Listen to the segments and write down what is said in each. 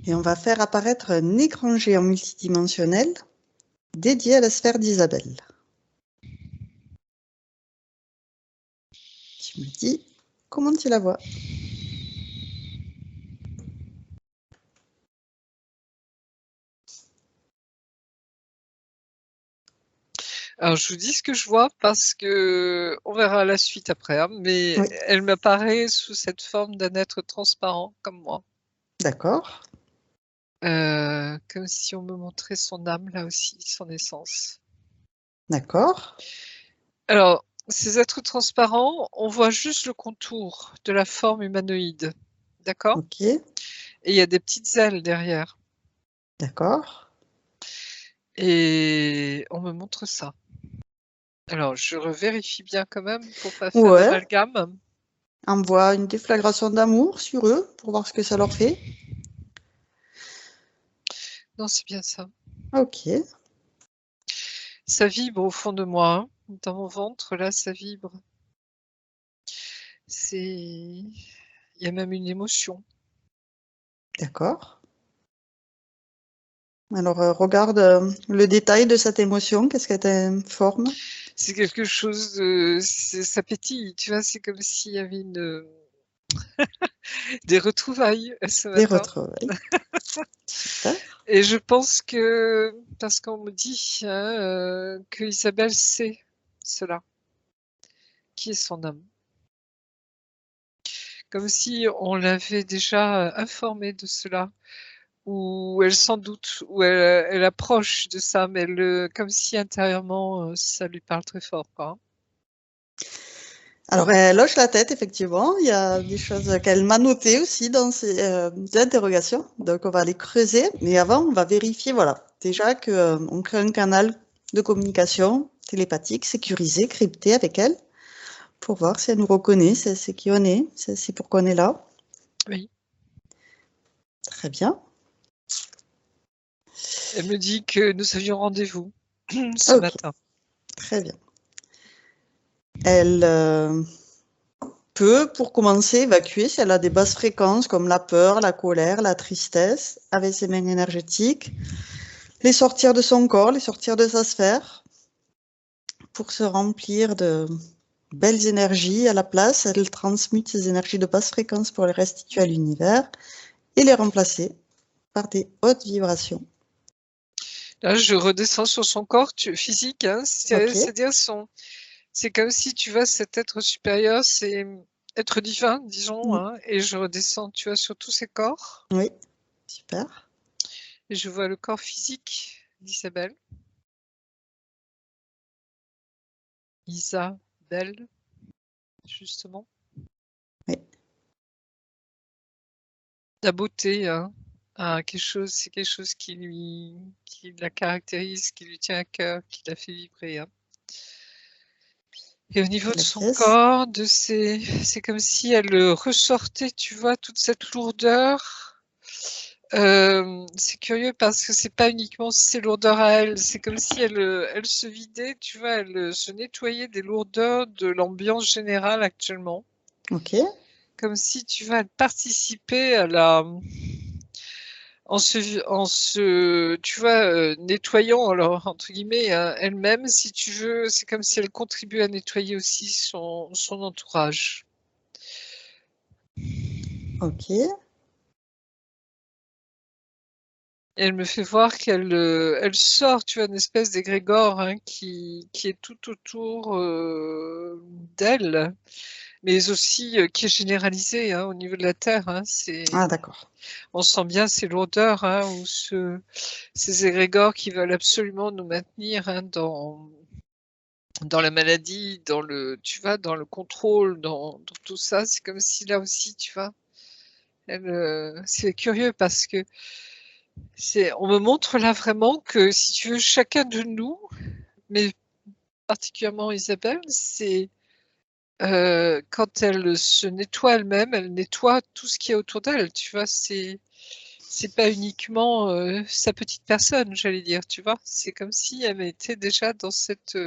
Et on va faire apparaître un écran géant multidimensionnel dédié à la sphère d'Isabelle. Tu me dis comment tu la vois. Alors, je vous dis ce que je vois parce que on verra la suite après, hein, mais Oui. elle m'apparaît sous cette forme d'un être transparent comme moi. D'accord. Comme si on me montrait son âme là aussi, son essence. D'accord. Alors, ces êtres transparents, on voit juste le contour de la forme humanoïde, d'accord? Ok. Et il y a des petites ailes derrière. D'accord. Et on me montre ça. Alors, je revérifie bien quand même pour pas faire Ouais. d'amalgame. Envoie une déflagration d'amour sur eux pour voir ce que ça leur fait. Non, c'est bien ça. Ok. Ça vibre au fond de moi, hein. Dans mon ventre, là, ça vibre. Il y a même une émotion. D'accord. Alors, regarde le détail de cette émotion. Qu'est-ce qu'elle t'informe? C'est quelque chose de... Ça pétille, tu vois, c'est comme s'il y avait des retrouvailles ce Des matin. retrouvailles. Super. Et je pense que, parce qu'on me dit hein, que Isabelle sait cela, qui est son âme. Comme si on l'avait déjà informée de cela, ou elle s'en doute, ou elle approche de ça, mais comme si intérieurement ça lui parle très fort, quoi. Alors, elle hoche la tête, effectivement. Il y a des choses qu'elle m'a notées aussi dans ses interrogations. Donc, on va les creuser. Mais avant, on va vérifier, voilà, déjà qu'on crée un canal de communication télépathique, sécurisé, crypté avec elle, pour voir si elle nous reconnaît, c'est qui on est, c'est pourquoi on est là. Oui. Très bien. Elle me dit que nous avions rendez-vous ce Ok, matin. très bien. Elle peut, pour commencer, évacuer si elle a des basses fréquences comme la peur, la colère, la tristesse, avec ses mains énergétiques, les sortir de son corps, les sortir de sa sphère, pour se remplir de belles énergies à la place. Elle transmute ces énergies de basse fréquence pour les restituer à l'univers et les remplacer par des hautes vibrations. Là, je redescends sur son corps physique, hein, Ok. c'est-à-dire c'est comme si tu vois cet être supérieur, c'est être divin, disons, Mm. hein, et je redescends, tu vois, sur tous ses corps, Oui, super. et je vois le corps physique d'Isabelle. Isabelle, justement. Oui, La beauté, hein, c'est quelque chose qui la caractérise, qui lui tient à cœur, qui la fait vibrer, hein. Et au niveau de la son pièce. corps, c'est comme si elle ressortait, tu vois, toute cette lourdeur. C'est curieux parce que c'est pas uniquement ses lourdeurs à elle, c'est comme si elle se vidait, tu vois, elle se nettoyait des lourdeurs de l'ambiance générale actuellement. Ok. Comme si, tu vois, elle participait tu vois, nettoyant alors entre guillemets elle-même, si tu veux, c'est comme si elle contribuait à nettoyer aussi son entourage. Ok. Et elle me fait voir elle sort, tu vois, une espèce d'égrégore hein, qui est tout autour d'elle, mais aussi qui est généralisé hein, au niveau de la Terre. Hein, Ah, d'accord. on sent bien ces lourdeurs hein, ou ces égrégores qui veulent absolument nous maintenir hein, dans la maladie, tu vois, dans le contrôle, dans tout ça. C'est comme si là aussi, tu vois, c'est curieux parce que on me montre là vraiment que si tu veux, chacun de nous, mais particulièrement Isabelle, quand elle se nettoie elle-même, elle nettoie tout ce qui est autour d'elle, tu vois, c'est pas uniquement sa petite personne, j'allais dire, tu vois, c'est comme si elle était déjà dans cette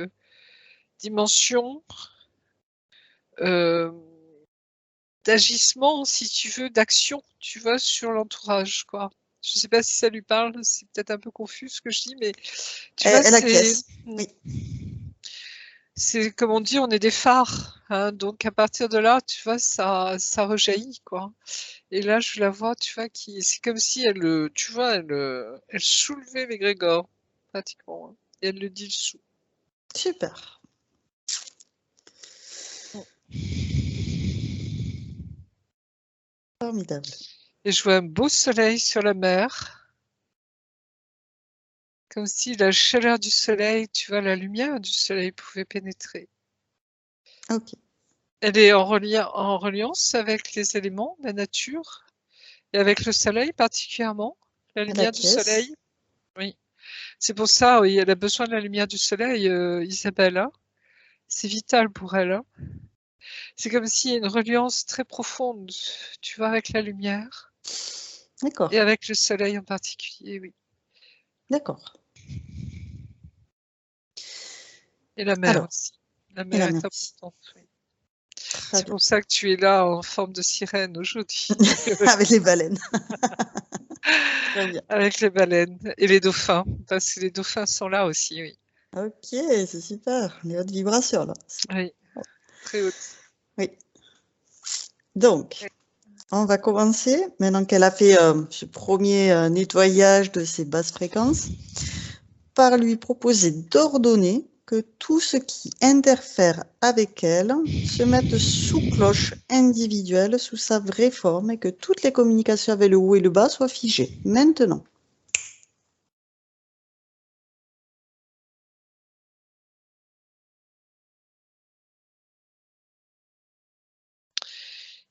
dimension euh, d'agissement, si tu veux, d'action, tu vois, sur l'entourage, quoi. Je ne sais pas si ça lui parle, c'est peut-être un peu confus ce que je dis, mais tu vois, Elle acquiesce. Oui. C'est comme on dit, on est des phares, hein, donc à partir de là, tu vois, ça rejaillit, quoi. Et là, je la vois, tu vois, c'est comme si elle, tu vois, elle soulevait l'égrégore, pratiquement, hein, et elle le dissout. Super. Formidable. Et je vois un beau soleil sur la mer, comme si la chaleur du soleil, tu vois, la lumière du soleil pouvait pénétrer. Ok. Elle est en reliance avec les éléments, la nature, et avec le soleil particulièrement, la Elle lumière du acquiesce. soleil. Oui. C'est pour ça, oui, elle a besoin de la lumière du soleil, Isabella. C'est vital pour elle, hein. C'est comme s'il y a une reliance très profonde, tu vois, avec la lumière D'accord. et avec le soleil en particulier, oui. D'accord. Et la mer Alors, aussi. La et mer la est mer aussi. importante, oui. Très C'est bien. pour ça que tu es là en forme de sirène aujourd'hui. Avec les baleines. Très bien. Avec les baleines et les dauphins, parce que les dauphins sont là aussi, oui. Ok, c'est super. Les hautes vibrations, là. Oui, très haute. Oui. Donc, on va commencer, maintenant qu'elle a fait ce premier nettoyage de ses basses fréquences, par lui proposer d'ordonner que tout ce qui interfère avec elle se mette sous cloche individuelle, sous sa vraie forme, et que toutes les communications avec le haut et le bas soient figées. Maintenant.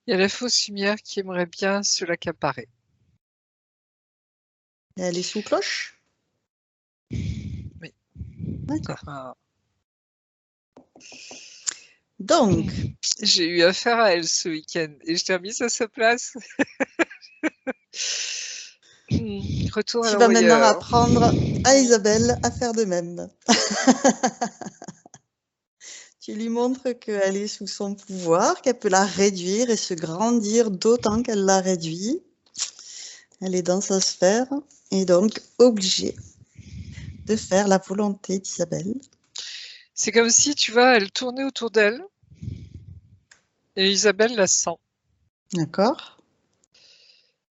Il y a la fausse lumière qui aimerait bien se l'accaparer. Elle est sous cloche? Oui. D'accord. Ah. Donc, J'ai eu affaire à elle ce week-end et je l'ai remise à sa place. Retour à tu la vas maintenant voyeur. apprendre à Isabelle à faire de même. Tu lui montres qu'elle est sous son pouvoir, qu'elle peut la réduire et se grandir d'autant qu'elle la réduit. Elle est dans sa sphère et donc obligée de faire la volonté d'Isabelle. C'est comme si, tu vois, elle tournait autour d'elle et Isabelle la sent. D'accord?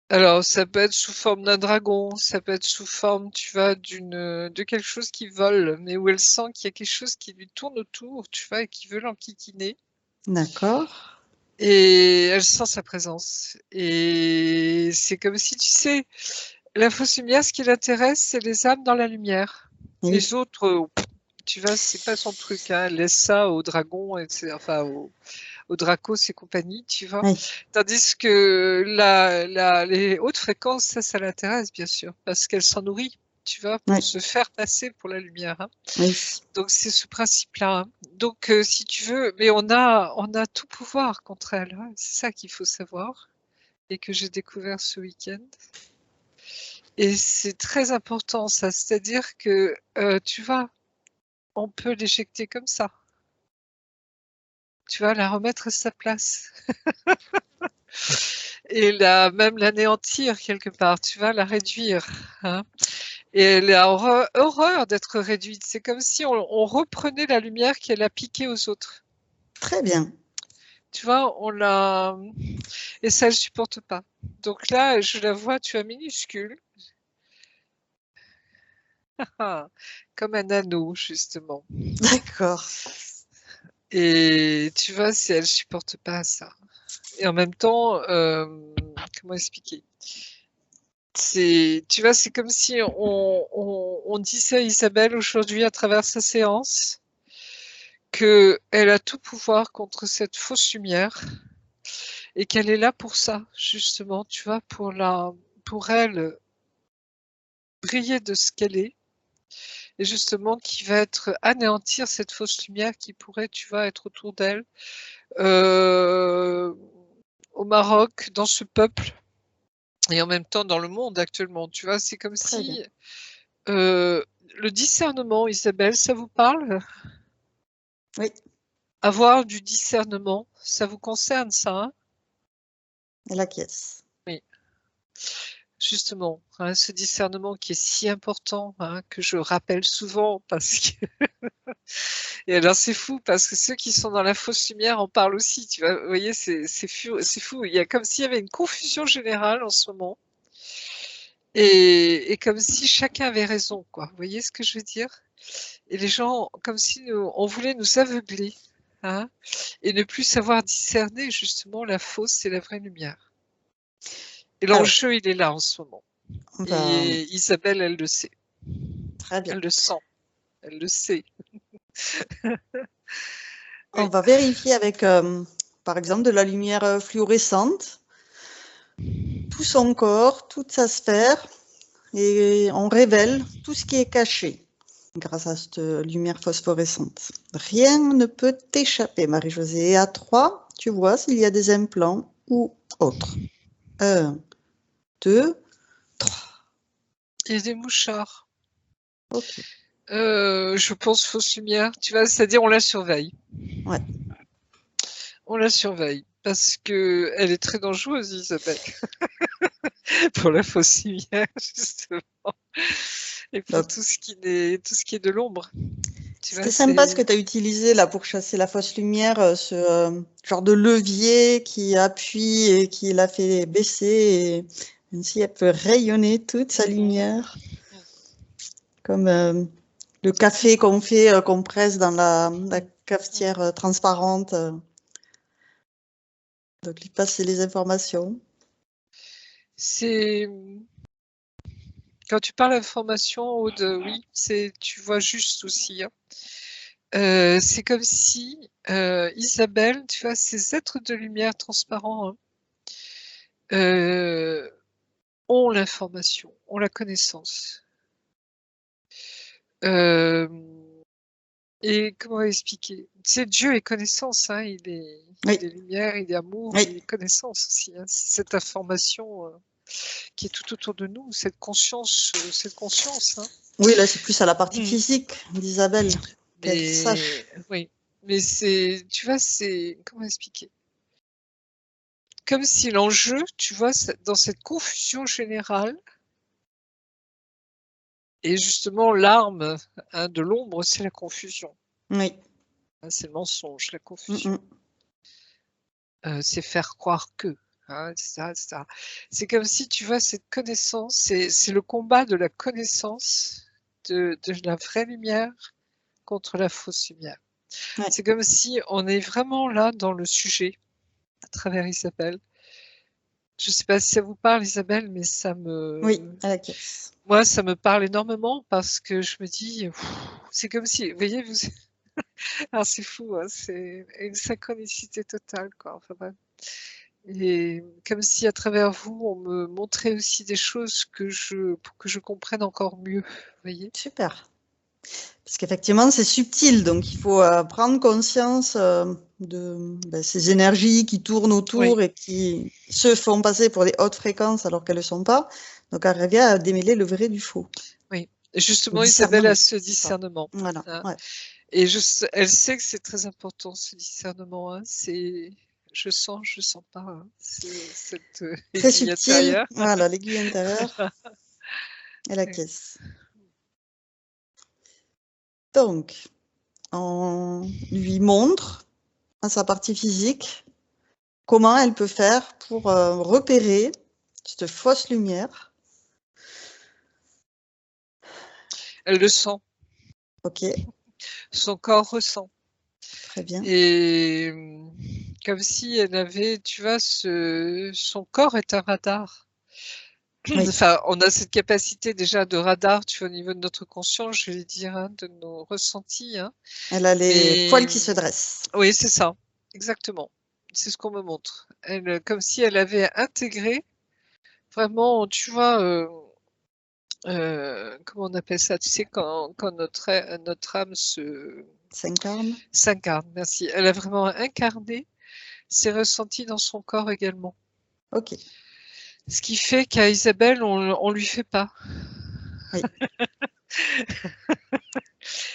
Alors, ça peut être sous forme d'un dragon, ça peut être sous forme, tu vois, de quelque chose qui vole, mais où elle sent qu'il y a quelque chose qui lui tourne autour, tu vois, et qui veut l'enquiquiner. D'accord? Et elle sent sa présence. Et c'est comme si, tu sais, la fausse lumière, ce qui l'intéresse, c'est les âmes dans la lumière. Oui. Les autres, tu vois, c'est pas son truc, hein. Elle laisse ça aux dragons, enfin aux dracos et compagnie, tu vois. Oui. Tandis que les hautes fréquences, ça l'intéresse, bien sûr, parce qu'elle s'en nourrit, tu vois, pour Oui. se faire passer pour la lumière, hein. Oui. Donc c'est ce principe-là, hein. Donc si tu veux, mais on a tout pouvoir contre elle, hein. C'est ça qu'il faut savoir et que j'ai découvert ce week-end. Et c'est très important ça, c'est-à-dire que tu vois, on peut l'éjecter comme ça. Tu vois, la remettre à sa place. Et même l'anéantir quelque part, tu vois, la réduire, hein. Et elle a horreur d'être réduite. C'est comme si on reprenait la lumière qu'elle a piquée aux autres. Très bien. Tu vois, et ça, elle supporte pas. Donc là, je la vois, tu vois, minuscule, comme un anneau, justement. D'accord. Et tu vois, elle supporte pas ça. Et en même temps, comment expliquer? Tu vois, c'est comme si on disait à Isabelle aujourd'hui à travers sa séance qu'elle a tout pouvoir contre cette fausse lumière et qu'elle est là pour ça, justement, tu vois, pour elle briller de ce qu'elle est et justement qui va anéantir cette fausse lumière qui pourrait, tu vois, être autour d'elle au Maroc, dans ce peuple et en même temps dans le monde actuellement. Tu vois, c'est comme Très bien. si le discernement, Isabelle, ça vous parle? Oui. Avoir du discernement, ça vous concerne ça, hein? Elle acquiesce. Oui. justement, hein, ce discernement qui est si important, hein, que je rappelle souvent parce que et alors c'est fou parce que ceux qui sont dans la fausse lumière en parlent aussi, tu vois? Vous voyez, c'est fou, c'est fou. Il y a comme s'il y avait une confusion générale en ce moment et comme si chacun avait raison, quoi. Vous voyez ce que je veux dire? Et les gens, comme si on voulait nous aveugler, hein, et ne plus savoir discerner justement la fausse et la vraie lumière. Et Alors, l'enjeu, il est là en ce moment. ben, Et Isabelle, elle le sait. très bien. Elle le sent. Elle le sait. On Oui. va vérifier avec, par exemple, de la lumière fluorescente, tout son corps, toute sa sphère, et on révèle tout ce qui est caché grâce à cette lumière phosphorescente. Rien ne peut t'échapper, Marie-Josée. Et à 3, tu vois s'il y a des implants ou autres. 1, 2, 3. Il y a des mouchards. Ok. Je pense fausse lumière, tu vois, c'est-à-dire on la surveille. Ouais. On la surveille parce que elle est très dangereuse, Isabelle, pour la fausse lumière justement, et pour Donc, tout ce qui est de l'ombre. Tu vois, c'était sympa ce que c'est tu as utilisé là pour chasser la fausse lumière, ce genre de levier qui appuie et qui la fait baisser. Et ainsi, elle peut rayonner toute sa lumière, comme le café qu'on fait, qu'on presse dans la cafetière transparente. Donc, lui passer les informations. c'est quand tu parles d'information, Aude, oui, tu vois juste aussi. Hein. C'est comme si Isabelle, tu vois, ces êtres de lumière transparents, hein, ont l'information, ont la connaissance. Et comment expliquer? Tu sais, Dieu est connaissance, hein, Oui, il est lumière, il est amour, il oui. est connaissance aussi. Hein. C'est cette information qui est tout autour de nous, cette conscience, Hein. Oui, là, c'est plus à la partie physique d'Isabelle qu'elle Mais sache. oui, mais tu vois, comment expliquer? Comme si l'enjeu, tu vois, dans cette confusion générale, et justement l'arme, hein, de l'ombre, c'est la confusion. Oui. Hein, c'est le mensonge, la Mm, confusion. mm. C'est faire croire que, hein, etc., etc. C'est comme si, tu vois, cette connaissance, c'est le combat de la connaissance de la vraie lumière contre la fausse lumière. Ouais. C'est comme si on est vraiment là dans le sujet à travers Isabelle. Je ne sais pas si ça vous parle, Isabelle, mais Oui, à la caisse. moi, ça me parle énormément parce que je me dis, c'est comme si, vous voyez, alors c'est fou, hein, c'est une synchronicité totale, quoi. Enfin, bref. Et comme si à travers vous, on me montrait aussi des choses pour que je comprenne encore mieux, vous voyez? Super. Parce qu'effectivement, c'est subtil, donc il faut prendre conscience de ces énergies qui tournent Oui, autour et qui se font passer pour des hautes fréquences alors qu'elles ne le sont pas. Donc, arriver à démêler le vrai du faux. oui. Et Le justement, Isabelle a discernement, ce c'est ça. discernement, Voilà, hein. ouais. Et elle sait que c'est très important, ce discernement, hein. Je sens pas, hein. C'est cette Très aiguille subtil, intérieure. voilà, l'aiguille intérieure et la Oui. caisse. Donc, on lui montre à sa partie physique comment elle peut faire pour repérer cette fausse lumière. Elle le sent, Ok, son corps ressent. très bien. Et comme si elle avait, tu vois, son corps est un radar. Oui, Enfin, on a cette capacité déjà de radar, tu vois, au niveau de notre conscience, je vais dire, hein, de nos ressentis. Hein. elle a les Mais poils qui se dressent. oui, c'est ça, exactement. C'est ce qu'on me montre. Comme si elle avait intégré vraiment, tu vois, comment on appelle ça? Tu sais, quand notre âme S'incarne. s'incarne. Merci. Elle a vraiment incarné ses ressentis dans son corps également. Ok, Ce qui fait qu'à Isabelle, on lui fait pas. oui,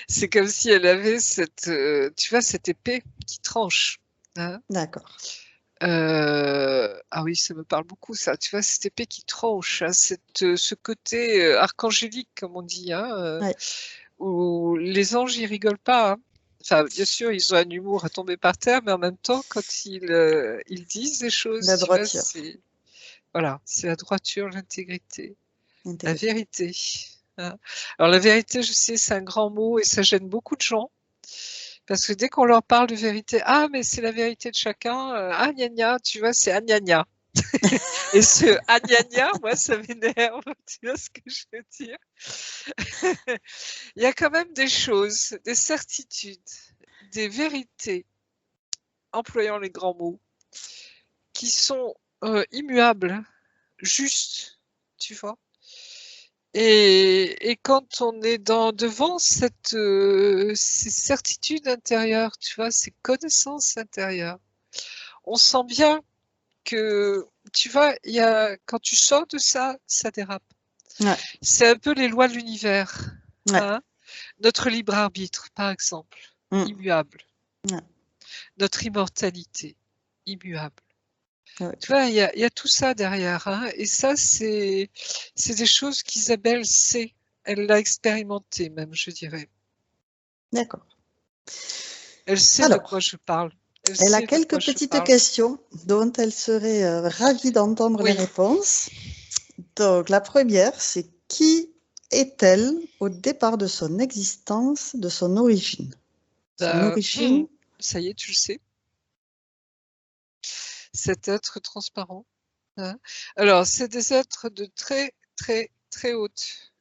C'est comme si elle avait tu vois, cette épée qui tranche. Hein. d'accord. Ah oui, ça me parle beaucoup, ça. Tu vois, cette épée qui tranche, hein, ce côté archangélique, comme on dit, hein, Ouais. où les anges, ils rigolent pas. Hein. Enfin, bien sûr, ils ont un humour à tomber par terre, mais en même temps, quand ils disent des choses, La tu vois, droiture. voilà, c'est la droiture, l'intégrité, la Intégrité. vérité. Hein. Alors la vérité, je sais, c'est un grand mot et ça gêne beaucoup de gens. Parce que dès qu'on leur parle de vérité, ah, mais c'est la vérité de chacun, ah, gna gna, tu vois, c'est ah, gna gna. Et ce ah, gna gna, moi, ça m'énerve, tu vois ce que je veux dire? Il y a quand même des choses, des certitudes, des vérités, employant les grands mots, qui sont immuables, justes, tu vois? Et quand on est devant ces certitudes intérieures, tu vois, ces connaissances intérieures, on sent bien que, tu vois, quand tu sors de ça, ça dérape. Ouais. C'est un peu les lois de l'univers. Ouais. Hein. Notre libre arbitre, par exemple, immuable. Ouais. Notre immortalité, immuable. Ouais. Tu vois, il y a tout ça derrière. Hein, et ça, c'est des choses qu'Isabelle sait. Elle l'a expérimenté même, je dirais. D'accord. Elle sait de quoi Alors, je parle. Elle elle a sait de quelques quoi je petites parle. questions dont elle serait ravie d'entendre les Oui. réponses. Donc, la première, c'est qui est-elle au départ de son existence, de son origine? Son origine, Ça y est, tu le sais. Cet être transparent. Hein. Alors, c'est des êtres de très, très, très haute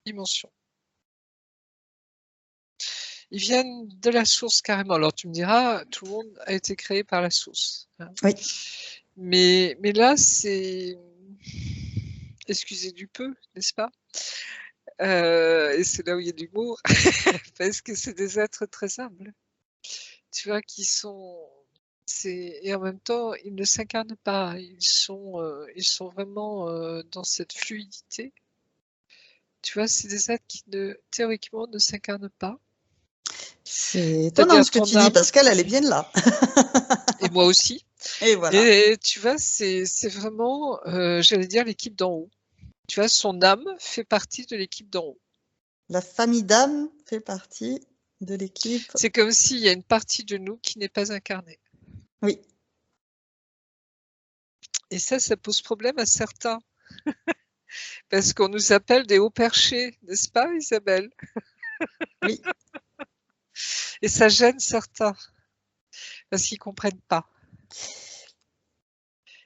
dimension. Ils viennent de la source carrément. Alors, tu me diras, tout le monde a été créé par la source. Hein. oui. Mais là, c'est... Excusez du peu, n'est-ce pas? Et c'est là où il y a du l'humour, parce que c'est des êtres très humbles, tu vois, qui sont... Et en même temps, ils ne s'incarnent pas, ils sont vraiment dans cette fluidité. Tu vois, c'est des êtres qui, théoriquement, ne s'incarnent pas. C'est étonnant C'est-à-dire ce que ton tu dis, âme, parce qu'elle est bien là. et moi aussi. Et voilà. Et tu vois, c'est vraiment, j'allais dire, l'équipe d'en haut. Tu vois, son âme fait partie de l'équipe d'en haut. La famille d'âme fait partie de l'équipe. C'est comme s'il y a une partie de nous qui n'est pas incarnée. Oui. Et ça pose problème à certains. Parce qu'on nous appelle des hauts perchés, n'est-ce pas, Isabelle? Oui. Et ça gêne certains. Parce qu'ils comprennent pas.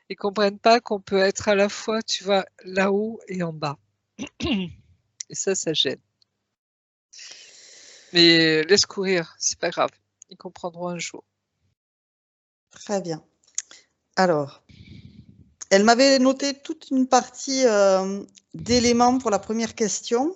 Ils comprennent pas qu'on peut être à la fois, tu vois, là-haut et en bas. Et ça gêne. Mais laisse courir, c'est pas grave. Ils comprendront un jour. Très bien. Alors, elle m'avait noté toute une partie d'éléments pour la première question.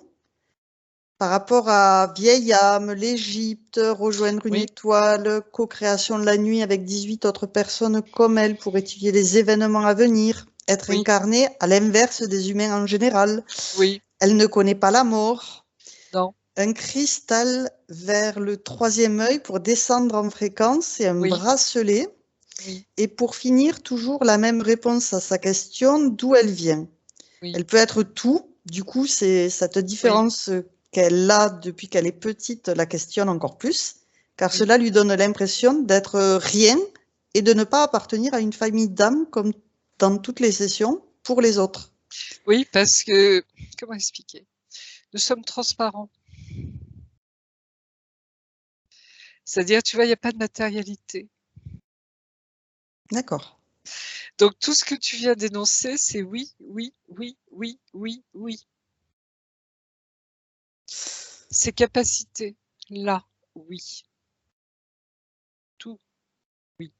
Par rapport à vieille âme, l'Égypte, rejoindre une Oui. étoile, co-création de la nuit avec 18 autres personnes comme elle pour étudier les événements à venir, être Oui. incarnée à l'inverse des humains en général. Oui. Elle ne connaît pas la mort. Non. Un cristal vers le troisième œil pour descendre en fréquence et un Oui. bracelet. Oui. Et pour finir, toujours la même réponse à sa question, d'où elle vient. Oui. Elle peut être tout. Du coup, c'est cette différence qu'elle a depuis qu'elle est petite la questionne encore plus, car Oui. cela lui donne l'impression d'être rien et de ne pas appartenir à une famille d'âmes comme dans toutes les sessions pour les autres. Oui, parce que, comment expliquer? Nous sommes transparents. C'est-à-dire, tu vois, il n'y a pas de matérialité. D'accord. Donc, tout ce que tu viens d'énoncer, c'est oui, oui, oui, oui, oui, oui. Ces capacités, là, oui. Tout, oui.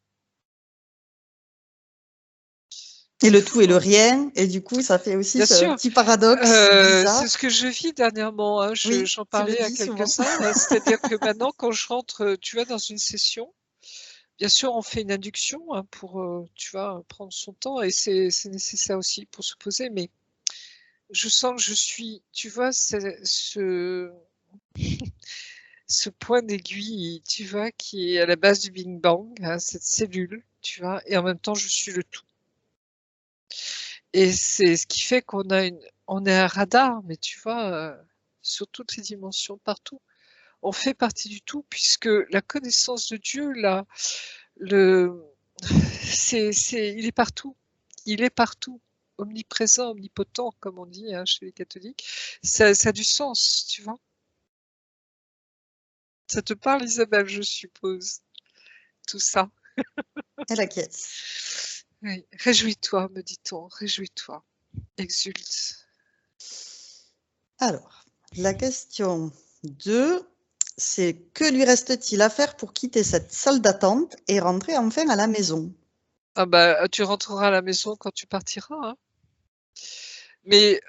Et C'est le tout et fou, le hein? rien, et du coup, ça fait aussi Bien ce sûr. petit paradoxe C'est bizarre. ce que je vis dernièrement. Hein. Oui, J'en tu le parlais à dis souvent. quelques-uns. Hein. C'est-à-dire que maintenant, quand je rentre, tu vois, dans une session, bien sûr, on fait une induction hein, pour, tu vois, prendre son temps et c'est nécessaire aussi pour se poser. Mais je sens que je suis, tu vois, ce point d'aiguille, tu vois, qui est à la base du Big Bang, hein, cette cellule, tu vois, et en même temps, je suis le tout. Et c'est ce qui fait on est un radar, mais tu vois, sur toutes les dimensions, partout. On fait partie du tout, puisque la connaissance de Dieu, là, le, il est partout. Il est partout. Omniprésent, omnipotent, comme on dit hein, chez les catholiques. Ça a du sens, tu vois. Ça te parle, Isabelle, je suppose, tout ça. Elle acquiesce. Oui. Réjouis-toi, me dit-on, réjouis-toi. Exulte. Alors, la question 2, c'est que lui reste-t-il à faire pour quitter cette salle d'attente et rentrer enfin à la maison? Ah bah, tu rentreras à la maison quand tu partiras. Hein. Mais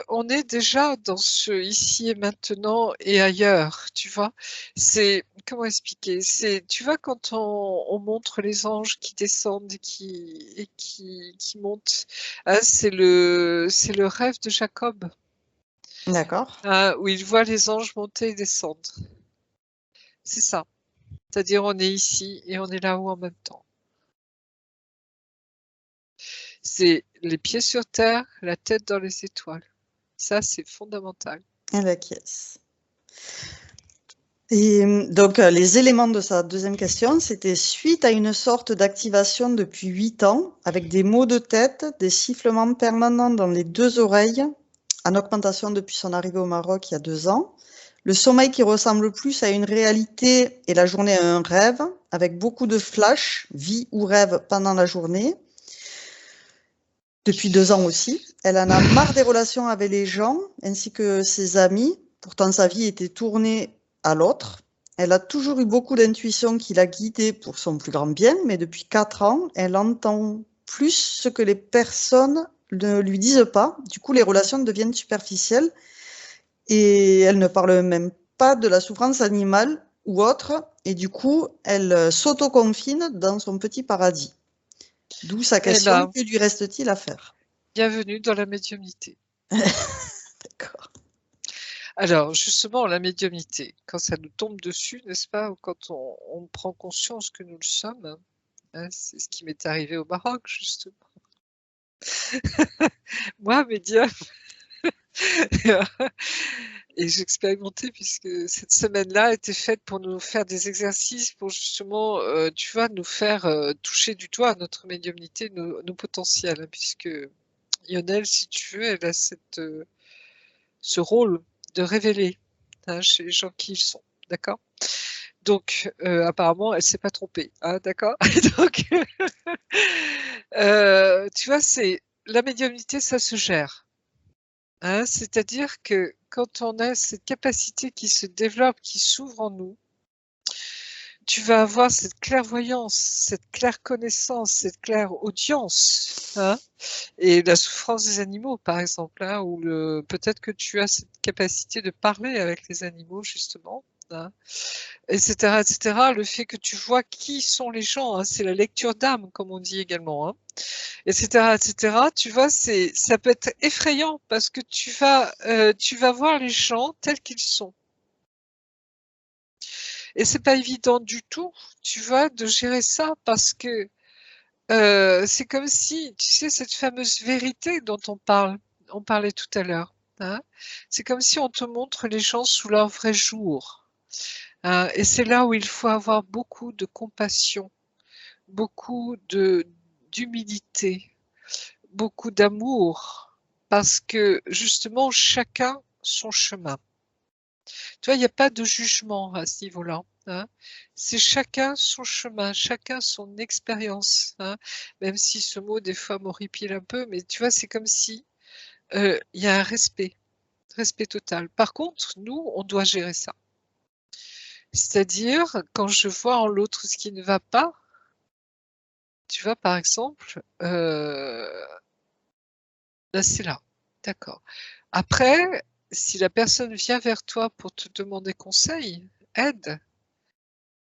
on est déjà dans ce ici et maintenant et ailleurs, tu vois. C'est comment expliquer? C'est tu vois quand on montre les anges qui descendent et qui montent, hein, c'est le rêve de Jacob, D'accord. hein, où il voit les anges monter et descendre. C'est ça. C'est-à-dire on est ici et on est là-haut en même temps. C'est les pieds sur terre, la tête dans les étoiles. Ça, c'est fondamental. Elle acquiesce. Et donc, les éléments de sa deuxième question, c'était suite à une sorte d'activation depuis 8 ans, avec des maux de tête, des sifflements permanents dans les 2 oreilles, en augmentation depuis son arrivée au Maroc il y a 2 ans. Le sommeil qui ressemble plus à une réalité et la journée à un rêve, avec beaucoup de flashs, vie ou rêve pendant la journée. Depuis 2 ans aussi. Elle en a marre des relations avec les gens, ainsi que ses amis. Pourtant, sa vie était tournée à l'autre. Elle a toujours eu beaucoup d'intuition qui l'a guidée pour son plus grand bien, mais depuis 4 ans, elle entend plus ce que les personnes ne lui disent pas. Du coup, les relations deviennent superficielles et elle ne parle même pas de la souffrance animale ou autre. Et du coup, elle s'auto-confine dans son petit paradis. D'où sa Eh question, ben, que lui reste-t-il à faire? bienvenue dans la médiumnité. D'accord. Alors, justement, la médiumnité, quand ça nous tombe dessus, n'est-ce pas, ou quand on prend conscience que nous le sommes, hein, c'est ce qui m'est arrivé au Maroc, justement. Moi, médium, et j'expérimentais puisque cette semaine-là était faite pour nous faire des exercices pour justement, tu vois, nous faire toucher du doigt notre médiumnité, nos potentiels, hein, puisque Lionel, si tu veux, elle a ce rôle de révéler hein, chez les gens qui ils sont. D'accord. Donc, apparemment, elle s'est pas trompée. Hein, d'accord. Donc, tu vois, c'est la médiumnité, ça se gère. Hein, c'est-à-dire que quand on a cette capacité qui se développe, qui s'ouvre en nous, tu vas avoir cette clairvoyance, cette claire connaissance, cette claire audience. Hein, et la souffrance des animaux, par exemple, hein, ou peut-être que tu as cette capacité de parler avec les animaux, justement. Hein, etc., etc. Le fait que tu vois qui sont les gens, hein, c'est la lecture d'âme, comme on dit également, hein, etc., etc. Tu vois, ça peut être effrayant parce que tu vas voir les gens tels qu'ils sont. Et c'est pas évident du tout, tu vois, de gérer ça parce que c'est comme si, tu sais, cette fameuse vérité dont on parlait tout à l'heure, hein, c'est comme si on te montre les gens sous leur vrai jour. Hein, et c'est là où il faut avoir beaucoup de compassion, beaucoup d'humilité, beaucoup d'amour, parce que justement, chacun son chemin. Tu vois, il n'y a pas de jugement à ce niveau-là. Hein. C'est chacun son chemin, chacun son expérience. Hein. Même si ce mot, des fois, m'horripile un peu, mais tu vois, c'est comme si il y a un respect total. Par contre, nous, on doit gérer ça. C'est-à-dire, quand je vois en l'autre ce qui ne va pas, tu vois, par exemple, là, c'est là. D'accord. Après, si la personne vient vers toi pour te demander conseil, aide,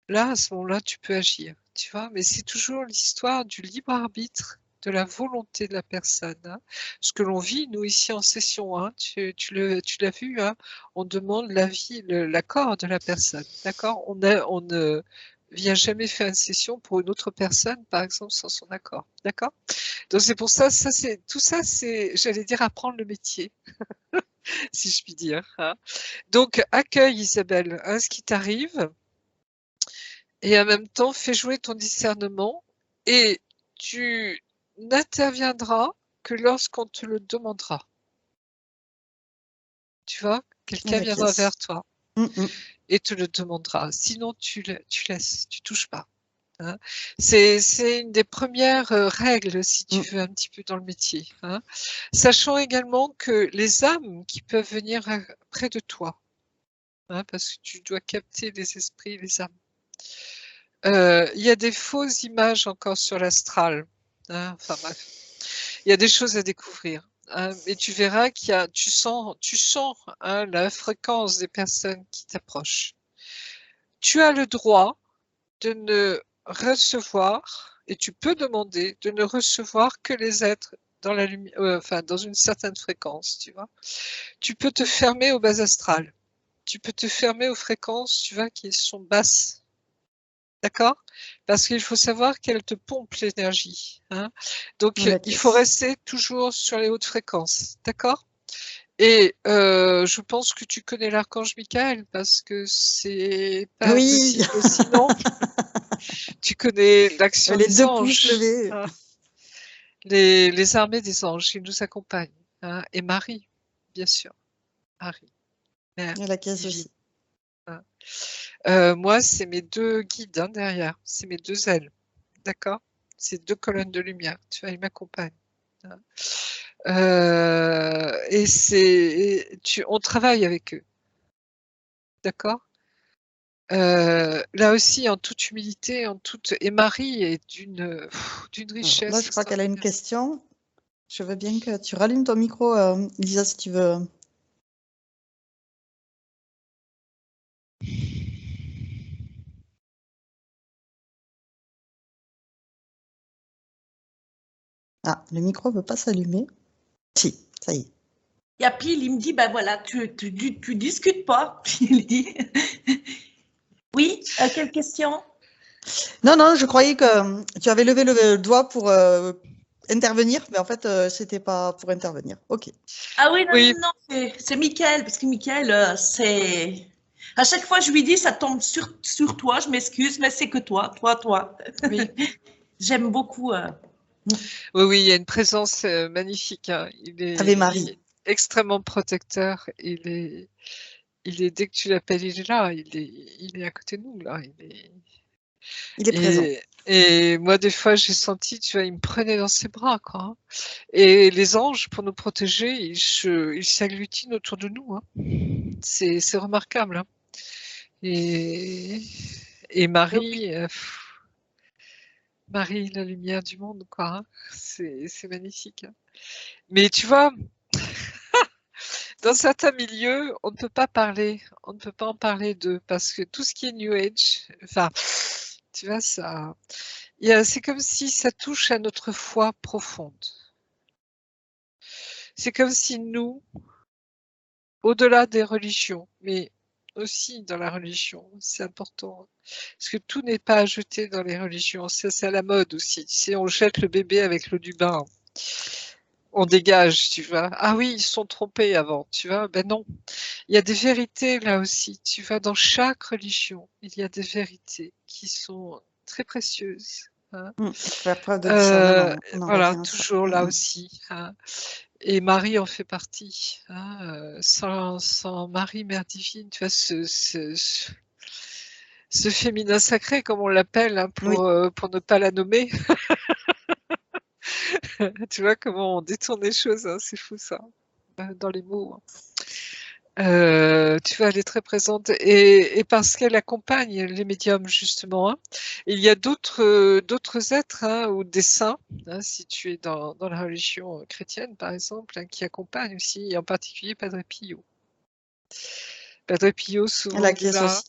là, à ce moment-là, tu peux agir, tu vois. Mais c'est toujours l'histoire du libre arbitre de la volonté de la personne. Hein. Ce que l'on vit, nous, ici en session, hein, tu l'as vu, hein, on demande l'avis, l'accord de la personne. D'accord? On ne vient jamais faire une session pour une autre personne, par exemple, sans son accord. D'accord? Donc c'est pour ça, tout ça, c'est, j'allais dire, apprendre le métier, si je puis dire. Hein. Donc accueille, Isabelle, hein, ce qui t'arrive, et en même temps, fais jouer ton discernement, et tu n'interviendras que lorsqu'on te le demandera. Tu vois, quelqu'un viendra vers toi et te le demandera. Sinon, tu laisses, tu touches pas. Hein. C'est une des premières règles, si tu veux, un petit peu dans le métier. Hein. Sachant également que les âmes qui peuvent venir près de toi, hein, parce que tu dois capter les esprits, les âmes. Il y a des fausses images encore sur l'astral. Hein, enfin bref, il y a des choses à découvrir. Hein, et tu verras tu sens hein, la fréquence des personnes qui t'approchent. Tu as le droit de ne recevoir, et tu peux demander de ne recevoir que les êtres dans la lumière, enfin dans une certaine fréquence, tu vois. Tu peux te fermer aux bases astrales. Tu peux te fermer aux fréquences, tu vois, qui sont basses. D'accord? Parce qu'il faut savoir qu'elles te pompent l'énergie. Hein. Donc, il faut rester toujours sur les hautes fréquences. D'accord? Et je pense que tu connais l'archange Michael parce que c'est pas impossible sinon. Tu connais l'action des anges. Hein. Les armées des anges, ils nous accompagnent. Hein. Et Marie, bien sûr. Marie. Mère et la caisse divine. aussi. Hein. Moi, c'est mes deux guides hein, derrière. C'est mes deux ailes. D'accord? C'est deux colonnes de lumière. Tu vois, ils m'accompagnent. Hein. On travaille avec eux. D'accord? Là aussi, en toute humilité, et Marie est d'une richesse. Là, je crois qu'elle a une question. Je veux bien que tu rallumes ton micro, Lisa, si tu veux. Ah, le micro ne veut pas s'allumer. Si, ça y est. Et puis, il me dit, ben voilà, tu discutes pas. Il dit, oui, quelle question? Non, je croyais que tu avais levé le doigt pour intervenir, mais en fait, c'était pas pour intervenir. Ok. Ah oui, non, c'est Mickaël, parce que Mickaël, c'est... À chaque fois, je lui dis, ça tombe sur toi, je m'excuse, mais c'est que toi. Oui. J'aime beaucoup. Oui, il y a une présence magnifique. Hein. Il est extrêmement protecteur. Il est, dès que tu l'appelles, il est là. Il est à côté de nous, là. Il est présent. Et moi, des fois, j'ai senti, tu vois, il me prenait dans ses bras, quoi. Hein. Et les anges, pour nous protéger, ils s'agglutinent autour de nous. Hein. C'est remarquable. Hein. Et Marie, Marie, la lumière du monde, quoi. Hein. C'est magnifique. Hein. Mais tu vois, dans certains milieux, on ne peut pas en parler d'eux, parce que tout ce qui est New Age, enfin, tu vois, c'est comme si ça touche à notre foi profonde. C'est comme si nous, au-delà des religions, mais aussi dans la religion, c'est important, parce que tout n'est pas à jeter dans les religions, c'est à la mode aussi, on jette le bébé avec l'eau du bain. On dégage, tu vois. Ah oui, ils se sont trompés avant, tu vois. Ben non. Il y a des vérités là aussi. Tu vois, dans chaque religion, il y a des vérités qui sont très précieuses. Hein. Faire preuve de discernement. Voilà, toujours là aussi. Hein. Et Marie en fait partie. Hein. Sans Marie, Mère divine, tu vois, ce féminin sacré, comme on l'appelle, hein, pour ne pas la nommer. Tu vois comment on détourne les choses, hein, c'est fou ça, dans les mots. Tu vois, elle est très présente et parce qu'elle accompagne les médiums justement. Hein. Il y a d'autres êtres hein, ou des saints, hein, si tu es dans la religion chrétienne par exemple, hein, qui accompagnent aussi, et en particulier Padre Pio. Padre Pio souvent il est là.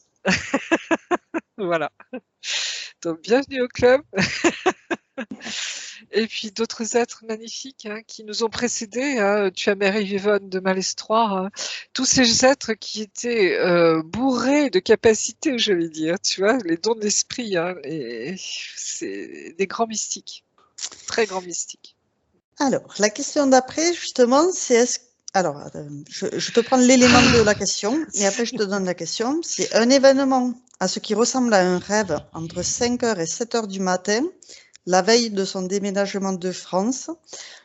Voilà. Donc bienvenue au club. Et puis d'autres êtres magnifiques qui nous ont précédés. Tu as Mary Yvonne de Malestroit. Tous ces êtres qui étaient bourrés de capacités, je vais dire. Tu vois, les dons de l'esprit. C'est des grands mystiques. Très grands mystiques. Alors, la question d'après, justement, c'est alors, je te prends l'élément de la question et après je te donne la question. C'est un événement à ce qui ressemble à un rêve entre 5h et 7h du matin, la veille de son déménagement de France,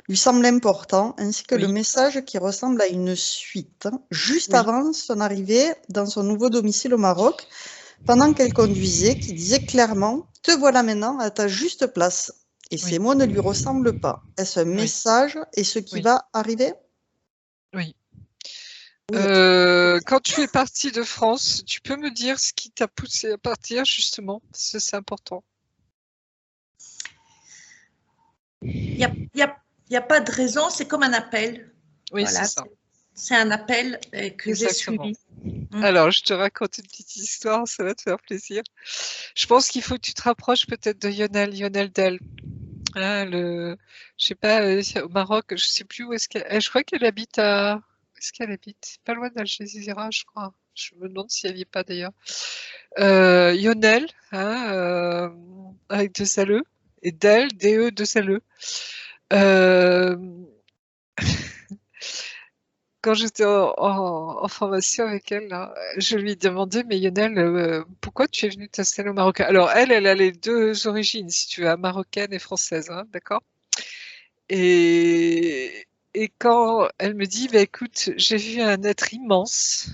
lui semble important, ainsi que le message qui ressemble à une suite, juste avant son arrivée dans son nouveau domicile au Maroc, pendant qu'elle conduisait, qui disait clairement « Te voilà maintenant à ta juste place ». Et ces mots ne lui ressemblent pas. Est-ce un message et ce qui va arriver? Oui. Oui. Quand tu es parti de France, tu peux me dire ce qui t'a poussé à partir, justement? Parce que c'est important. Il n'y a pas de raison, c'est comme un appel. Oui, voilà, c'est ça. C'est un appel que j'ai suivi. Alors, je te raconte une petite histoire, ça va te faire plaisir. Je pense qu'il faut que tu te rapproches peut-être de Lionel Del. Je sais pas, au Maroc, je sais plus où est-ce qu'elle. Je crois qu'elle habite à. Où est-ce qu'elle habite? Pas loin d'Algésiras, je crois. Je me demande si elle y est pas d'ailleurs. Lionel, avec 2 LE, et Del, DE, 2 LE. Quand j'étais en formation avec elle, là, je lui ai demandé, mais Lionel, pourquoi tu es venue t'installer au Maroc? Alors, elle a les 2 origines, si tu veux, marocaine et française, d'accord? Et quand elle me dit, bah, écoute, j'ai vu un être immense,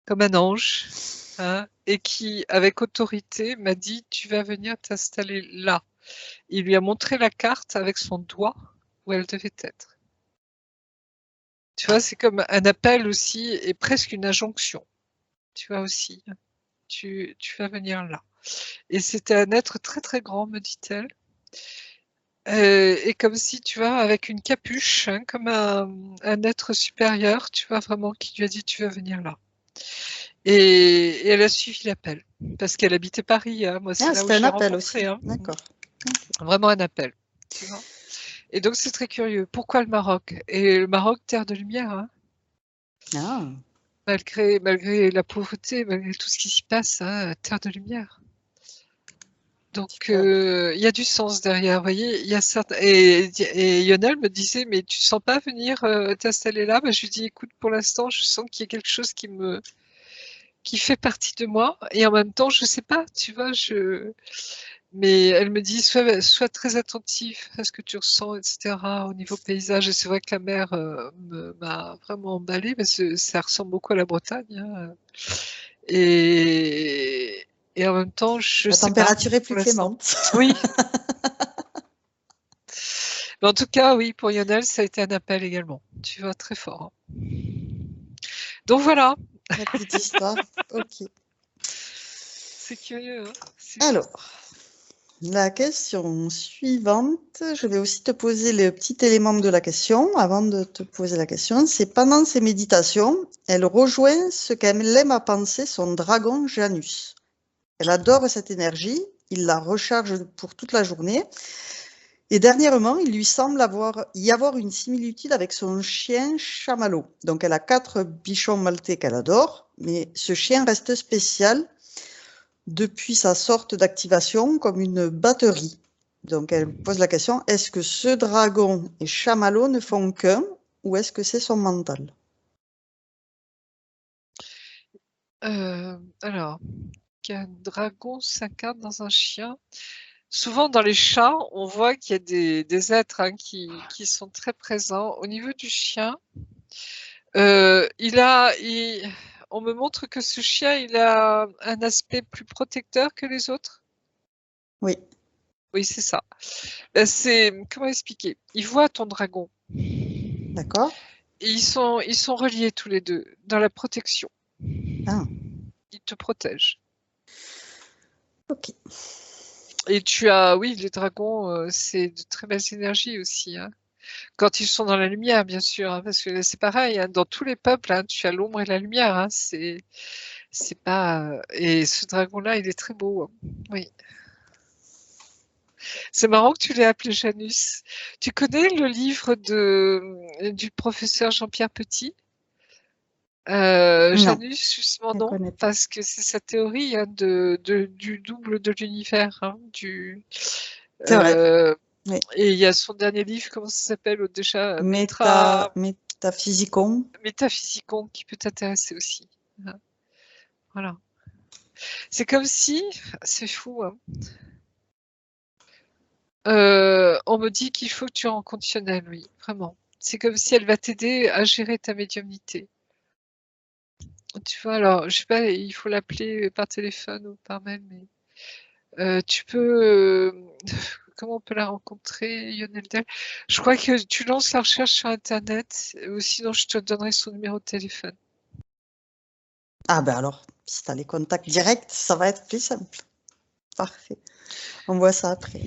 comme un ange, et qui, avec autorité, m'a dit, tu vas venir t'installer là. Il lui a montré la carte avec son doigt où elle devait être. Tu vois, c'est comme un appel aussi et presque une injonction. Tu vois aussi, tu vas venir là. Et c'était un être très très grand, me dit-elle. Et comme si, tu vois, avec une capuche, comme un être supérieur, tu vois, vraiment, qui lui a dit, tu vas venir là. Et elle a suivi l'appel, parce qu'elle habitait Paris. Moi, c'est là où c'était je un l'ai appel rencontrée. aussi. D'accord. Vraiment un appel, tu vois. Et donc, c'est très curieux. Pourquoi le Maroc? Et le Maroc, terre de lumière, malgré la pauvreté, malgré tout ce qui s'y passe, terre de lumière. Donc, il y a du sens derrière, vous voyez, il y a certains... Et Lionel me disait, mais tu ne sens pas venir t'installer là? Je lui dis, écoute, pour l'instant, je sens qu'il y a quelque chose qui fait partie de moi, et en même temps, je ne sais pas, tu vois, mais elle me dit, sois très attentif à ce que tu ressens, etc., au niveau paysage. Et c'est vrai que la mer m'a vraiment emballée, parce que ça ressemble beaucoup à la Bretagne. Et en même temps, je La sais pas température est pour plus l'instant. clémente. Oui. Mais en tout cas, oui, pour Lionel, ça a été un appel également. Tu vois, très fort. Donc voilà. La petite histoire. Ok. C'est curieux. Alors, la question suivante, je vais aussi te poser le petit élément de la question avant de te poser la question. C'est pendant ses méditations, elle rejoint ce qu'elle aime à penser son dragon Janus. Elle adore cette énergie, il la recharge pour toute la journée. Et dernièrement, il lui semble y avoir une similitude avec son chien Chamallow. Donc, elle a 4 bichons maltais qu'elle adore, mais ce chien reste spécial depuis sa sorte d'activation comme une batterie. Donc, elle pose la question, est-ce que ce dragon et Chamallow ne font qu'un ou est-ce que c'est son mental? Alors, qu'un dragon s'incarne dans un chien. Souvent, dans les chats, on voit qu'il y a des êtres qui sont très présents. Au niveau du chien, on me montre que ce chien, il a un aspect plus protecteur que les autres. Oui. Oui, c'est ça. Comment expliquer? Il voit ton dragon. D'accord. Et ils sont reliés tous les deux dans la protection. Ah. Ils te protègent. Ok. Et tu as, oui, les dragons, c'est de très belles énergies aussi. Quand ils sont dans la lumière, bien sûr, parce que c'est pareil, dans tous les peuples, tu as l'ombre et la lumière. C'est pas. Et ce dragon-là, il est très beau. Oui. C'est marrant que tu l'aies appelé Janus. Tu connais le livre du professeur Jean-Pierre Petit? Non, Janus, justement, je ne non, connais pas. parce que c'est sa théorie hein, du double de l'univers. Hein, C'est vrai. euh, Oui. et il y a son dernier livre, comment ça s'appelle déjà? Métaphysicon. Métaphysicon, qui peut t'intéresser aussi. Voilà. C'est comme si, c'est fou, hein. On me dit qu'il faut que tu rencontres Lionel, oui, vraiment. C'est comme si elle va t'aider à gérer ta médiumnité. Tu vois, alors, je sais pas, il faut l'appeler par téléphone ou par mail, mais tu peux. Comment on peut la rencontrer, Lionel Del? Je crois que tu lances la recherche sur Internet, ou sinon je te donnerai son numéro de téléphone. Ah ben alors, si tu as les contacts directs, ça va être plus simple. Parfait. On voit ça après.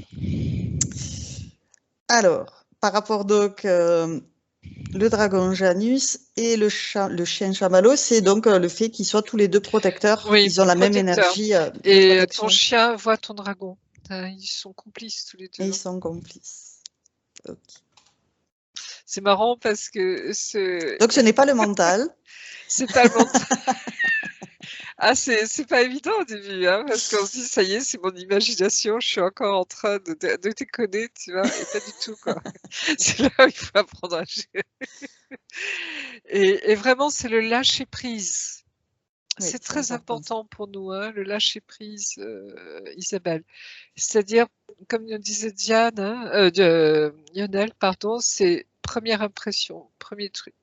Alors, par rapport donc le dragon Janus et le chien chamallow, c'est donc le fait qu'ils soient tous les deux protecteurs. Oui, Ils ont la même protecteur. énergie de Et protection. ton chien voit ton dragon. Ils sont complices tous les deux. Et ils sont complices. Ok. C'est marrant parce que Donc ce n'est pas le mental. c'est pas le mental. Ah, c'est pas évident au début, hein, parce qu'on se dit, ça y est, c'est mon imagination, je suis encore en train de déconner, tu vois, et pas du tout, quoi. C'est là où il faut apprendre à gérer. Et vraiment, c'est le lâcher prise. Oui, C'est très important pour nous, hein, le lâcher prise, Isabelle. C'est-à-dire, comme nous disait Diane, hein, Lionel, pardon, c'est première impression, premier truc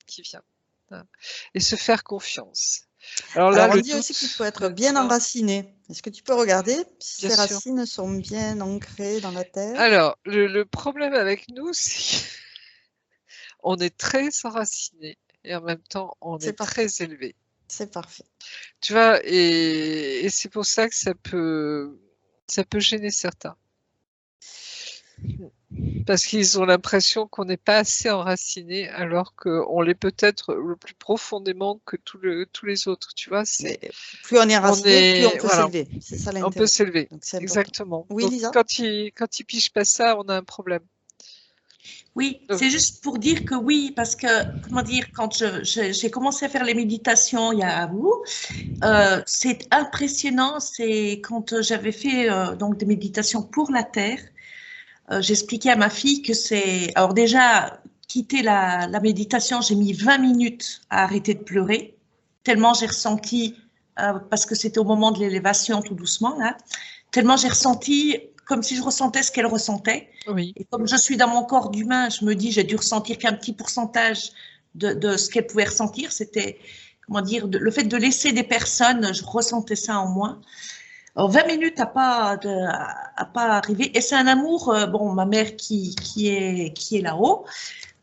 qui vient. Hein, et se faire confiance. Alors là, Alors on le dit aussi qu'il faut être doute, bien tu vois. enraciné. Est-ce que tu peux regarder si Bien ces sûr. racines sont bien ancrées dans la terre? Alors, le problème avec nous, c'est qu'on est très enraciné et en même temps, on C'est est parfait. très élevé. C'est parfait. Tu vois, et c'est pour ça que ça peut gêner certains. Parce qu'ils ont l'impression qu'on n'est pas assez enraciné, alors qu'on l'est peut-être le plus profondément que tous les autres. Tu vois, Mais plus on est enraciné, plus on peut voilà, s'élever. C'est ça on peut l'intérêt. s'élever. Donc c'est important. Exactement. Oui, Donc Lisa? quand ils pigent pas ça, on a un problème. Oui, Donc, c'est juste pour dire que oui, parce que, comment dire, quand j'ai commencé à faire les méditations il y a c'est impressionnant, c'est quand j'avais fait donc des méditations pour la Terre, j'expliquais à ma fille que c'est, alors déjà, quitter la méditation, j'ai mis 20 minutes à arrêter de pleurer, tellement j'ai ressenti, parce que c'était au moment de l'élévation tout doucement, là, tellement j'ai ressenti comme si je ressentais ce qu'elle ressentait. oui. Et comme je suis dans mon corps d'humain, je me dis, j'ai dû ressentir qu'un petit pourcentage de ce qu'elle pouvait ressentir. C'était, comment dire, le fait de laisser des personnes, je ressentais ça en moi. Alors, 20 minutes à pas arriver. Et c'est un amour, bon, ma mère qui est là-haut,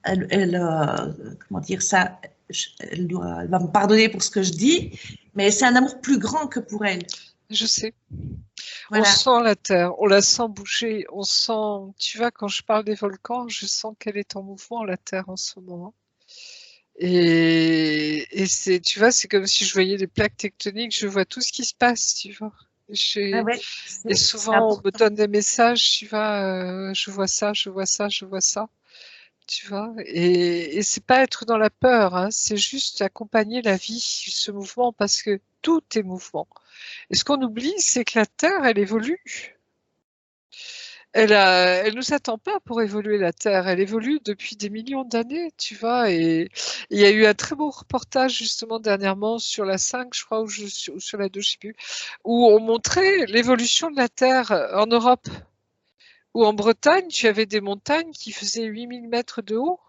comment dire ça, elle va me pardonner pour ce que je dis, mais c'est un amour plus grand que pour elle. Je sais. Voilà. On sent la terre, on la sent bouger, on sent, tu vois, quand je parle des volcans, je sens qu'elle est en mouvement, la terre, en ce moment. Et c'est, tu vois, c'est comme si je voyais des plaques tectoniques, je vois tout ce qui se passe, tu vois. Ah ouais, Et c'est souvent, on me donne des messages, tu vois, je vois ça, je vois ça, je vois ça, tu vois. Et c'est pas être dans la peur, hein, c'est juste accompagner la vie, ce mouvement, parce que tout est mouvement. Et ce qu'on oublie, c'est que la Terre, elle évolue. Elle nous attend pas pour évoluer, la Terre. Elle évolue depuis des millions d'années, tu vois. Et il y a eu un très beau reportage justement dernièrement sur la 5, je crois, ou sur la 2, je sais plus, où on montrait l'évolution de la Terre en Europe. Ou en Bretagne, tu avais des montagnes qui faisaient 8000 mètres de haut.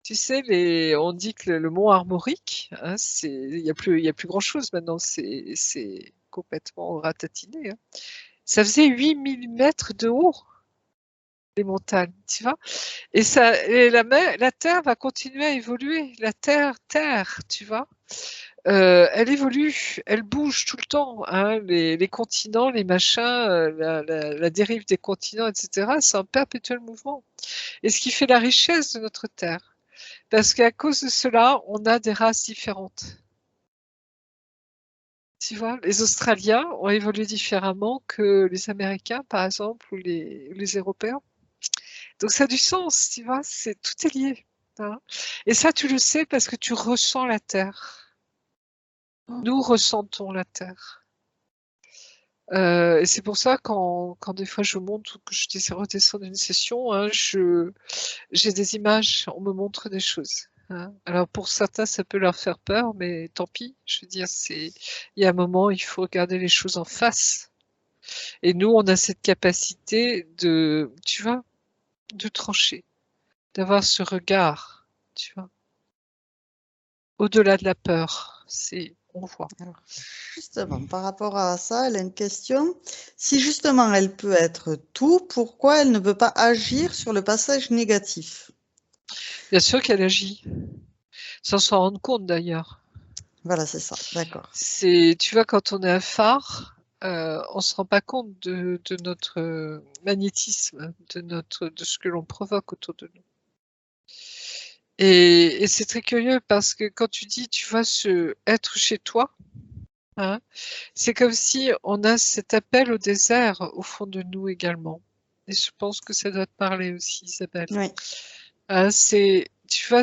Tu sais, on dit que le mont Armorique, hein, il y a plus grand chose maintenant. C'est complètement ratatiné. Hein. Ça faisait 8000 mètres de haut, les montagnes, tu vois. Et la Terre va continuer à évoluer. La Terre, tu vois. Elle évolue, elle bouge tout le temps. Hein. Les continents, les machins, la dérive des continents, etc. C'est un perpétuel mouvement. Et ce qui fait la richesse de notre Terre. Parce qu'à cause de cela, on a des races différentes. Tu vois, les Australiens ont évolué différemment que les Américains, par exemple, ou les Européens. Donc ça a du sens, tu vois, tout est lié. Hein. Et ça, tu le sais parce que tu ressens la Terre. Nous ressentons la Terre. Et c'est pour ça quand des fois je monte ou que je redescends d'une session, hein, j'ai des images, on me montre des choses. Hein. Alors pour certains, ça peut leur faire peur, mais tant pis. Je veux dire, il y a un moment, il faut regarder les choses en face. Et nous, on a cette capacité tu vois, de trancher, d'avoir ce regard, tu vois, au-delà de la peur. On voit. Alors, justement, par rapport à ça, elle a une question. Si justement elle peut être tout, pourquoi elle ne peut pas agir sur le passage négatif? Bien sûr qu'elle agit, sans s'en rendre compte d'ailleurs. Voilà, c'est ça, d'accord. Tu vois, quand on est un phare, on se rend pas compte de notre magnétisme, de ce que l'on provoque autour de nous. Et c'est très curieux parce que quand tu dis, tu vois, être chez toi, hein, c'est comme si on a cet appel au désert au fond de nous également. Et je pense que ça doit te parler aussi, Isabelle. Oui. Hein, tu vois,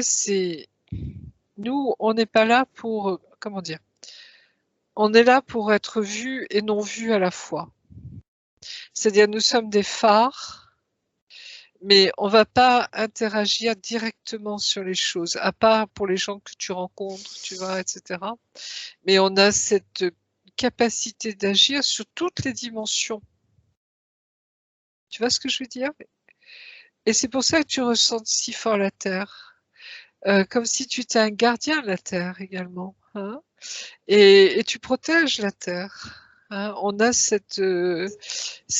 nous, on n'est pas là pour, comment dire, on est là pour être vu et non vu à la fois. C'est-à-dire, nous sommes des phares, mais on va pas interagir directement sur les choses, à part pour les gens que tu rencontres, tu vois, etc. Mais on a cette capacité d'agir sur toutes les dimensions. Tu vois ce que je veux dire? Et c'est pour ça que tu ressens si fort la Terre. Comme si tu étais un gardien de la Terre également. Hein, et tu protèges la Terre. Hein. On a cette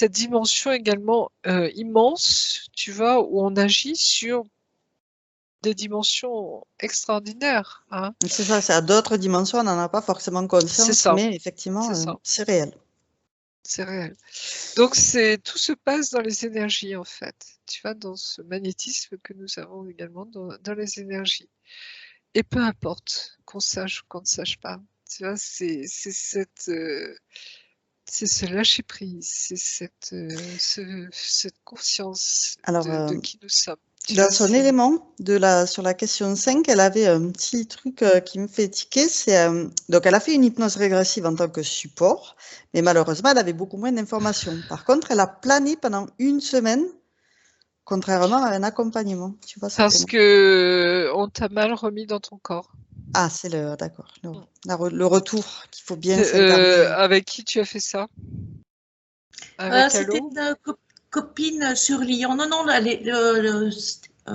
dimension également immense, tu vois, où on agit sur des dimensions extraordinaires. Hein. C'est ça, c'est à d'autres dimensions, on n'en a pas forcément C'est conscience, ça. mais effectivement, C'est ça. c'est réel. C'est réel. Donc tout se passe dans les énergies en fait. Tu vois, dans ce magnétisme que nous avons également dans les énergies. Et peu importe qu'on sache ou qu'on ne sache pas. Tu vois, c'est ce lâcher prise, c'est cette conscience Alors, de qui nous sommes. Tu dans vois, son élément sur la question 5, elle avait un petit truc qui me fait tiquer. Donc, elle a fait une hypnose régressive en tant que support, mais malheureusement, elle avait beaucoup moins d'informations. Par contre, elle a plané pendant une semaine, contrairement à un accompagnement. Tu vois, parce que on t'a mal remis dans ton corps. Ah, c'est d'accord, le retour qu'il faut bien s'incarner. Avec qui tu as fait ça? Avec C'était Allo? une copine sur Lyon. Non, non,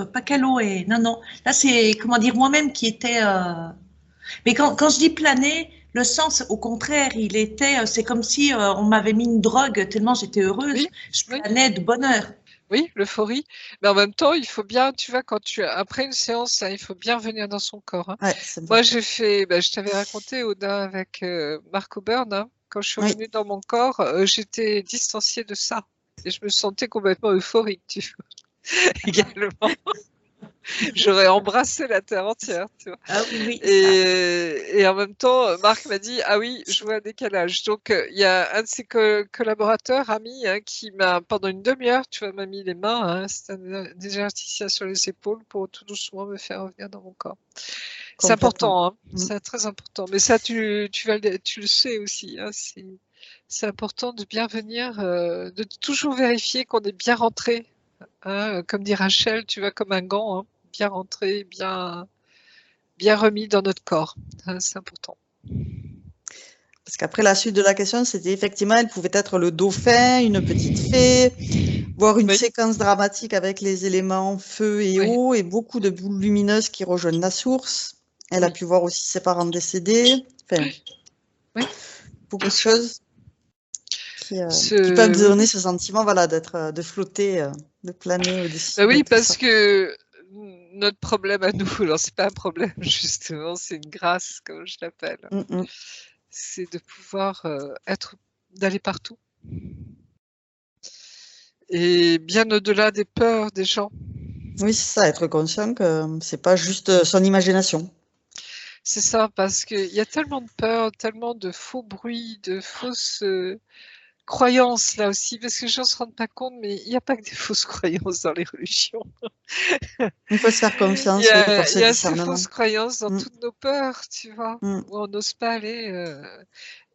pas Calo. Non. Là, c'est, comment dire, moi-même qui était. Mais quand je dis planer, le sens, au contraire, c'est comme si on m'avait mis une drogue tellement j'étais heureuse. Oui, je planais de bonheur. Oui, l'euphorie. Mais en même temps, il faut bien, tu vois, après une séance, hein, il faut bien venir dans son corps. Hein. Ouais, c'est Moi, j'ai fait, je t'avais raconté, Audin, avec Marc Auberne, hein, quand je suis revenue dans mon corps, j'étais distanciée de ça. Et je me sentais complètement euphorique, tu vois, également. J'aurais embrassé la terre entière, tu vois. Ah oui. Et en même temps, Marc m'a dit, ah oui, je vois un décalage. Donc, il y a un de ses collaborateurs, amis, hein, qui pendant une demi-heure, tu vois, m'a mis les mains, hein, c'est un énergéticien sur les épaules pour tout doucement me faire revenir dans mon corps. C'est important, hein, c'est très important. Mais ça, tu le sais aussi, hein, c'est important de bien venir, de toujours vérifier qu'on est bien rentré. Hein, comme dit Rachel, tu vois, comme un gant, hein, bien rentré, bien remis dans notre corps. Hein, c'est important. Parce qu'après, la suite de la question, c'était effectivement, elle pouvait être le dauphin, une petite fée, voir une séquence dramatique avec les éléments feu et eau et beaucoup de boules lumineuses qui rejoignent la source. Elle a pu voir aussi ses parents décédés. Enfin, beaucoup de choses qui peuvent donner ce sentiment, voilà, de flotter, de planer au-dessus. Oui, parce que notre problème à nous, alors c'est pas un problème justement, c'est une grâce, comme je l'appelle. C'est de pouvoir d'aller partout. Et bien au-delà des peurs des gens. Oui, c'est ça, être conscient que c'est pas juste son imagination. C'est ça, parce qu'il y a tellement de peur, tellement de faux bruits, de fausses croyances là aussi, parce que les gens ne se rendent pas compte, mais il n'y a pas que des fausses croyances dans les religions. Il faut se faire Il confiance, oui, pour ce y a ces discernement. fausses croyances dans Mm, toutes nos peurs, tu vois, mm. où on n'ose pas aller.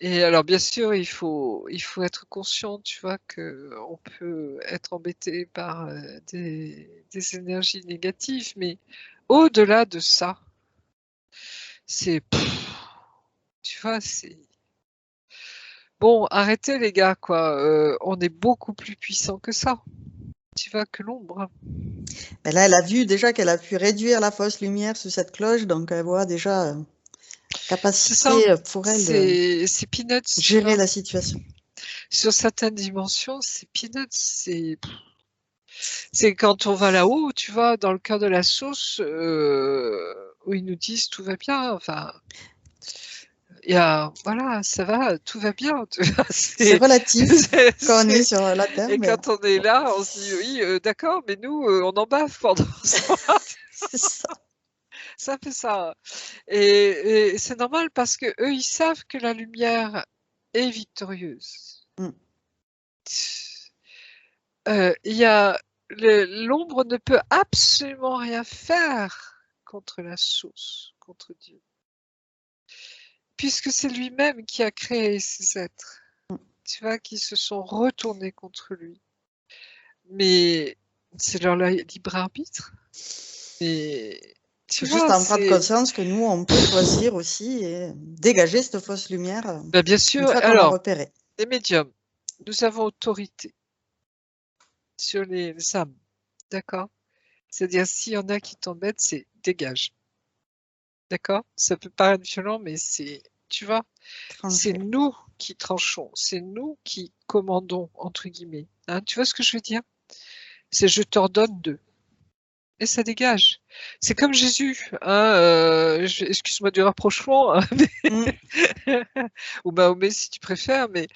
Et alors, bien sûr, il faut être conscient, tu vois, qu'on peut être embêté par des énergies négatives, mais au-delà de ça, c'est, tu vois, c'est bon, arrêtez les gars, quoi. On est beaucoup plus puissant que ça, tu vois, que l'ombre. Mais là, elle a vu déjà qu'elle a pu réduire la fausse lumière sous cette cloche, donc elle voit déjà C'est ça, capacité pour elle de c'est peanuts, tu gérer vois. la situation. Sur certaines dimensions, c'est peanuts, c'est quand on va là-haut, tu vois, dans le cœur de la sauce, où ils nous disent tout va bien, enfin, il y a, voilà, ça va, tout va bien, tu vois, C'est relatif quand on est c'est- sur la Terre, et mais quand on est là, on se dit oui, d'accord, mais nous, on en baffe pendant ce temps. c'est ça. Ça fait ça. Et c'est normal parce que eux, ils savent que la lumière est victorieuse. Mm. Il y a l'ombre ne peut absolument rien faire contre la source, contre Dieu, puisque c'est lui-même qui a créé ces êtres, tu vois, qui se sont retournés contre lui. Mais c'est leur libre arbitre. Et Il tu faut juste vois, en prendre c'est conscience que nous, on peut choisir aussi et dégager cette fausse lumière ben, bien une sûr. fois qu'on l'a Alors, repérée. les médiums, nous avons autorité sur les âmes, d'accord? C'est-à-dire, s'il y en a qui t'embêtent, c'est dégage. D'accord? Ça peut paraître violent, mais c'est, tu vois, c'est Trancher. nous qui tranchons, c'est nous qui commandons, entre guillemets. Hein, tu vois ce que je veux dire? C'est je t'ordonne de. Et ça dégage. C'est comme Jésus, hein, excuse-moi du rapprochement, hein, Mm. ou Mahomet si tu préfères, mais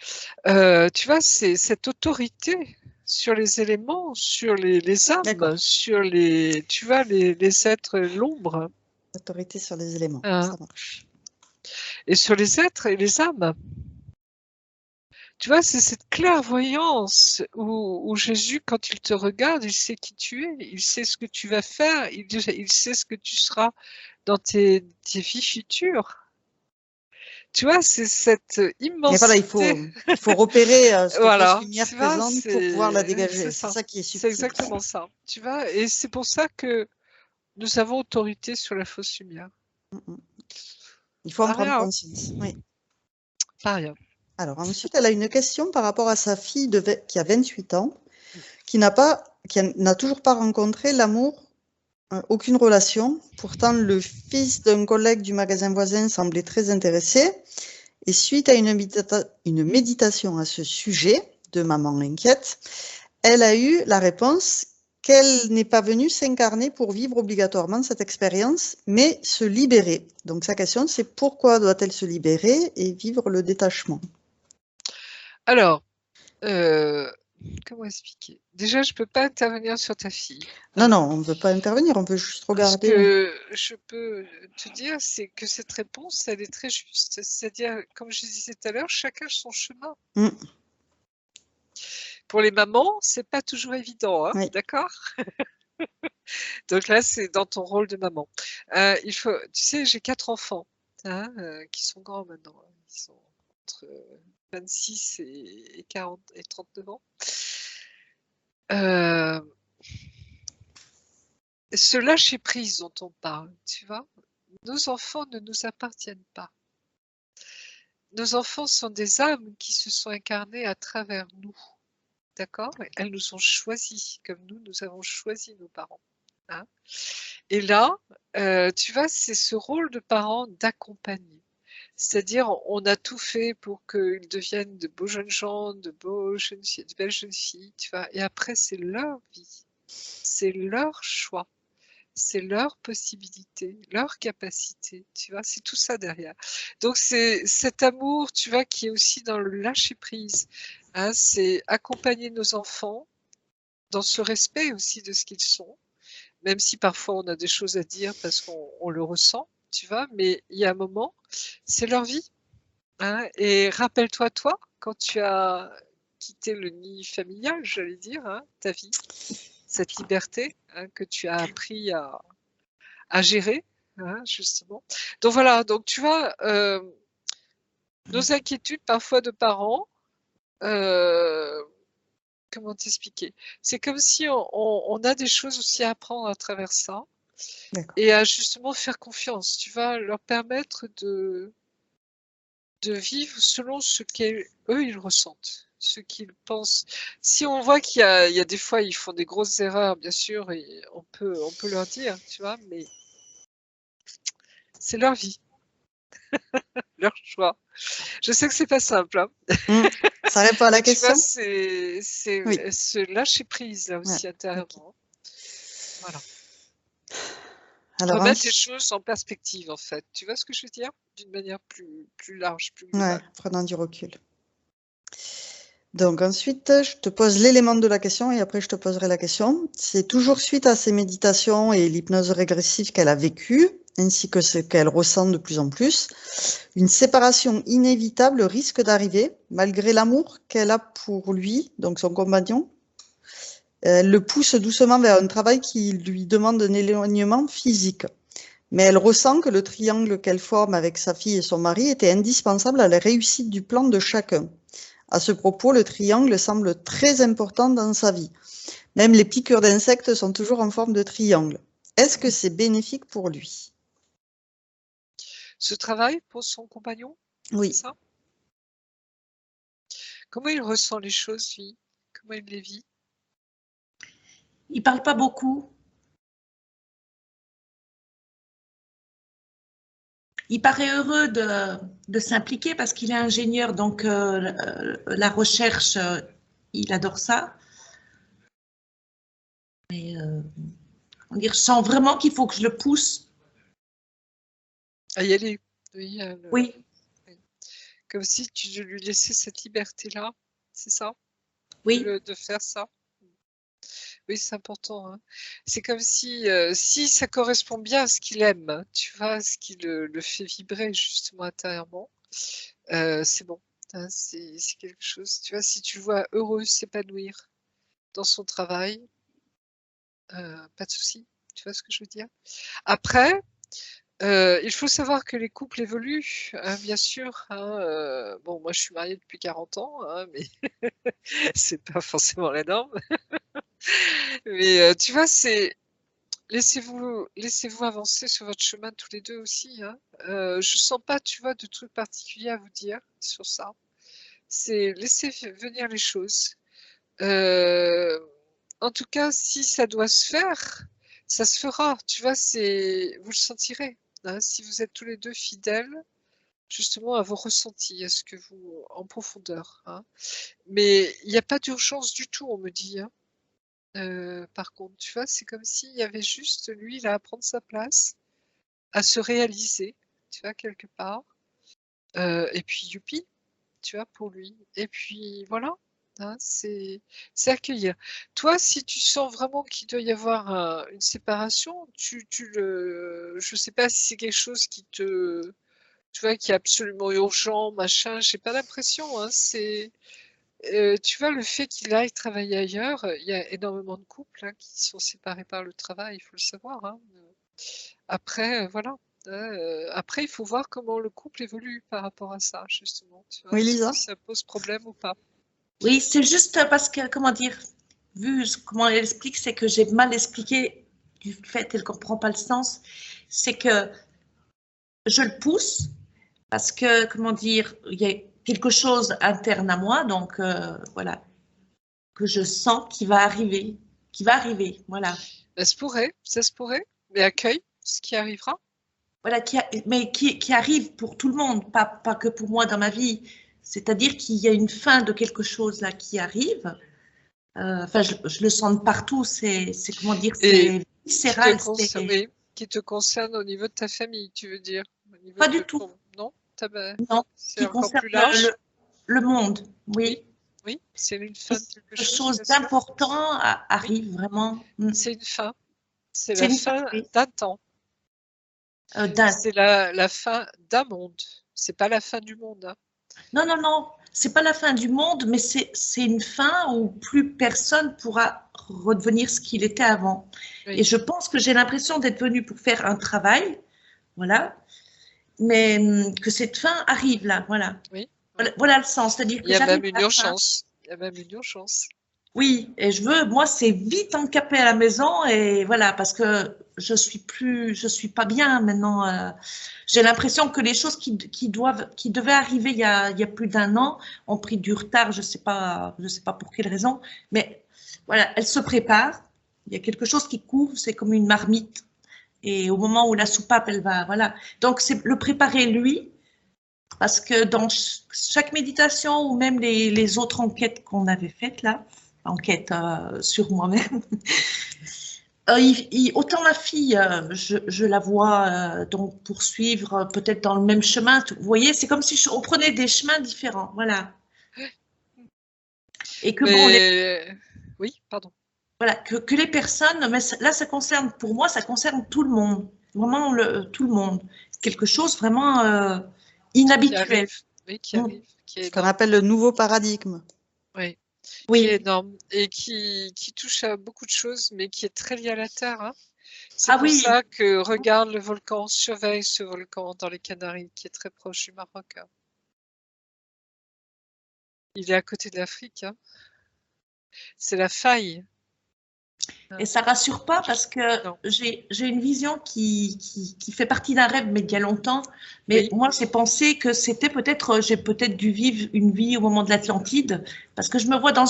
tu vois, c'est cette autorité sur les éléments, sur les âmes, D'accord. sur les, tu vois, les êtres, l'ombre, Autorité sur les éléments, hein, ça marche. et sur les êtres et les âmes. Tu vois, c'est cette clairvoyance où Jésus, quand il te regarde, il sait qui tu es, il sait ce que tu vas faire, il sait ce que tu seras dans tes vies futures. Tu vois, c'est cette Mais voilà, immensité. il faut repérer cette fausse Voilà, lumière tu vois, présente pour pouvoir la c'est dégager. C'est ça. ça qui est C'est subtil. exactement ça. Tu vois, et c'est pour ça que nous avons autorité sur la fausse lumière. Mm, mm. Il faut en Pas prendre rien, hein. conscience. Oui. Pas rien. Alors ensuite, elle a une question par rapport à sa fille qui a 28 ans, qui n'a toujours pas rencontré l'amour, aucune relation. Pourtant, le fils d'un collègue du magasin voisin semblait très intéressé. Et suite à une méditation à ce sujet de maman inquiète, elle a eu la réponse qu'elle n'est pas venue s'incarner pour vivre obligatoirement cette expérience, mais se libérer. Donc sa question, c'est pourquoi doit-elle se libérer et vivre le détachement? Alors, comment expliquer? Déjà, je peux pas intervenir sur ta fille. Non, non, on ne veut pas intervenir, on veut juste Ce regarder. que je peux te dire, c'est que cette réponse, elle est très juste. C'est-à-dire, comme je disais tout à l'heure, chacun son chemin. Mm, Pour les mamans, c'est pas toujours évident, hein, oui. d'accord? Donc là, c'est dans ton rôle de maman. Tu sais, j'ai 4 enfants, hein, qui sont grands maintenant, hein. Ils sont entre 26 et 40 et 39 ans. Ce lâcher prise dont on parle, tu vois, nos enfants ne nous appartiennent pas. Nos enfants sont des âmes qui se sont incarnées à travers nous, d'accord? Elles nous ont choisis, comme nous avons choisi nos parents, hein. Et là, tu vois, c'est ce rôle de parent d'accompagner. C'est-à-dire, on a tout fait pour qu'ils deviennent de beaux jeunes gens, de belles jeunes filles, tu vois. Et après, c'est leur vie, c'est leur choix, c'est leur possibilité, leur capacité, tu vois. C'est tout ça derrière. Donc, c'est cet amour, tu vois, qui est aussi dans le lâcher prise, hein. C'est accompagner nos enfants dans ce respect aussi de ce qu'ils sont, même si parfois on a des choses à dire parce qu'on le ressent. tu vois, mais il y a un moment, c'est leur vie. Hein, et rappelle-toi, toi, quand tu as quitté le nid familial, j'allais dire, hein, ta vie, cette liberté hein, que tu as appris à gérer, hein, justement. Donc voilà, donc tu vois, nos inquiétudes parfois de parents, comment t'expliquer? C'est comme si on a des choses aussi à apprendre à travers ça D'accord. et à justement faire confiance, tu vas leur permettre de vivre selon ce qu'eux, ils ressentent, ce qu'ils pensent. Si on voit qu'il y a des fois, ils font des grosses erreurs, bien sûr, et on peut leur dire, tu vois, mais c'est leur vie, leur choix. Je sais que c'est pas simple, hein, Ça répond à la mais tu vois, question? c'est Oui. se lâcher prise là Ouais, aussi ok. intérieurement. Voilà. Alors, Remettre les choses en perspective, en fait. Tu vois ce que je veux dire? D'une manière plus large, plus ouais, globale. prenant du recul. Donc ensuite, je te pose l'élément de la question et après je te poserai la question. C'est toujours suite à ces méditations et l'hypnose régressive qu'elle a vécue, ainsi que ce qu'elle ressent de plus en plus, une séparation inévitable risque d'arriver, malgré l'amour qu'elle a pour lui, donc son compagnon. Elle le pousse doucement vers un travail qui lui demande un éloignement physique. Mais elle ressent que le triangle qu'elle forme avec sa fille et son mari était indispensable à la réussite du plan de chacun. À ce propos, le triangle semble très important dans sa vie. Même les piqûres d'insectes sont toujours en forme de triangle. Est-ce que c'est bénéfique pour lui? Ce travail pour son compagnon, c'est Oui. ça? Comment il ressent les choses, lui? Comment il les vit? Il parle pas beaucoup. Il paraît heureux de s'impliquer parce qu'il est ingénieur, donc la recherche, il adore ça. Mais je sens vraiment qu'il faut que je le pousse. À y aller. Oui, Oui, comme si tu lui laissais cette liberté-là, c'est ça? oui, De faire ça? Oui, c'est important, hein. C'est comme si, si ça correspond bien à ce qu'il aime, hein, tu vois? Ce qui le fait vibrer justement intérieurement, c'est bon, hein, c'est quelque chose tu vois? Si tu le vois heureux, s'épanouir dans son travail, pas de souci. Tu vois ce que je veux dire? Après, il faut savoir que les couples évoluent, bien sûr, hein, bon, moi, je suis mariée depuis 40 ans, hein, mais c'est pas forcément la norme. Mais, tu vois, c'est laissez-vous avancer sur votre chemin tous les 2 aussi, hein. Je sens pas, tu vois, de trucs particuliers à vous dire sur ça. C'est laisser venir les choses. Heu, En tout cas, si ça doit se faire, ça se fera, tu vois? Vous le sentirez, hein, si vous êtes tous les 2 fidèles, justement, à vos ressentis, à ce que vous en profondeur, hein. Mais il y a pas d'urgence du tout, on me dit, hein. Par contre, tu vois? C'est comme s'il y avait juste lui, là, à prendre sa place, à se réaliser, tu vois? Quelque part, et puis youpi, tu vois? Pour lui et puis voilà, hein, c'est accueillir. Toi, si tu sens vraiment qu'il doit y avoir une séparation, je sais pas si c'est quelque chose qui te tu vois? Qui est absolument urgent, machin, j'ai pas l'impression, hein, tu vois, le fait qu'il aille travailler ailleurs, il y a énormément de couples, hein, qui sont séparés par le travail, il faut le savoir, hein, après, voilà, hein, après il faut voir comment le couple évolue par rapport à ça, justement, tu vois? Oui, Si Lisa? ça pose problème ou pas. oui, c'est juste parce que, comment dire, vu comment elle explique, c'est que j'ai mal expliqué du fait qu'elle ne comprend pas le sens. C'est que je le pousse parce que, comment dire, il y a quelque chose interne à moi, donc voilà, que je sens qui va arriver, voilà. Ça se pourrait, mais accueille ce qui arrivera. Voilà, mais qui arrive pour tout le monde, pas que pour moi dans ma vie. C'est-à-dire qu'il y a une fin de quelque chose là qui arrive. Enfin, je le sens de partout. C'est comment dire, Et c'est viscéral. oui, qui te concerne au niveau de ta famille, tu veux dire? Au niveau Pas du de tout. ton non? Non, C'est qui encore concerne plus large? le monde. Oui, Oui. oui, c'est une Et fin de quelque quelque chose, chose bien sûr. d'important Oui, arrive vraiment. c'est une fin. C'est C'est la une fin. fin Oui. d'un temps. C'est la fin d'un monde. C'est pas la fin du monde. Hein. Non, non, non, c'est pas la fin du monde, mais c'est une fin où plus personne pourra redevenir ce qu'il était avant. Oui. Et je pense que j'ai l'impression d'être venue pour faire un travail, voilà, mais que cette fin arrive là, voilà. Oui. Voilà le sens, c'est-à-dire que j'arrive à la fin. Il y a même une urgence. Oui, et moi, c'est vite encaper à la maison et voilà, parce que je suis pas bien maintenant. J'ai l'impression que les choses qui devaient arriver il y a plus d'un an ont pris du retard. Je sais pas pour quelle raison, mais voilà, elles se préparent. Il y a quelque chose qui couvre, c'est comme une marmite. Et au moment où la soupape, elle va, voilà. Donc, c'est le préparer lui, parce que dans chaque méditation ou même les autres enquêtes qu'on avait faites là, enquête sur moi-même. Autant ma fille, je la vois donc poursuivre peut-être dans le même chemin. Vous voyez, c'est comme si on prenait des chemins différents. Voilà. Et que bon, oui, pardon. Voilà, que les personnes, mais là, ça concerne, pour moi, ça concerne tout le monde. Vraiment tout le monde. C'est quelque chose vraiment inhabituel. Qui arrive. Ce qu'on appelle le nouveau paradigme. Oui. Oui. Qui est énorme et qui touche à beaucoup de choses, mais qui est très lié à la Terre. Hein. C'est pour ça que regarde le volcan, surveille ce volcan dans les Canaries, qui est très proche du Maroc. Hein. Il est à côté de l'Afrique. Hein. C'est la faille. Et ça rassure pas parce que j'ai une vision qui fait partie d'un rêve, mais d'il y a longtemps. Mais moi, j'ai pensé que j'ai peut-être dû vivre une vie au moment de l'Atlantide, parce que je me vois dans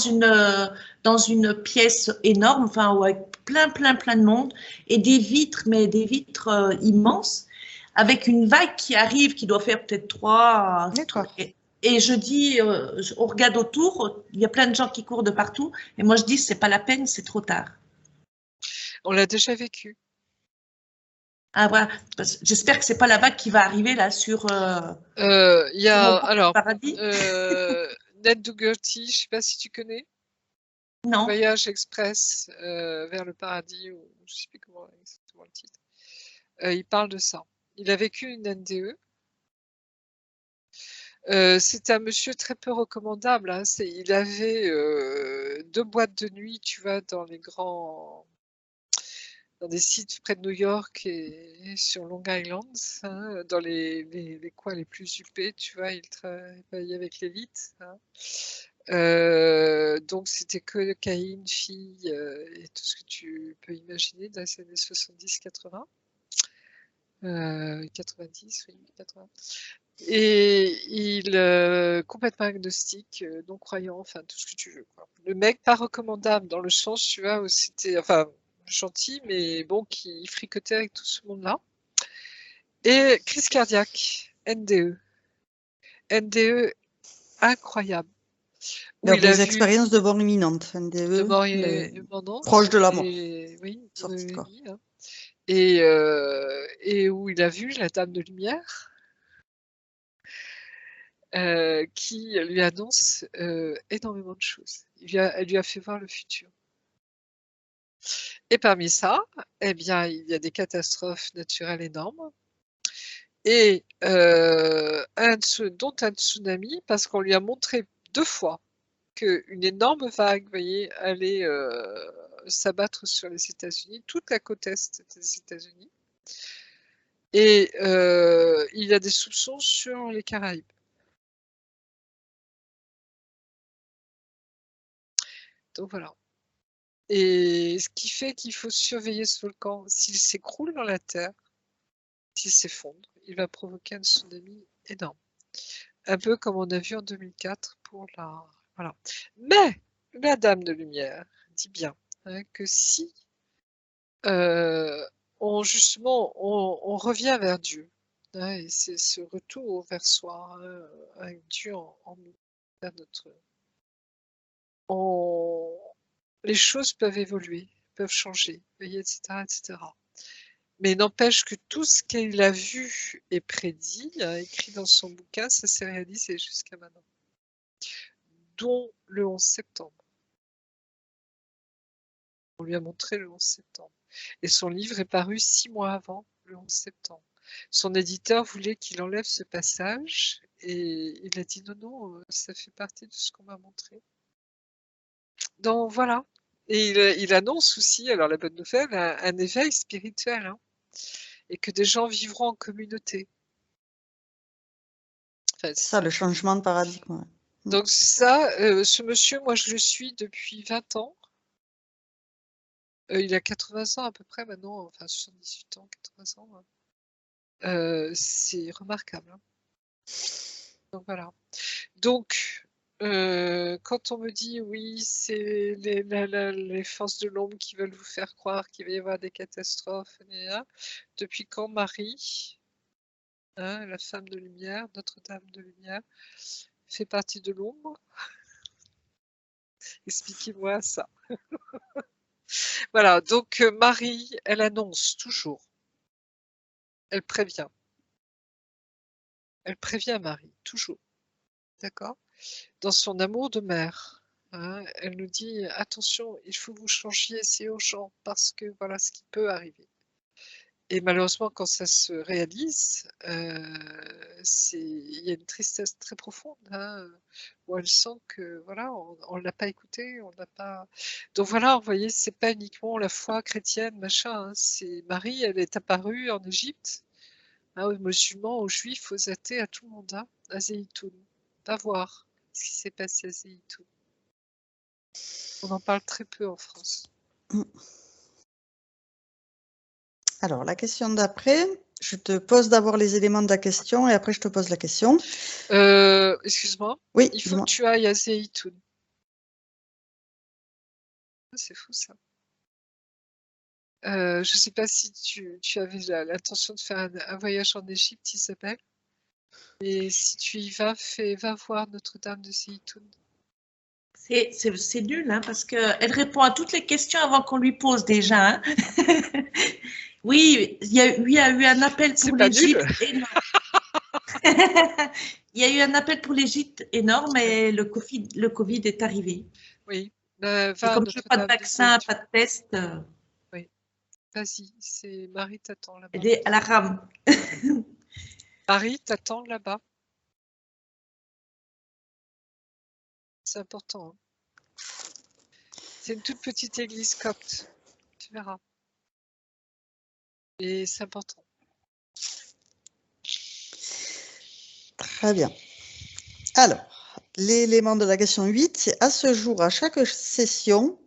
une pièce énorme, enfin, avec plein de monde, et des vitres, mais des vitres immenses, avec une vague qui arrive, qui doit faire peut-être 3. Et je dis, on regarde autour, il y a plein de gens qui courent de partout, et moi je dis, c'est pas la peine, c'est trop tard. On l'a déjà vécu. Ah voilà, j'espère que c'est pas la vague qui va arriver là sur. Il y a alors paradis. Ned Dougherty, je sais pas si tu connais. Non. Voyage express vers le paradis, ou je sais plus comment exactement le titre. Il parle de ça. Il a vécu une NDE. C'est un monsieur très peu recommandable. Hein. Il avait 2 boîtes de nuit, tu vois, dans des sites près de New York et sur Long Island, hein, dans les coins les plus huppés, tu vois, il travaillait avec l'élite. Hein. Donc c'était cocaïne, filles et tout ce que tu peux imaginer dans les années 70-80. 90, oui, 80. Et il complètement agnostique, non croyant, enfin tout ce que tu veux. Quoi. Le mec pas recommandable dans le sens, tu vois, où c'était, enfin gentil, mais bon, qui fricotait avec tout ce monde-là. Et crise cardiaque, NDE. NDE incroyable. Donc des expériences de mort imminente, NDE, de mort imminente, proche de la mort. Oui, hein. Et où il a vu la Dame de Lumière. Qui lui annonce énormément de choses. Elle lui a fait voir le futur. Et parmi ça, eh bien, il y a des catastrophes naturelles énormes. Et dont un tsunami, parce qu'on lui a montré 2 fois qu'une énorme vague, vous voyez, allait s'abattre sur les États-Unis, toute la côte est des États-Unis. Et il y a des soupçons sur les Caraïbes. Donc voilà. Et ce qui fait qu'il faut surveiller ce volcan. S'il s'écroule dans la terre, s'il s'effondre, il va provoquer un tsunami énorme. Un peu comme on a vu en 2004 pour la... Voilà. Mais la Dame de Lumière dit bien hein, que si justement on revient vers Dieu, hein, et c'est ce retour vers soi, hein, avec Dieu en nous, vers notre... Les choses peuvent évoluer, peuvent changer, etc., etc. Mais n'empêche que tout ce qu'il a vu et prédit, écrit dans son bouquin, ça s'est réalisé jusqu'à maintenant. Dont le 11 septembre. On lui a montré le 11 septembre. Et son livre est paru 6 mois avant le 11 septembre. Son éditeur voulait qu'il enlève ce passage et il a dit non, ça fait partie de ce qu'on m'a montré. Donc voilà. Et il annonce aussi, alors la bonne nouvelle, un éveil spirituel, hein, et que des gens vivront en communauté. Enfin, Ça, le changement de paradigme. Ouais. donc ça, ce monsieur, moi je le suis depuis 20 ans. Il a 80 ans à peu près maintenant, enfin 78 ans, 80 ans. C'est remarquable, hein. Donc voilà. Donc, quand on me dit oui, c'est les forces de l'ombre qui veulent vous faire croire qu'il va y avoir des catastrophes, depuis quand Marie, hein, la femme de lumière, Notre-Dame de lumière, fait partie de l'ombre? Expliquez-moi ça. Voilà, donc Marie, elle annonce toujours, elle prévient. Elle prévient Marie, toujours, d'accord? Dans son amour de mère, hein, elle nous dit: «Attention, il faut que vous changiez, c'est urgent parce que voilà ce qui peut arriver». Et malheureusement, quand ça se réalise, il y a une tristesse très profonde, hein, où elle sent que voilà, on l'a pas écoutée, on n'a pas donc voilà, vous voyez, c'est pas uniquement la foi chrétienne, machin, hein, c'est Marie, elle est apparue en Égypte, hein, aux musulmans, aux juifs, aux athées, à tout le monde, hein, à Zéitoun. Va voir ce qui s'est passé à Zéitoun. On en parle très peu en France. Alors, la question d'après, je te pose d'abord les éléments de la question et après je te pose la question. Excuse-moi, Oui, il faut dis-moi. que tu ailles à Zéitoun. C'est fou ça. Je ne sais pas si tu avais l'intention de faire un voyage en Égypte, Isabelle. Mais si tu y vas, va voir Notre-Dame de Zéitoun. C'est nul, hein, parce qu'elle répond à toutes les questions avant qu'on lui pose déjà. Hein. Oui, il y a eu un appel pour l'Égypte énorme. Il y a eu un appel pour l'Égypte énorme et le COVID est arrivé. Oui, Et va à comme je n'ai pas de Notre-Dame de vaccin, Zéitoun. pas de test, Oui, vas-y, c'est Marie t'attend là-bas. elle est à la rame. Marie t'attend là-bas. C'est important, hein. C'est une toute petite église copte, tu verras. Et c'est important. Très bien. Alors, l'élément de la question 8, c'est à ce jour, à chaque session,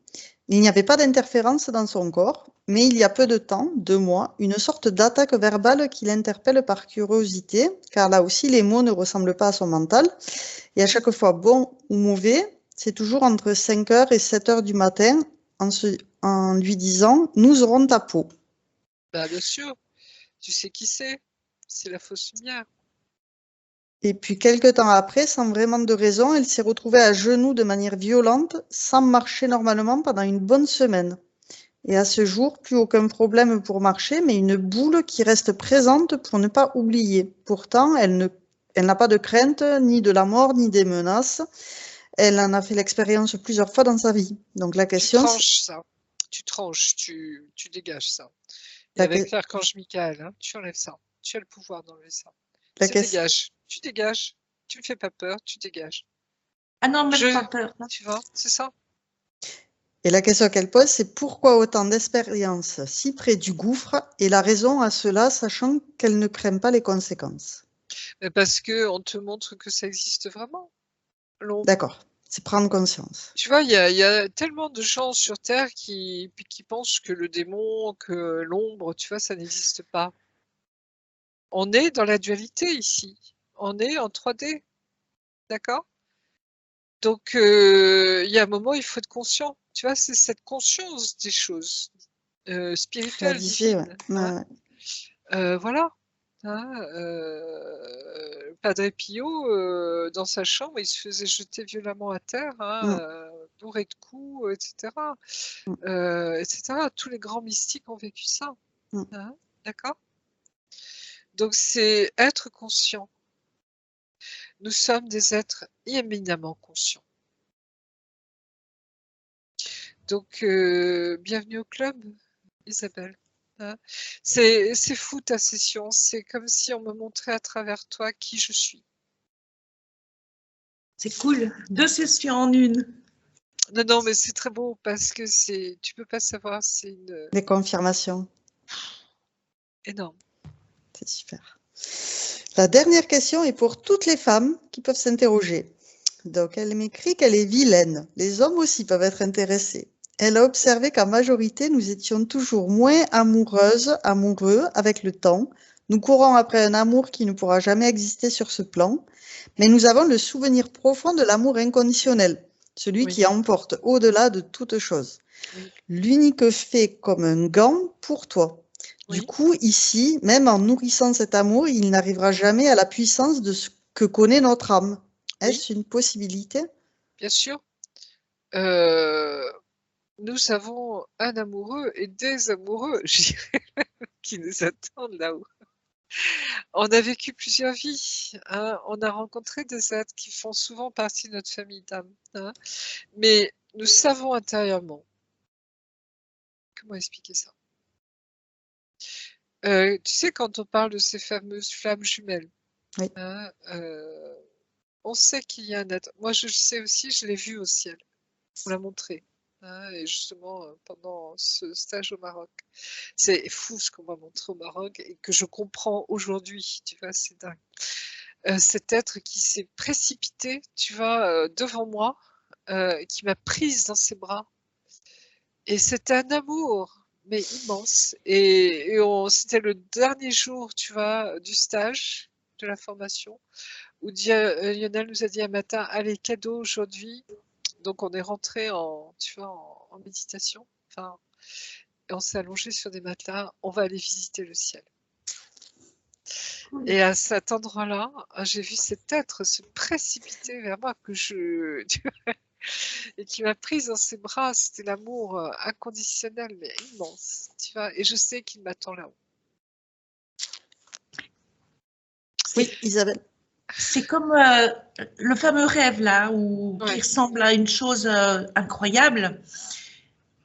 il n'y avait pas d'interférence dans son corps, mais il y a peu de temps, 2 mois, une sorte d'attaque verbale qui l'interpelle par curiosité, car là aussi les mots ne ressemblent pas à son mental. Et à chaque fois, bon ou mauvais, c'est toujours entre 5 heures et 7 heures du matin, en lui disant « nous aurons ta peau ». Bah, bien sûr, tu sais qui c'est la fausse lumière. Et puis, quelque temps après, sans vraiment de raison, elle s'est retrouvée à genoux de manière violente, sans marcher normalement pendant une bonne semaine. Et à ce jour, plus aucun problème pour marcher, mais une boule qui reste présente pour ne pas oublier. Pourtant, elle n'a pas de crainte, ni de la mort, ni des menaces. Elle en a fait l'expérience plusieurs fois dans sa vie. Donc la Tu question, tranches ça. Tu tranches, tu dégages ça. Et avec l'archange Michael, hein, tu enlèves ça. Tu as le pouvoir d'enlever ça. Dégage. Tu dégages. Tu ne fais pas peur, tu dégages. Ah non, même pas peur. Tu vois, c'est ça. Et la question qu'elle pose, c'est pourquoi autant d'expériences si près du gouffre, et la raison à cela, sachant qu'elle ne craint pas les conséquences. Mais parce qu'on te montre que ça existe vraiment. D'accord, c'est prendre conscience. Tu vois, il y a tellement de gens sur Terre qui pensent que le démon, que l'ombre, tu vois, ça n'existe pas. On est dans la dualité ici. On est en 3D. D'accord? Donc, il y a un moment, il faut être conscient. Tu vois, c'est cette conscience des choses spirituelles, divines. Ouais. Hein. Voilà. Hein, Padre Pio, dans sa chambre, il se faisait jeter violemment à terre, hein, bourré de coups, etc. Etc. Tous les grands mystiques ont vécu ça. Hein, d'accord? Donc, c'est être conscient. Nous sommes des êtres éminemment conscients. Donc, bienvenue au club, Isabelle. hein. C'est fou ta session, c'est comme si on me montrait à travers toi qui je suis. C'est cool. 2 sessions en une. Non, non, mais c'est très beau parce que tu peux pas savoir, c'est une Des confirmations. énorme. C'est super. La dernière question est pour toutes les femmes qui peuvent s'interroger. Donc, elle m'écrit qu'elle est vilaine. Les hommes aussi peuvent être intéressés. Elle a observé qu'en majorité, nous étions toujours moins amoureuses, amoureux avec le temps. Nous courons après un amour qui ne pourra jamais exister sur ce plan, mais nous avons le souvenir profond de l'amour inconditionnel, celui Oui. qui emporte au-delà de toute chose. Oui. L'unique fait comme un gant pour toi. Du Oui. coup, ici, même en nourrissant cet amour, il n'arrivera jamais à la puissance de ce que connaît notre âme. Oui. Est-ce une possibilité? Bien sûr. Nous avons un amoureux et des amoureux, je dirais, qui nous attendent là-haut. On a vécu plusieurs vies, hein. On a rencontré des êtres qui font souvent partie de notre famille d'âme, hein. Mais nous savons intérieurement. Comment expliquer ça? Tu sais, quand on parle de ces fameuses flammes jumelles, Oui. hein, on sait qu'il y a un être. Moi, je le sais aussi, je l'ai vu au ciel. On l'a montré, hein, et justement, pendant ce stage au Maroc. C'est fou ce qu'on m'a montré au Maroc et que je comprends aujourd'hui, tu vois, c'est dingue. Cet être qui s'est précipité, tu vois, devant moi, qui m'a prise dans ses bras. Et c'était un amour, mais immense. Et c'était le dernier jour, tu vois, du stage, de la formation, où Lionel nous a dit un matin, allez, cadeau aujourd'hui. Donc on est rentré tu vois, en méditation. Enfin, et on s'est allongé sur des matelas. On va aller visiter le ciel. Cool. Et à cet endroit-là, j'ai vu cet être se précipiter vers moi tu vois, et qui m'a prise dans ses bras. C'était l'amour inconditionnel, mais immense. Tu vois, et je sais qu'il m'attend là-haut. Oui, Isabelle. C'est comme le fameux rêve là, qui Ouais. ressemble à une chose incroyable.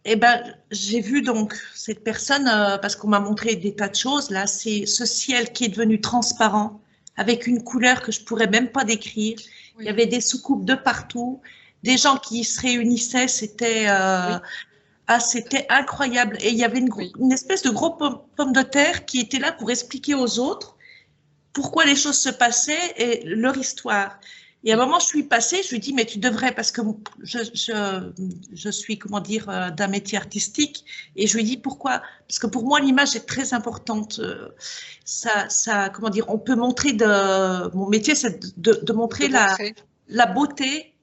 Eh ben, j'ai vu donc cette personne, parce qu'on m'a montré des tas de choses là, c'est ce ciel qui est devenu transparent, avec une couleur que je pourrais même pas décrire. Il y Oui. avait des soucoupes de partout, des gens qui se réunissaient, c'était incroyable. Et il y avait Oui. une espèce de gros pomme de terre qui était là pour expliquer aux autres pourquoi les choses se passaient et leur histoire. Et à un moment, je suis passée, je lui dis, mais tu devrais, parce que je suis, comment dire, d'un métier artistique, et je lui dis pourquoi. Parce que pour moi, l'image est très importante. Comment dire, on peut montrer mon métier, c'est de montrer De montrer. la beauté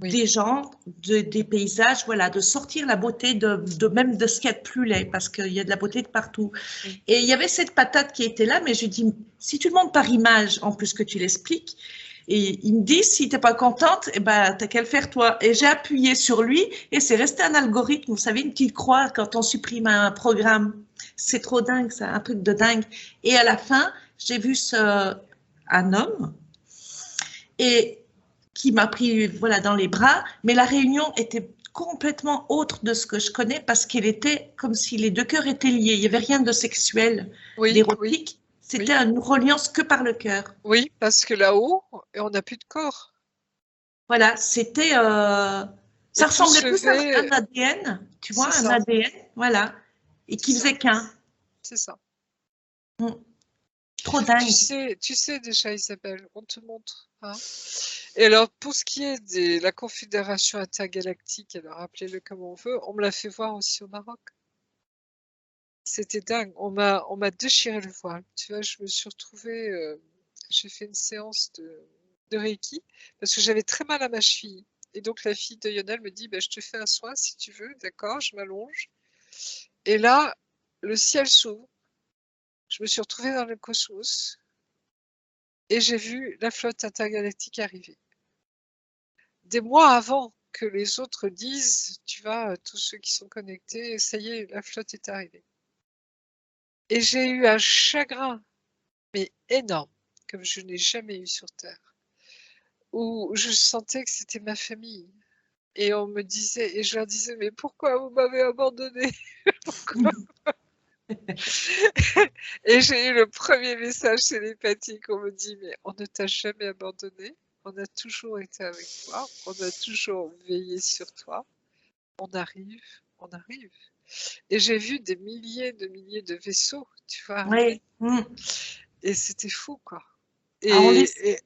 Oui. des gens, des paysages, voilà, de sortir la beauté même de ce qu'il y a de plus laid, parce qu'il y a de la beauté de partout. Oui. Et il y avait cette patate qui était là, mais je lui dis, si tu le montres par image, en plus que tu l'expliques, et il me dit, si tu n'es pas contente, eh ben, tu n'as qu'à le faire toi. Et j'ai appuyé sur lui, et c'est resté un algorithme, vous savez, une petite croix quand on supprime un programme. C'est trop dingue, ça, un truc de dingue. Et à la fin, j'ai vu un homme, et qui m'a pris voilà, dans les bras, mais la réunion était complètement autre de ce que je connais parce qu'elle était comme si les deux cœurs étaient liés. Il n'y avait rien de sexuel, Oui. d'érotique. Oui. C'était une reliance que par le cœur. Oui, parce que là-haut, on n'a plus de corps. Voilà, c'était. Et Ça tout ressemblait se plus à fait. un ADN, tu vois, C'est un ça. ADN, voilà, et qui C'est ça. faisait qu'un. C'est ça. Trop dingue. Tu sais déjà, Isabelle, on te montre, hein. Et alors, pour ce qui est de la Confédération intergalactique, alors appelez-le comme on veut, on me l'a fait voir aussi au Maroc. C'était dingue. On m'a déchiré le voile. Tu vois, je me suis retrouvée, j'ai fait une séance de Reiki parce que j'avais très mal à ma cheville. Et donc la fille de Lionel me dit, bah, je te fais un soin si tu veux, d'accord, je m'allonge. Et là, le ciel s'ouvre. Je me suis retrouvée dans le cosmos et j'ai vu la flotte intergalactique arriver. Des mois avant que les autres disent, tu vois, tous ceux qui sont connectés, ça y est, la flotte est arrivée. Et j'ai eu un chagrin, mais énorme, comme je n'ai jamais eu sur Terre, où je sentais que c'était ma famille. Et on me disait, et je leur disais, mais pourquoi vous m'avez abandonné? Pourquoi? Et j'ai eu le premier message télépathique. On me dit, mais on ne t'a jamais abandonné. On a toujours été avec toi. On a toujours veillé sur toi. On arrive, on arrive. Et j'ai vu des milliers de vaisseaux, tu vois, arriver. Oui. Et c'était fou, quoi. Ah,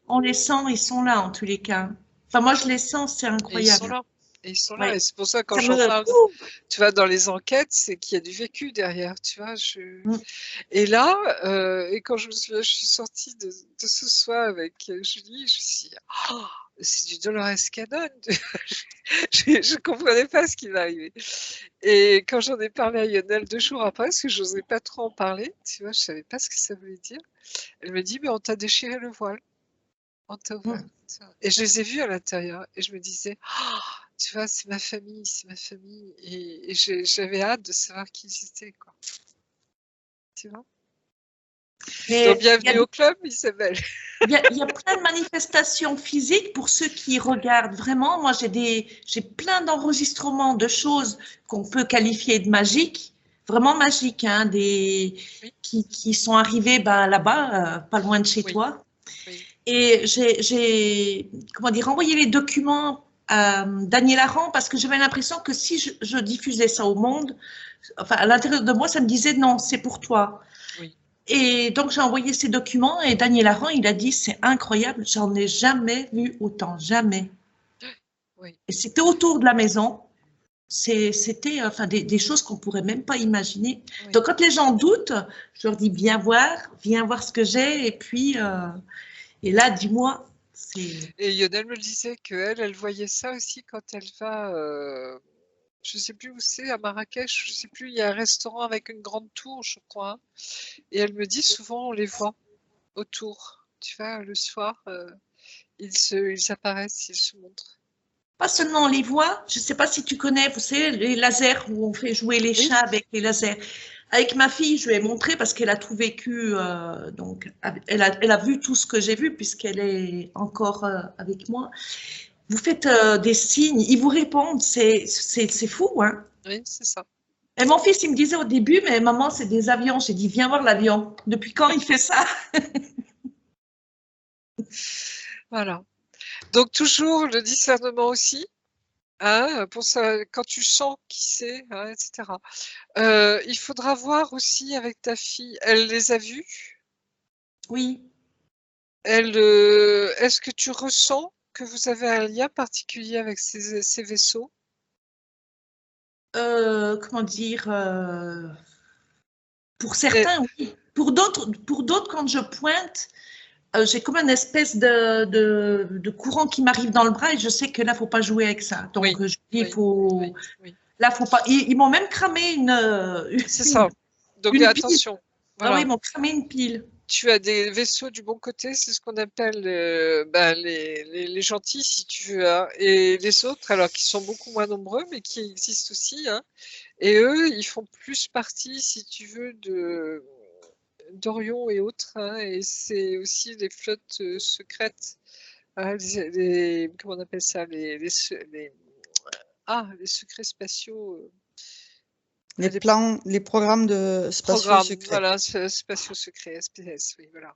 on les sent, ils sont là en tous les cas. Enfin, moi, je les sens, c'est Et ils sont incroyable. là. Et ils sont là. Ouais. Et c'est pour ça, quand Ça j'en me- parle, Ouh. tu vois, dans les enquêtes, c'est qu'il y a du vécu derrière, tu vois. Mm. Et là, et quand je suis sortie de ce soir avec Julie, je me suis dit, oh, c'est du Dolores Cannon. Je comprenais pas ce qui m'arrivait. Et quand j'en ai parlé à Lionel 2 jours après, parce que je n'osais pas trop en parler, tu vois, je savais pas ce que ça voulait dire. Elle me dit, mais on t'a déchiré le voile. On t'a ouvert. Et je les ai vus à l'intérieur. Et je me disais, oh, tu vois, c'est ma famille, c'est ma famille. Et j'avais hâte de savoir qui ils étaient, quoi. Tu vois. Mais Donc, bienvenue au club, Isabelle. il y a plein de manifestations physiques pour ceux qui regardent vraiment. Moi, j'ai plein d'enregistrements de choses qu'on peut qualifier de magiques, vraiment magiques, hein, qui sont arrivés là-bas, pas loin de chez toi. Oui. Et j'ai comment dire, envoyé les documents à Daniel Aran parce que j'avais l'impression que si je diffusais ça au monde, enfin à l'intérieur de moi, ça me disait non, c'est pour toi. Oui. Et donc j'ai envoyé ces documents et Daniel Aran, il a dit c'est incroyable, j'en ai jamais vu autant, jamais. Oui. Et c'était autour de la maison. C'était enfin des choses qu'on pourrait même pas imaginer. Oui. Donc quand les gens doutent, je leur dis viens voir ce que j'ai et puis et là dis-moi. Et Lionel me disait qu'elle voyait ça aussi quand elle va, je sais plus où c'est, à Marrakech, je sais plus, il y a un restaurant avec une grande tour, je crois. Hein. Et elle me dit souvent on les voit autour, tu vois, le soir, ils apparaissent, ils se montrent. Pas seulement on les voit, je ne sais pas si tu connais, vous savez, les lasers où on fait jouer les chats avec les lasers. Avec ma fille, je lui ai montré parce qu'elle a tout vécu, donc elle a vu tout ce que j'ai vu puisqu'elle est encore avec moi. Vous faites des signes, ils vous répondent, c'est fou, hein. Oui, c'est ça. Et mon fils, il me disait au début, mais maman, c'est des avions. J'ai dit, viens voir l'avion. Depuis quand il fait ça? Voilà. Donc toujours le discernement aussi. Hein, pour ça, quand tu sens qui c'est, hein, etc. Il faudra voir aussi avec ta fille. Elle les a vus? Oui. Est-ce que tu ressens que vous avez un lien particulier avec ces vaisseaux? Comment dire, pour certains, oui. Pour d'autres, quand je pointe, j'ai comme une espèce de courant qui m'arrive dans le bras et je sais que là, il ne faut pas jouer avec ça. Donc, je dis, il faut. Oui. Là, faut pas. Ils m'ont même cramé C'est ça. Donc, attention. Voilà. Ah oui, ils m'ont cramé une pile. Tu as des vaisseaux du bon côté, c'est ce qu'on appelle les gentils, si tu veux. Hein. Et les autres, alors qui sont beaucoup moins nombreux, mais qui existent aussi. Hein. Et eux, ils font plus partie, si tu veux, d'Orion et autres. Hein. Et c'est aussi les flottes secrètes. Hein, comment on appelle ça, les secrets spatiaux. Les programmes de spatiaux secrets. Voilà, spatiaux secrets, SPS, oui, voilà.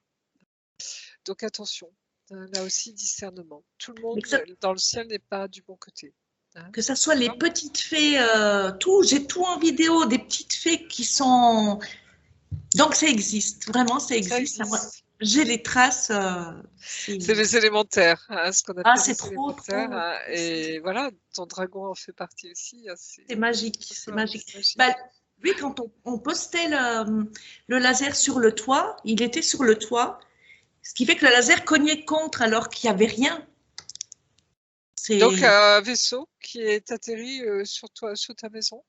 Donc attention, là aussi discernement. Tout le monde dans le ciel n'est pas du bon côté. Hein. Que ça soit les petites fées, j'ai tout en vidéo, des petites fées qui sont. Donc ça existe, vraiment ça existe. J'ai les traces. C'est les élémentaires, hein, ce qu'on appelle c'est les trop. Hein, et voilà, ton dragon en fait partie aussi. Hein, c'est magique, c'est magique. Lui, quand on postait le laser sur le toit, il était sur le toit, ce qui fait que le laser cognait contre alors qu'il n'y avait rien. Donc un vaisseau qui est atterri sur ta maison?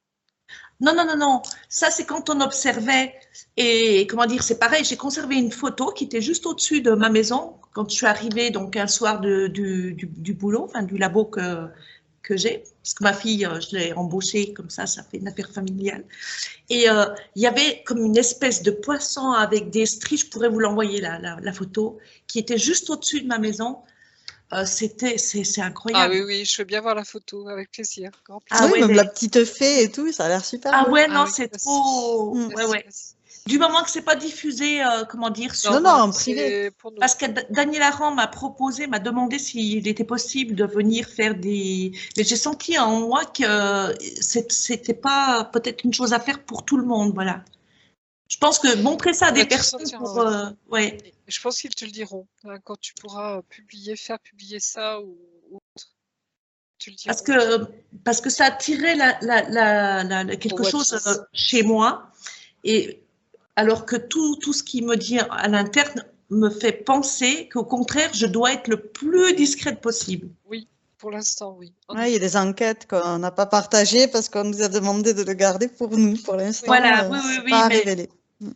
Non. Ça, c'est quand on observait. Et comment dire, c'est pareil, j'ai conservé une photo qui était juste au-dessus de ma maison quand je suis arrivée donc un soir du boulot, enfin du labo que j'ai. Parce que ma fille, je l'ai embauchée comme ça fait une affaire familiale. Et il y avait comme une espèce de poisson avec des stries, je pourrais vous l'envoyer la photo, qui était juste au-dessus de ma maison. c'est Ah incroyable. oui, oui, je veux bien voir la photo, avec plaisir. Grand Ah Oui, ouais, même la petite fée et tout, ça a l'air super ah beau. ouais, Ah non, oui, c'est merci. trop. Ouais, Merci, ouais. merci. Du moment que c'est pas diffusé, comment dire, Non, Non, sur. non, en privé. c'est pour nous. Parce que Daniel Aran m'a demandé s'il était possible de venir faire des. Mais j'ai senti en moi que c'était pas peut-être une chose à faire pour tout le monde, voilà. Je pense que montrer ça à des Bah, tu le personnes sentiras, pour. ouais. Ouais. Et je pense qu'ils te le diront, hein, quand tu pourras publier, faire publier ça ou autre. Tu le Parce diront. que, parce que ça attirait quelque chose Convoitise. chez moi. Et alors que tout ce qui me dit à l'interne me fait penser qu'au contraire, je dois être le plus discrète possible. Oui, pour l'instant, oui. En Ouais, il y a effet. des enquêtes qu'on n'a pas partagées parce qu'on nous a demandé de le garder pour nous. Pour l'instant, Voilà, oui, oui, c'est oui, pas mais révélé.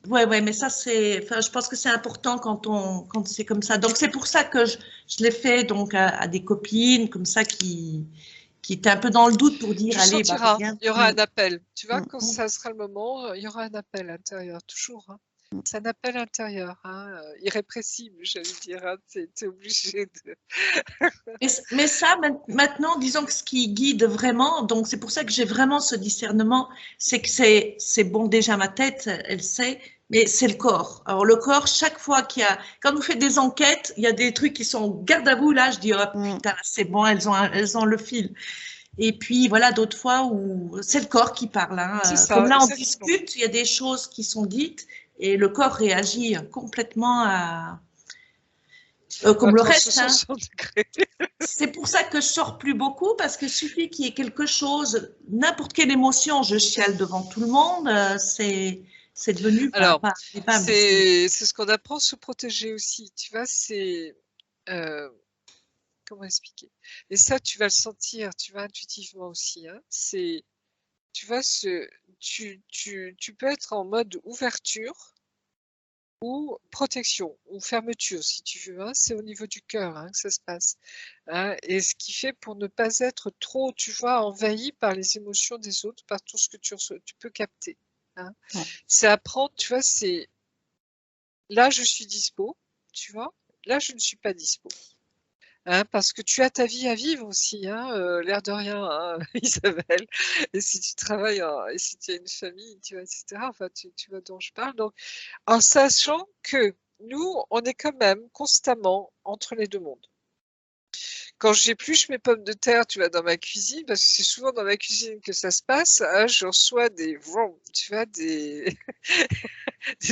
ouais, mais ça c'est, enfin, je pense que c'est important quand c'est comme ça. Donc c'est pour ça que je l'ai fait donc à des copines comme ça qui étaient un peu dans le doute pour dire Tu allez, bah sentiras, viens. il y aura un appel. Tu vois, Mm. quand ça sera le moment, il y aura un appel intérieur, toujours. Hein. C'est un appel intérieur, hein, irrépressible, j'allais dire. Hein. Tu es obligé de. Mais ça, maintenant, disons que ce qui guide vraiment, donc c'est pour ça que j'ai vraiment ce discernement, c'est que c'est bon déjà ma tête, elle sait, mais c'est le corps. Alors le corps, chaque fois quand vous faites des enquêtes, il y a des trucs qui sont garde à vous là, je dis oh putain c'est bon, elles ont le fil. Et puis voilà d'autres fois où c'est le corps qui parle. Hein. C'est ça, Comme là on exactement. discute, il y a des choses qui sont dites et le corps réagit complètement comme le reste. Hein. 360 degrés. C'est pour ça que je sors plus beaucoup parce que suffit qu'il y ait quelque chose, n'importe quelle émotion, je chiale devant tout le monde. C'est devenu Alors, bam. c'est ce qu'on apprend à se protéger aussi. Tu vois, c'est comment expliquer? Et ça, tu vas le sentir, tu vois, intuitivement aussi. Hein. C'est, tu vois, tu peux être en mode ouverture ou protection ou fermeture, si tu veux. Hein. C'est au niveau du cœur hein, que ça se passe. Hein. Et ce qui fait pour ne pas être trop, tu vois, envahi par les émotions des autres, par tout ce que tu peux capter. Hein. Ouais. C'est apprendre, tu vois, c'est là, je suis dispo, tu vois. Là, je ne suis pas dispo. Hein, parce que tu as ta vie à vivre aussi, hein, l'air de rien, hein, Isabelle. Et si tu travailles, et si tu as une famille, tu vois, etc. Enfin, tu vois dont je parle. Donc, en sachant que nous, on est quand même constamment entre les deux mondes. Quand j'épluche mes pommes de terre, tu vois, dans ma cuisine, parce que c'est souvent dans ma cuisine que ça se passe, hein, je reçois tu vois, des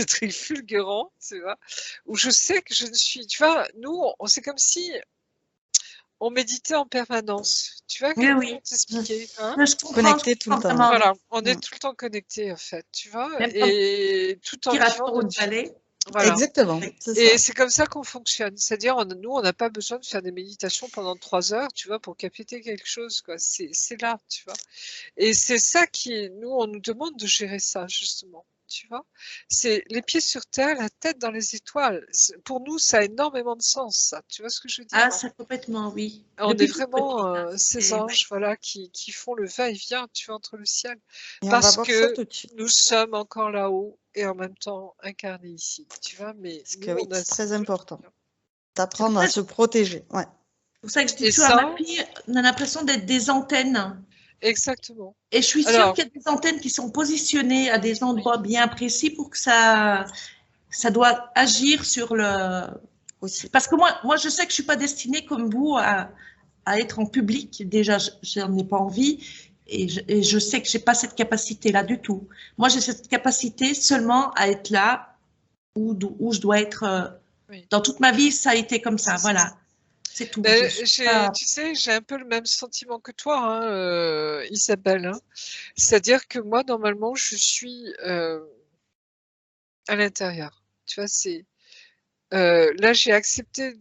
trucs fulgurants, tu vois, où je sais que je ne suis, tu vois, nous, c'est comme si on méditait en permanence. Tu vois, Oui, comment oui. t'expliquer, hein? Je Connecté tout le comprends temps. vraiment. Voilà, on est Mm. tout le temps connecté en fait, tu vois, Même comme et tout en vivant aspirateur ou de notre vie. balai. Voilà. Exactement, c'est Et ça. c'est comme ça qu'on fonctionne. C'est-à-dire, nous, on n'a pas besoin de faire des méditations pendant 3 heures, tu vois, pour capter quelque chose, quoi. C'est là, tu vois. Et c'est ça nous, on nous demande de gérer ça, justement. Tu vois, c'est les pieds sur terre, la tête dans les étoiles. Pour nous, ça a énormément de sens, ça. Tu vois ce que je veux dire? Ah, ça complètement, oui. On est Depuis toute vraiment petite. Hein, ces ouais. anges, voilà, qui font le va-et-vient, tu vois, entre le ciel. Et on va Parce voir ça que tout de suite. nous sommes encore là-haut et en même temps incarnés ici, tu vois. Mais Parce que nous, oui, on a c'est ces très deux important trucs-là. C'est d'apprendre à se protéger. Ouais. pour ça que je dis Et toujours à ma ça, fille, on a l'impression d'être des antennes. exactement. Et je suis sûre Alors, qu'il y a des antennes qui sont positionnées à des endroits bien précis pour que ça doit agir sur le. Aussi. Parce que moi, je sais que je suis pas destinée comme vous à être en public. Déjà, je n'en ai pas envie. Et je sais que j'ai pas cette capacité-là du tout. Moi, j'ai cette capacité seulement à être là où je dois être. oui. Dans toute ma vie, ça a été comme ça. C'est ça. Voilà. C'est tout. Ben, Je suis pas... tu sais, j'ai un peu le même sentiment que toi, hein, Isabelle. Hein. C'est-à-dire que moi, normalement, je suis à l'intérieur. Tu vois, là, j'ai accepté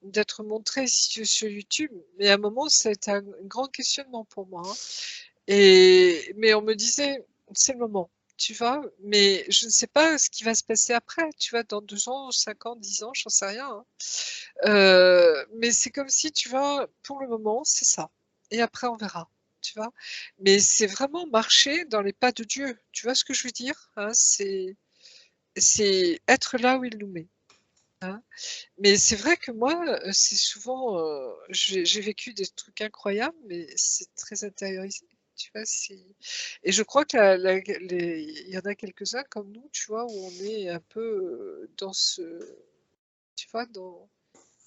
d'être montrée si tu veux, sur YouTube, mais à un moment, ça a été un grand questionnement pour moi. Hein. Mais on me disait, c'est le moment, tu vois, mais je ne sais pas ce qui va se passer après, tu vois, dans 2 ans, 5 ans, 10 ans, j'en sais rien. Hein. Mais c'est comme si, tu vois, pour le moment, c'est ça. Et après, on verra, tu vois. Mais c'est vraiment marcher dans les pas de Dieu, tu vois ce que je veux dire, hein, c'est être là où il nous met. hein. Mais c'est vrai que moi, c'est souvent, j'ai vécu des trucs incroyables, mais c'est très intériorisé, tu vois? Et je crois que il y en a quelques-uns comme nous, tu vois, où on est un peu dans tu vois, dans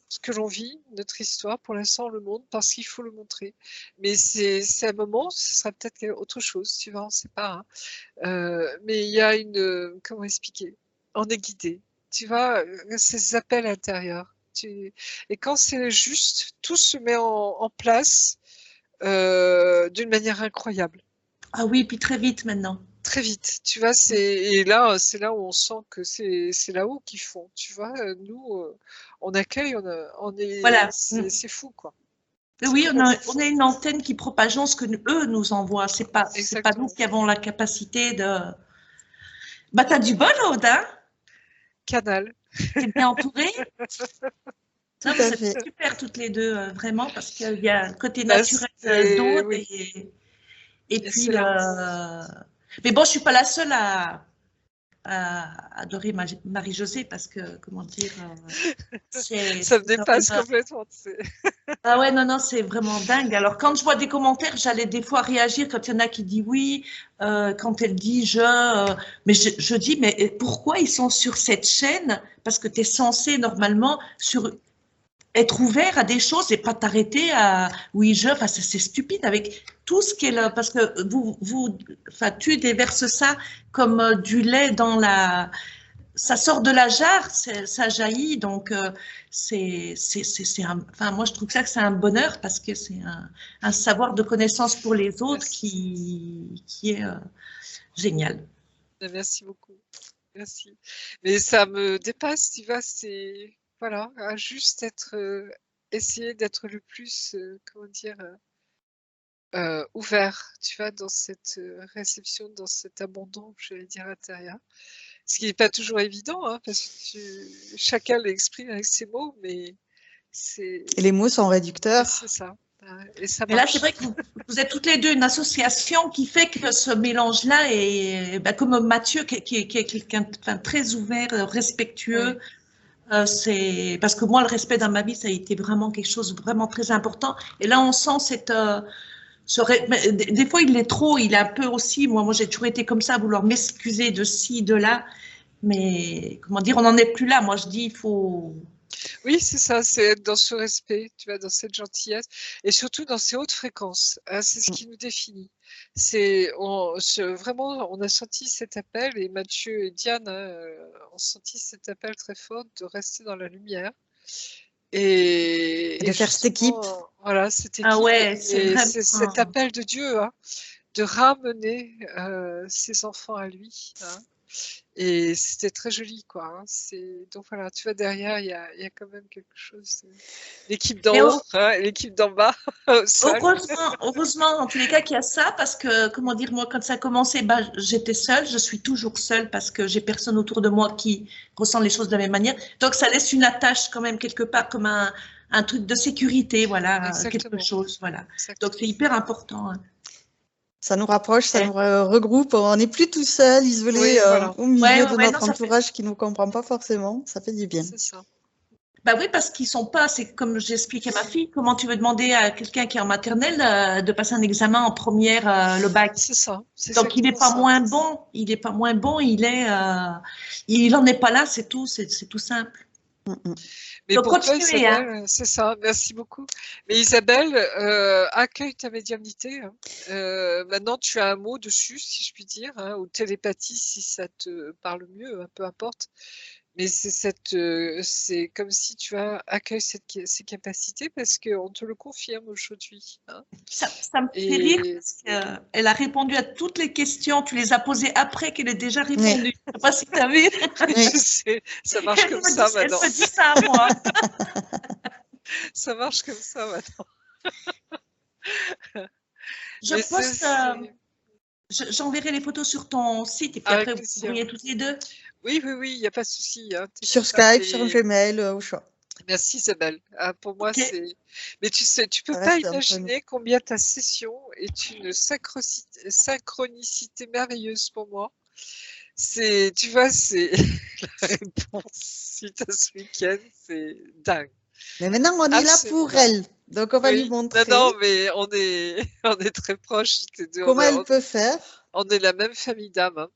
ce que l'on vit, notre histoire. Pour l'instant, on le montre parce qu'il faut le montrer. Mais c'est un moment, ce sera peut-être autre chose, tu vois, on ne sait pas, hein. Mais il y a comment expliquer? On est guidé, tu vois, ces appels intérieurs. Et quand c'est juste, tout se met en place d'une manière incroyable. Ah oui, puis très vite maintenant. Très vite, tu vois, et là, c'est là où on sent que c'est là-haut qu'ils font, tu vois. Nous, on accueille, Voilà. c'est fou, quoi. Oui, on a une antenne qui propageons ce que eux nous envoient. C'est pas nous Exactement. qui avons la capacité de. Bah, t'as du bol, Aude, hein? Canal. T'es bien entourée? Tout Non, vous à êtes fait. super toutes les deux, vraiment, parce qu'il y a un côté Bah, naturel d'Aude oui, et et puis. c'est là. Mais bon, je suis pas la seule à adorer Marie-Josée parce que, comment dire, c'est Ça me quand dépasse même. complètement, tu sais. Ah ouais, non, non, c'est vraiment dingue. Alors, quand je vois des commentaires, j'allais des fois réagir quand il y en a qui disent oui, quand elle dit mais je dis, mais pourquoi ils sont sur cette chaîne? Parce que tu es censé normalement être ouvert à des choses et pas t'arrêter à oui, enfin, c'est stupide avec tout ce qui est là. Parce que enfin, tu déverses ça comme du lait dans ça sort de la jarre, ça jaillit, donc enfin moi je trouve que c'est un bonheur parce que c'est un savoir de connaissance pour les autres Merci. qui est génial. Merci beaucoup. Merci. Mais ça me dépasse, tu vois, voilà, à juste essayer d'être le plus, comment dire, ouvert, tu vois, dans cette réception, dans cet abandon, j'allais dire, intérieur. Ce qui n'est pas toujours évident, hein, parce que chacun l'exprime avec ses mots, mais c'est Et les mots sont réducteurs. ça. Et ça Mais là, c'est marche. vrai que vous êtes toutes les deux une association qui fait que ce mélange-là est, comme Mathieu, qui est quelqu'un de très ouvert, respectueux. Oui. C'est parce que moi, le respect dans ma vie, ça a été vraiment quelque chose de vraiment très important. Et là, on sent mais des fois, il est trop, il est un peu aussi, moi j'ai toujours été comme ça, à vouloir m'excuser de ci, de là. Mais comment dire, on n'en est plus là. Moi, je dis, il faut. Oui, c'est ça, c'est être dans ce respect, tu vois, dans cette gentillesse et surtout dans ces hautes fréquences, hein, c'est ce qui nous définit. Vraiment, on a senti cet appel et Mathieu et Diane ont senti cet appel très fort de rester dans la lumière Et de faire cette équipe. justement, voilà, cette Ah équipe ouais, c'est et vraiment. c'est cet appel de Dieu, hein, de ramener ses enfants à lui, hein. Et c'était très joli, quoi, hein. Donc voilà, tu vois, derrière, il y a quand même quelque chose. L'équipe d'en Mais haut, hein, et l'équipe d'en bas, au sol. heureusement, en tous les cas, qu'il y a ça, parce que, comment dire, moi, quand ça a commencé, bah, j'étais seule, je suis toujours seule parce que j'ai personne autour de moi qui ressent les choses de la même manière. Donc, ça laisse une attache quand même quelque part comme un truc de sécurité, voilà, quelque Exactement. chose, voilà. Donc, Exactement. c'est hyper important, hein. Ça nous rapproche, ça nous regroupe. On n'est plus tout seul, isolé Oui, voilà. au milieu de Ouais, notre entourage qui ne nous comprend pas forcément. Ça fait du bien. C'est ça. Bah oui, parce qu'ils sont pas, c'est comme j'expliquais à ma fille, comment tu veux demander à quelqu'un qui est en maternelle de passer un examen en première, le bac. C'est ça. C'est Donc il n'est exactement pas ça. moins bon, il n'est pas moins bon, il en est pas là, c'est tout simple. Mais Donc pour toi, continuez, hein. Isabelle, c'est ça, merci beaucoup. Mais Isabelle, accueille ta médiumnité, hein. Maintenant, tu as un mot dessus, si je puis dire, hein, ou télépathie, si ça te parle mieux, hein, peu importe. Mais c'est comme si tu accueilles ces capacités parce qu'on te le confirme aujourd'hui, hein. Ça me fait rire Et parce qu'elle a répondu à toutes les questions, tu les as posées après qu'elle ait déjà répondu. Je sais pas si tu as vu. je sais, ça marche comme ça Elle maintenant. me dit ça à moi. Ça marche comme ça maintenant. Je Mais poste, j'enverrai les photos sur ton site et puis avec après vous plaisir. pourriez toutes les deux. Oui, il n'y a pas de souci, hein, Sur Skype, sur Gmail, au choix. Merci Isabelle. Ah, pour moi, Ok. Mais tu sais, tu peux Ça pas reste entre nous. imaginer combien ta session est une synchronicité merveilleuse pour moi. Tu vois, c'est la réponse suite à ce week-end, c'est dingue. Mais maintenant, on est là Absolument pour dingue. elle. Donc, on va lui Oui, montrer non, mais on est, on est très proches. comment elle peut faire On est la même famille d'âmes. Hein.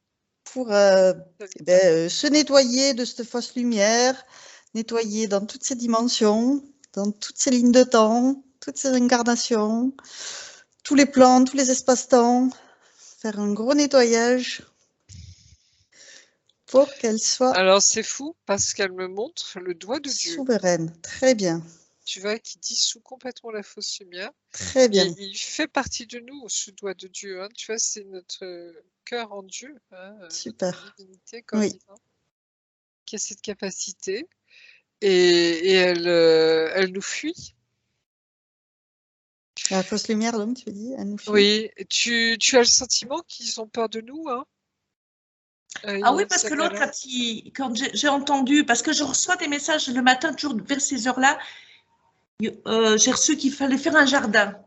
pour Famille d'âmes. se nettoyer de cette fausse lumière, nettoyer dans toutes ses dimensions, dans toutes ses lignes de temps, toutes ses incarnations, tous les plans, tous les espaces-temps, faire un gros nettoyage pour qu'elle soit Alors, c'est fou parce qu'elle me montre le doigt de Dieu, souveraine. Très bien, tu vois, qui dissout complètement la fausse lumière. très bien. Et il fait partie de nous, ce doigt de Dieu. Hein. Tu vois, c'est notre cœur en Dieu, hein, Super. notre divinité, corps Oui. divin, qui a cette capacité. Et elle nous fuit. La fausse lumière, donc, tu dis, elle nous fuit. Oui, tu as le sentiment qu'ils ont peur de nous, hein? Ah oui, parce que l'autre, quand j'ai entendu, parce que je reçois des messages le matin, toujours vers ces heures-là, j'ai reçu qu'il fallait faire un jardin.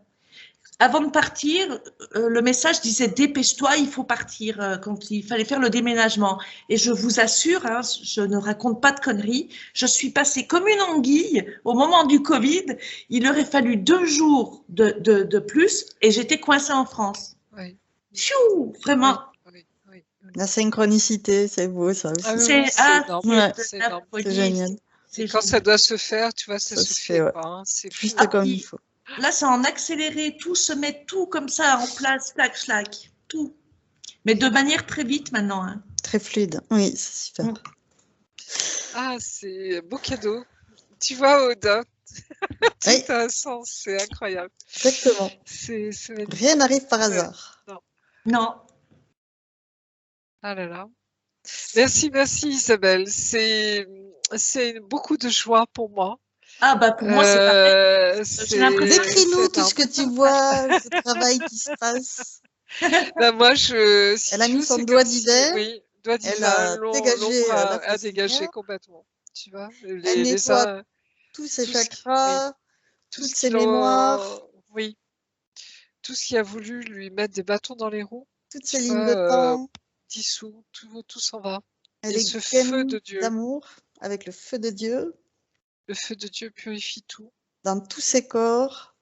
Avant de partir, le message disait dépêche-toi, il faut partir quand il fallait faire le déménagement. Et je vous assure, hein, je ne raconte pas de conneries, je suis passée comme une anguille au moment du Covid. Il aurait fallu 2 jours de plus et j'étais coincée en France. Oui. Tchou, vraiment. Oui. La synchronicité, c'est beau ça aussi. Ah oui, c'est énorme. Ouais. C'est énorme. C'est génial. Et quand ça doit se faire, tu vois, ça se fait. ouais. Quoi, hein. C'est juste fou, comme hein. il faut. Là, c'est en accéléré, tout se met tout comme ça en place, clac, clac, tout. Mais de manière très vite maintenant. Hein. Très fluide, oui, c'est super. Ah, c'est beau cadeau. Tu vois, Aude, tout Oui. a un sens, c'est incroyable. Exactement. Rien n'arrive par hasard. Non. Ah là là. Merci Isabelle. C'est beaucoup de joie pour moi. Ah bah pour moi c'est pareil. Décris-nous tout ce que tu vois, ce travail qui se passe. Bah, moi, elle a mis son doigt divin. Oui, doigt divin, elle a dégagé a dégagé complètement. Tu vois, elle nettoie tous ses chakras, oui, toutes ses mémoires. Oui, tout ce qui a voulu lui mettre des bâtons dans les roues. Toutes ces lignes de temps. Dissous, tout s'en va. Elle et ce feu de Dieu. D'amour avec le feu de Dieu. Le feu de Dieu purifie tout. Dans tous ses corps.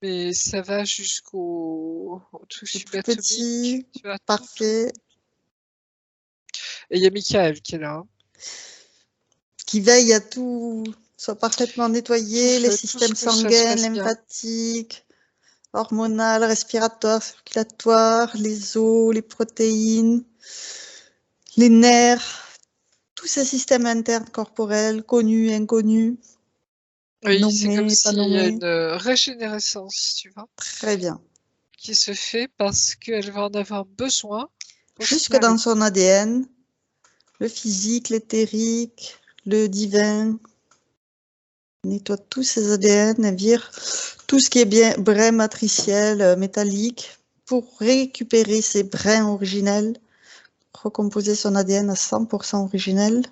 Mais ça va jusqu'au tout plus petit, tu vois, parfait. Et il y a Michael qui est là. Hein. Qui veille à tout soit parfaitement nettoyé, les systèmes sanguins, lymphatiques, hormonaux, respiratoires, circulatoires, les os, les protéines, les nerfs, tous ces systèmes internes corporels, connus, inconnus. Oui, c'est comme s'il y a une régénérescence, tu vois. Très bien. Qui se fait parce qu'elle va en avoir besoin. Jusque dans son ADN, le physique, l'éthérique, le divin. Nettoie tous ses ADN et vire tout ce qui est bien brin matriciel, métallique, pour récupérer ses brins originels, recomposer son ADN à 100% originel.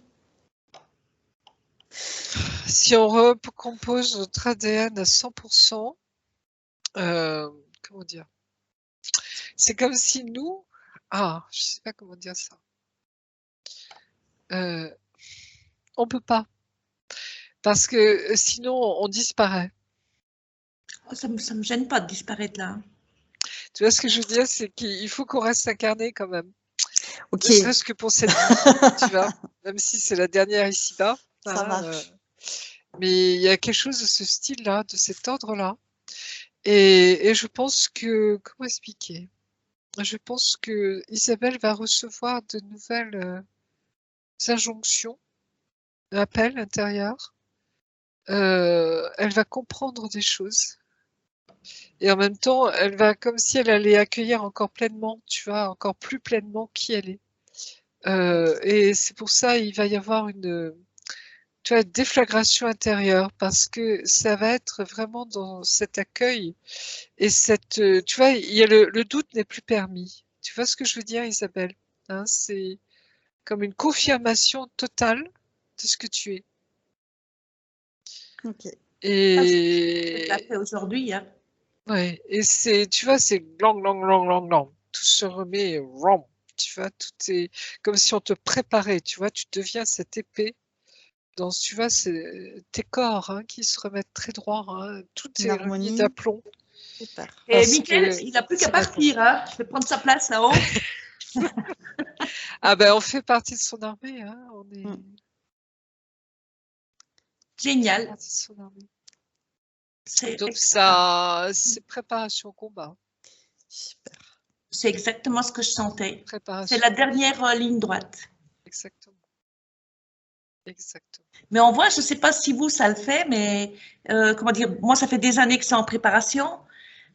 Si on recompose notre ADN à 100%, comment dire? C'est comme si nous... Ah, je sais pas comment dire ça. On peut pas. Parce que sinon, on disparaît. Oh, ça me gêne pas de disparaître là. Tu vois ce que je veux dire, c'est qu'il faut qu'on reste incarné quand même. Ok. Ne serait-ce que pour cette vie, tu vois, même si c'est la dernière ici-bas. Ça marche. Mais il y a quelque chose de ce style-là, de cet ordre-là. Et je pense que, comment expliquer? Je pense que Isabelle va recevoir de nouvelles injonctions, appels intérieurs. Elle va comprendre des choses. Et en même temps, elle va comme si elle allait accueillir encore pleinement, tu vois, encore plus pleinement qui elle est. Et c'est pour ça il va y avoir une déflagration intérieure parce que ça va être vraiment dans cet accueil et tu vois, il y a le doute n'est plus permis. Tu vois ce que je veux dire, Isabelle? Hein, c'est comme une confirmation totale de ce que tu es. Ok. Et ça fait aujourd'hui, hein. Ouais, et tu vois, c'est glang. Tout se remet rond, tu vois, tout est comme si on te préparait, tu vois, tu deviens cette épée. Tu vois, c'est tes corps hein, qui se remettent très droits, hein, tout Une est remis harmonie. d'aplomb. Super. Et Parce Mickaël, que il n'a plus qu'à c'est maintenant. partir. Hein. Je vais prendre sa place là-haut. Ah ben, on fait partie de son armée, hein, on est Génial. partie de son armée. C'est Donc extra. c'est préparation au combat. Super. C'est exactement ce que je sentais. C'est Préparation. la dernière ligne droite. Exactement. Exactement. Mais on voit, je ne sais pas si vous, ça le fait, mais comment dire, moi, ça fait des années que c'est en préparation,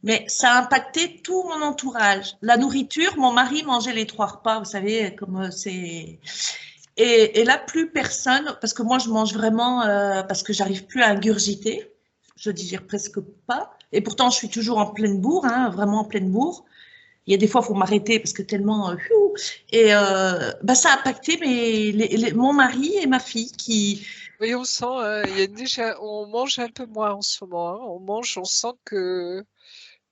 mais ça a impacté tout mon entourage. La nourriture, mon mari mangeait les 3 repas, vous savez, comme c'est... Et là, plus personne, parce que moi, je mange vraiment, parce que j'arrive plus à ingurgiter, je digère presque pas, et pourtant, je suis toujours en pleine bourre, hein, vraiment en pleine bourre. Il y a des fois, il faut m'arrêter parce que tellement... et bah, ça a impacté mon mari et ma fille qui... Oui, on sent, il y a déjà, on mange un peu moins en ce moment. Hein. On sent que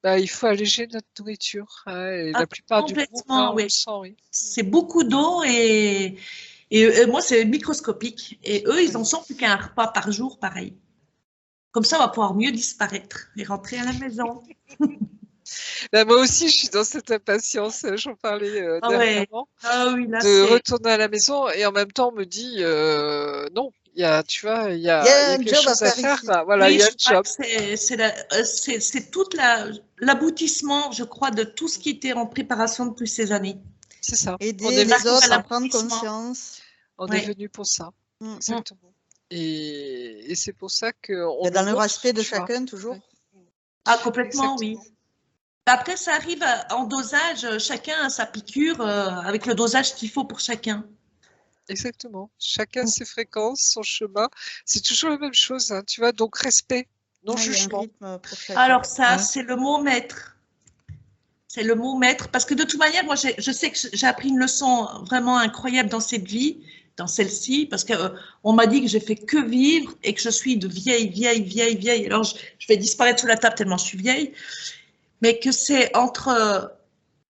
bah, il faut alléger notre nourriture. Hein, et la plupart du groupe, hein, complètement, on le oui. sent, oui. C'est beaucoup d'eau et moi, c'est microscopique. Et eux, ils en sont plus qu'un repas par jour, pareil. Comme ça, on va pouvoir mieux disparaître et rentrer à la maison. Bah, moi aussi, je suis dans cette impatience. J'en parlais Ah ouais. dernièrement. Ah oui, là, De retourner à la maison et en même temps on me dit non, tu vois, il y a un quelque job à chose à faire faire, ici. quoi. Voilà, il Oui, y a je le crois job. que c'est tout l'aboutissement, je crois, de tout ce qui était en préparation depuis ces années. C'est ça. On Aider est les venu pour autres à ça. prendre l'aboutissement. conscience. On est Ouais. venu pour ça. Mm. Exactement. Et c'est pour ça qu'on Et dans nous le montre, respect de tu vois. chacun, toujours. Ouais. Ah, complètement, oui. Exactement. Après, ça arrive en dosage, chacun a sa piqûre avec le dosage qu'il faut pour chacun. Exactement. Chacun ses fréquences, son chemin. C'est toujours la même chose, hein, tu vois. Donc respect, non Ouais, il y a un jugement. rythme pour chacun. Alors ça, Hein. c'est le mot maître. C'est le mot maître, parce que de toute manière, moi, je sais que j'ai appris une leçon vraiment incroyable dans cette vie, dans celle-ci, parce qu'on m'a dit que j'ai fait que vivre et que je suis de vieille. Alors, je vais disparaître sous la table tellement je suis vieille, mais que c'est entre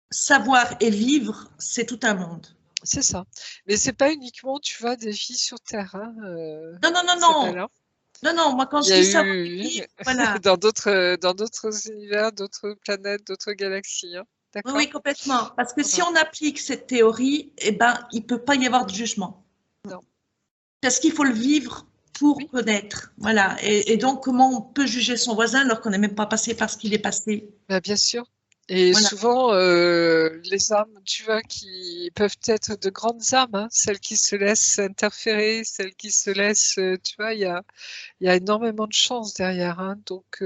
savoir et vivre, c'est tout un monde. C'est ça. Mais c'est pas uniquement, tu vois, des filles sur Terre, hein, Non. Isabelle, hein. Non, moi, quand Il je y a dis savoir et eu vivre, voilà. dans d'autres univers, d'autres planètes, d'autres galaxies, hein. Oui, D'accord? oui, complètement. Parce que si Voilà. on applique cette théorie, eh ben, il peut pas y avoir de jugement. Non. Parce qu'il faut le vivre pour Oui. connaître. Voilà. Et donc, comment on peut juger son voisin alors qu'on n'est même pas passé par ce qu'il est passé? Bah, bien sûr. Et Voilà. souvent, les âmes, tu vois, qui peuvent être de grandes âmes, hein, celles qui se laissent interférer, celles qui se laissent, tu vois, il y a énormément de chance derrière, hein. Donc,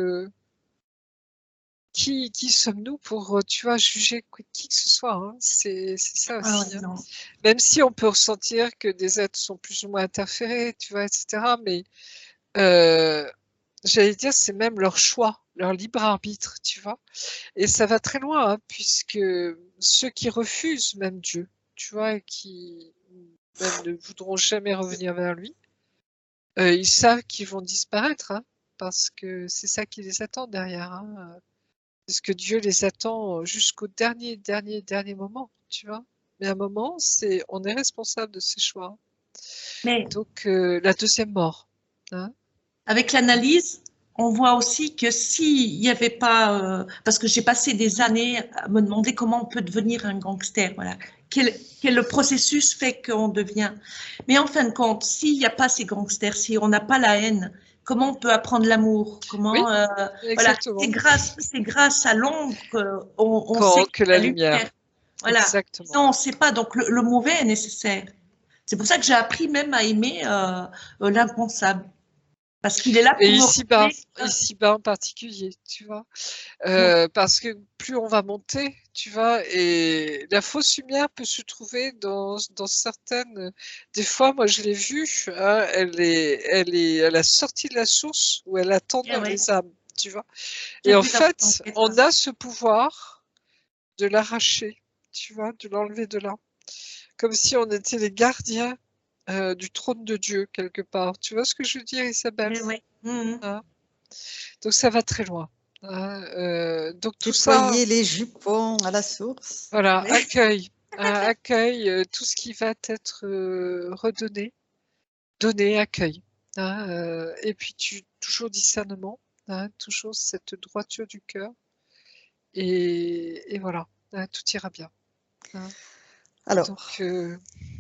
qui sommes-nous pour, tu vois, juger qui que ce soit, hein? C'est ça Ah aussi, ouais, hein. non. Même si on peut ressentir que des êtres sont plus ou moins interférés, tu vois, etc. Mais j'allais dire, c'est même leur choix, leur libre arbitre, tu vois. Et ça va très loin, hein, puisque ceux qui refusent même Dieu, tu vois, et qui même ne voudront jamais revenir vers lui, ils savent qu'ils vont disparaître, hein, parce que c'est ça qui les attend derrière, hein. Parce que Dieu les attend jusqu'au dernier moment, tu vois. Mais à un moment, on est responsable de ses choix. Mais Donc, la deuxième mort, hein. avec l'analyse, on voit aussi que s'il n'y avait pas, parce que j'ai passé des années à me demander comment on peut devenir un gangster, voilà, quel processus fait qu'on devient. Mais en fin de compte, s'il n'y a pas ces gangsters, si on n'a pas la haine, comment on peut apprendre l'amour? Oui, Voilà, exactement. c'est grâce à l'ombre qu'on sait Que qu'il y la a la lumière. lumière. Voilà. Exactement. Sinon, on ne sait pas. Donc, le mauvais est nécessaire. C'est pour ça que j'ai appris même à aimer l'impensable. Parce qu'il est là Et pour me ici-bas en particulier, tu vois. Parce que plus on va monter, tu vois, et la fausse lumière peut se trouver dans certaines. Des fois, moi, je l'ai vue, hein, elle a sorti de la source où elle attend dans les âmes, tu vois. Et en fait, on a ce pouvoir de l'arracher, tu vois, de l'enlever de là. Comme si on était les gardiens du trône de Dieu, quelque part. Tu vois ce que je veux dire, Isabelle? Oui. Hein? Donc ça va très loin. Hein, donc tout ça, Nettoyer les jupons à la source. voilà, accueil. Accueille tout ce qui va t'être redonné, donné, accueille. Et puis toujours discernement, toujours cette droiture du cœur. Et voilà, tout ira bien. Alors, Donc,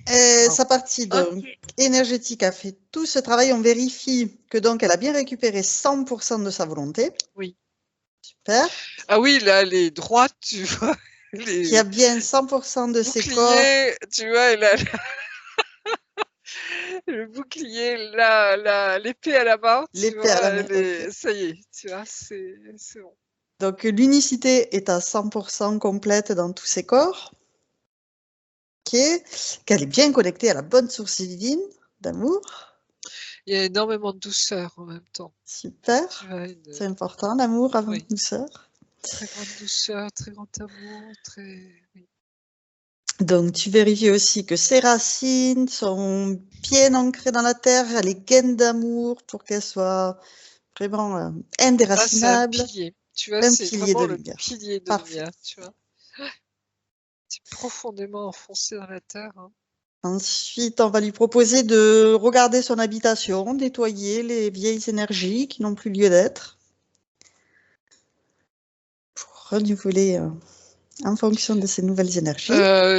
sa partie donc, énergétique a fait tout ce travail. On vérifie que donc elle a bien récupéré 100% de sa volonté. Oui. Super. Ah oui, là, les droites, tu vois. Qui a bien 100% de ses corps. Bouclier, tu vois, elle a le bouclier, l'épée à la main, tu vois, okay. Ça y est, tu vois, c'est bon. Donc l'unicité est à 100% complète dans tous ses corps. Ok. Qu'elle est bien connectée à la bonne source divine d'amour. Il y a énormément de douceur en même temps. Super. C'est important, l'amour avant douceur. Très grande douceur, très grand amour, oui. Donc, tu vérifies aussi que ses racines sont bien ancrées dans la terre, elle est gaine d'amour pour qu'elle soit vraiment indéracinable. C'est un pilier. Tu vois, c'est vraiment le pilier de Parfait. lumière, tu vois. C'est profondément enfoncé dans la terre. Ensuite, on va lui proposer de regarder son habitation, nettoyer les vieilles énergies qui n'ont plus lieu d'être, pour renouveler en fonction de ces nouvelles énergies.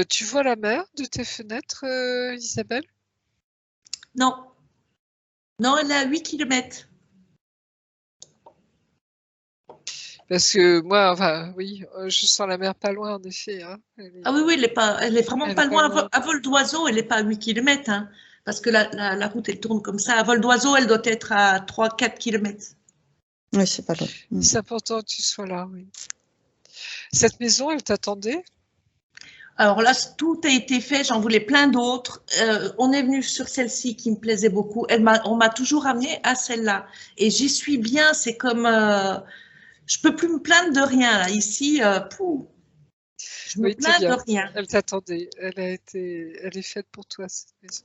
Tu vois la mer de tes fenêtres, Isabelle? Non. Non, elle est à 8 km. Parce que moi, enfin, oui, je sens la mer pas loin, en effet. Ah oui, elle est vraiment pas loin. À vol d'oiseau, elle n'est pas à 8 km. Hein, parce que la route, elle tourne comme ça. À vol d'oiseau, elle doit être à 3-4 km. Oui, c'est pas loin. C'est important que tu sois là, oui. Cette maison, elle t'attendait? Alors là, tout a été fait. J'en voulais plein d'autres. On est venu sur celle-ci qui me plaisait beaucoup. On m'a toujours amené à celle-là. Et j'y suis bien. C'est comme... je peux plus me plaindre de rien. Là. Ici, je me plains de rien. Elle t'attendait. Elle est faite pour toi, cette maison.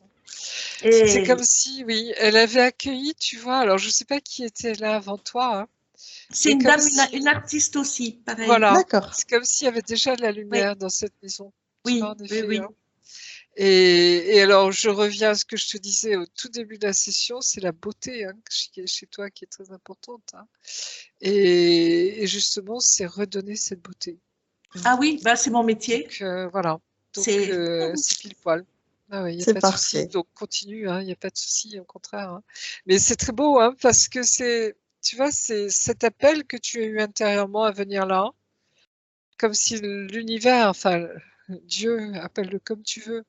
C'est comme si, oui, elle avait accueilli, tu vois. Alors, je sais pas qui était là avant toi. Hein, c'est une dame, une artiste aussi, pareil. Voilà. C'est comme s'il y avait déjà de la lumière dans cette maison. Oui, vois, en effet, oui. hein. Et alors, je reviens à ce que je te disais au tout début de la session, c'est la beauté qui est chez toi qui est très importante. Hein. Et justement, c'est redonner cette beauté. Ah oui, bah, c'est mon métier. Donc, voilà. Donc, c'est pile poil. Ah oui, il n'y a pas de souci. Donc, continue, il n'y a pas de souci, au contraire. Hein. Mais c'est très beau, parce que tu vois, c'est cet appel que tu as eu intérieurement à venir là, comme si l'univers, enfin, Dieu, appelle-le comme tu veux,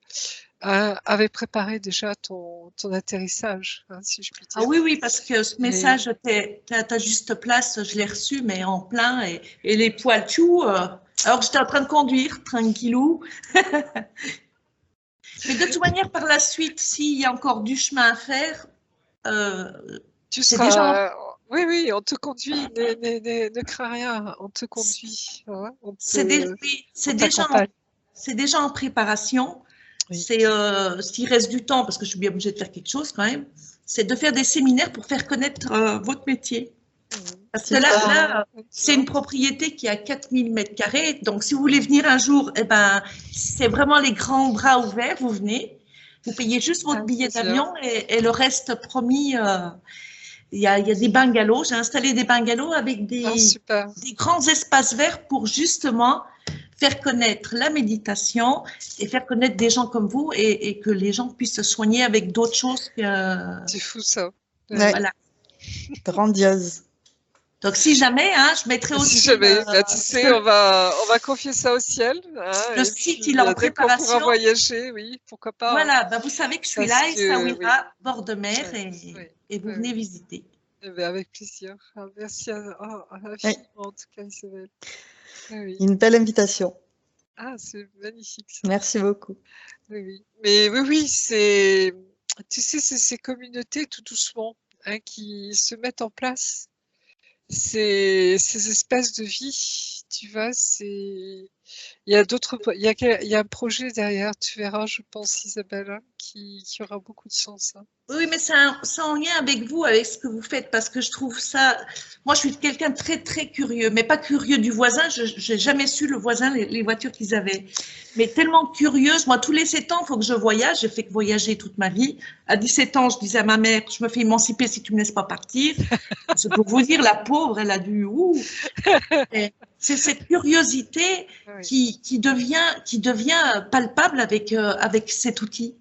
avait préparé déjà ton atterrissage, si je puis dire. Ah oui, oui, parce que ce message, t'es à ta juste place, je l'ai reçu, mais en plein, et les poils tout, alors que j'étais en train de conduire, tranquillou. Mais de toute manière, par la suite, s'il y a encore du chemin à faire, tu seras... Déjà... Oui, oui, on te conduit, ne crains rien, on te conduit. C'est déjà en préparation. Oui. C'est s'il reste du temps, parce que je suis bien obligée de faire quelque chose quand même, c'est de faire des séminaires pour faire connaître votre métier. Parce que là c'est une propriété qui a 4000 m². Donc, si vous voulez venir un jour, eh ben, c'est vraiment les grands bras ouverts. Vous venez, vous payez juste votre billet d'avion et le reste, promis, il y a des bungalows. J'ai installé des bungalows avec des grands espaces verts pour justement faire connaître la méditation et faire connaître des gens comme vous et que les gens puissent se soigner avec d'autres choses que... C'est fou ça. Ouais. Voilà. Grandiose. Donc, si jamais, je mettrai aussi... Si jamais, tu sais, on va confier ça au ciel. Le site, il est en préparation. Dès qu'on pourra voyager, oui, pourquoi pas. Voilà, vous savez que je suis là, Essaouira, bord de mer, et vous venez visiter. Eh bien, avec plaisir. Merci infiniment, en tout cas, Isabelle. Une belle invitation. Ah, c'est magnifique. Ça. Merci beaucoup. Oui. Mais oui, c'est... Tu sais, c'est ces communautés tout doucement qui se mettent en place. Ces espèces de vie, tu vois, c'est Il y a d'autres, il y a un projet derrière, tu verras, je pense, Isabelle, hein, qui aura beaucoup de sens. Hein. Oui, mais c'est en lien avec vous, avec ce que vous faites, parce que je trouve ça. Moi, je suis quelqu'un de très, très curieux, mais pas curieux du voisin. Je n'ai jamais su le voisin, les voitures qu'ils avaient. Mais tellement curieuse. Moi, tous les 7 ans, il faut que je voyage. J'ai fait que voyager toute ma vie. À 17 ans, je disais à ma mère, je me fais émanciper si tu me laisses pas partir. C'est pour vous dire, la pauvre, elle a dû. C'est cette curiosité Oui. qui devient palpable avec cet outil.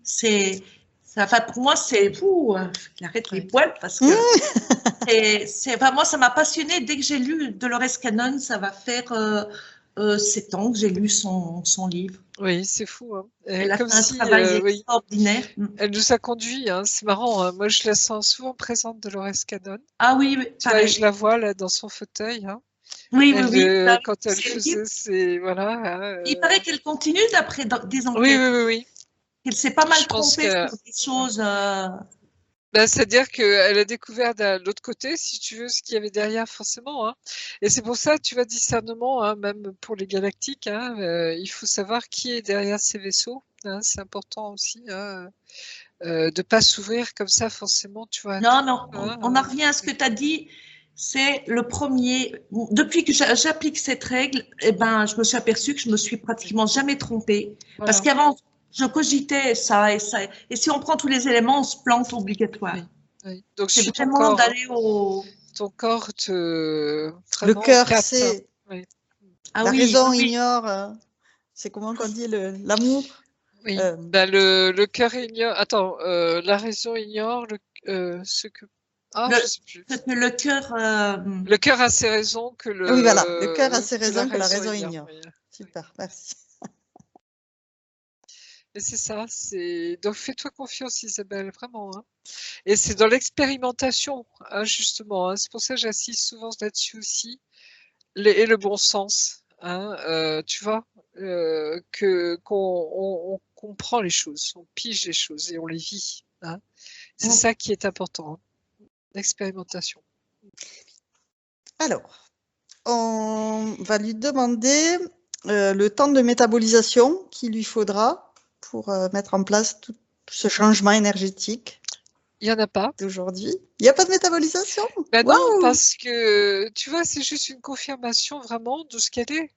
Enfin, pour moi, c'est fou. Il arrête les poils parce que enfin, moi, ça m'a passionné dès que j'ai lu Dolores Cannon. Ça va faire 7 ans que j'ai lu son livre. Oui, c'est fou. Hein. Elle a Comme fait un si, travail oui, extraordinaire. elle nous a conduits. Hein. C'est marrant. Hein. Moi, je la sens souvent présente, Dolores Cannon. Ah oui, Tu vois, pareil. je la vois là dans son fauteuil. Hein. Oui, Elle, oui, oui. quand elle faisait ses, voilà. Il paraît qu'elle continue d'après des Oui, enquêtes. oui, oui, oui. Qu'elle s'est pas mal Je pense trompée que. sur des choses. Ben, c'est-à-dire qu'elle a découvert de l'autre côté, si tu veux, ce qu'il y avait derrière, forcément. Hein. Et c'est pour ça, tu vois, discernement, hein, même pour les galactiques, hein, il faut savoir qui est derrière ces vaisseaux. Hein, c'est important aussi hein, de ne pas s'ouvrir comme ça, forcément, tu vois. Non, Tout, non, hein, on en revient à ce que tu as dit. C'est le premier. Depuis que j'applique cette règle, eh ben, je me suis aperçue que je me suis pratiquement jamais trompée. voilà. Parce qu'avant, je cogitais ça et ça. Et si on prend tous les éléments, on se plante obligatoire. Oui, oui. Donc, C'est suis ton vraiment corps. d'aller au. Ton corps te. Le Vraiment cœur, capte. c'est. Oui. Ah La oui, raison oui. ignore. C'est comment qu'on dit l'amour? Oui. Ben, le cœur ignore. Attends, la raison ignore ce que. Ah, je sais plus. Que le cœur. Le cœur a ses raisons que Oui, voilà. Le cœur a oui, ses que la raisons que la raison ignore. ignore. Oui. Super, merci. Et c'est ça. Donc fais-toi confiance, Isabelle, vraiment. Hein. Et c'est dans l'expérimentation, hein, justement. Hein. C'est pour ça que j'insiste souvent là-dessus aussi. Et le bon sens. Hein, tu vois, qu'on comprend les choses, on pige les choses et on les vit. Hein. C'est ça qui est important. Hein. L'expérimentation. Alors, on va lui demander le temps de métabolisation qu'il lui faudra pour mettre en place tout ce changement énergétique. Il n'y en a pas. D'aujourd'hui. Il n'y a pas de métabolisation? Ben non, parce que tu vois, c'est juste une confirmation vraiment de ce qu'elle est.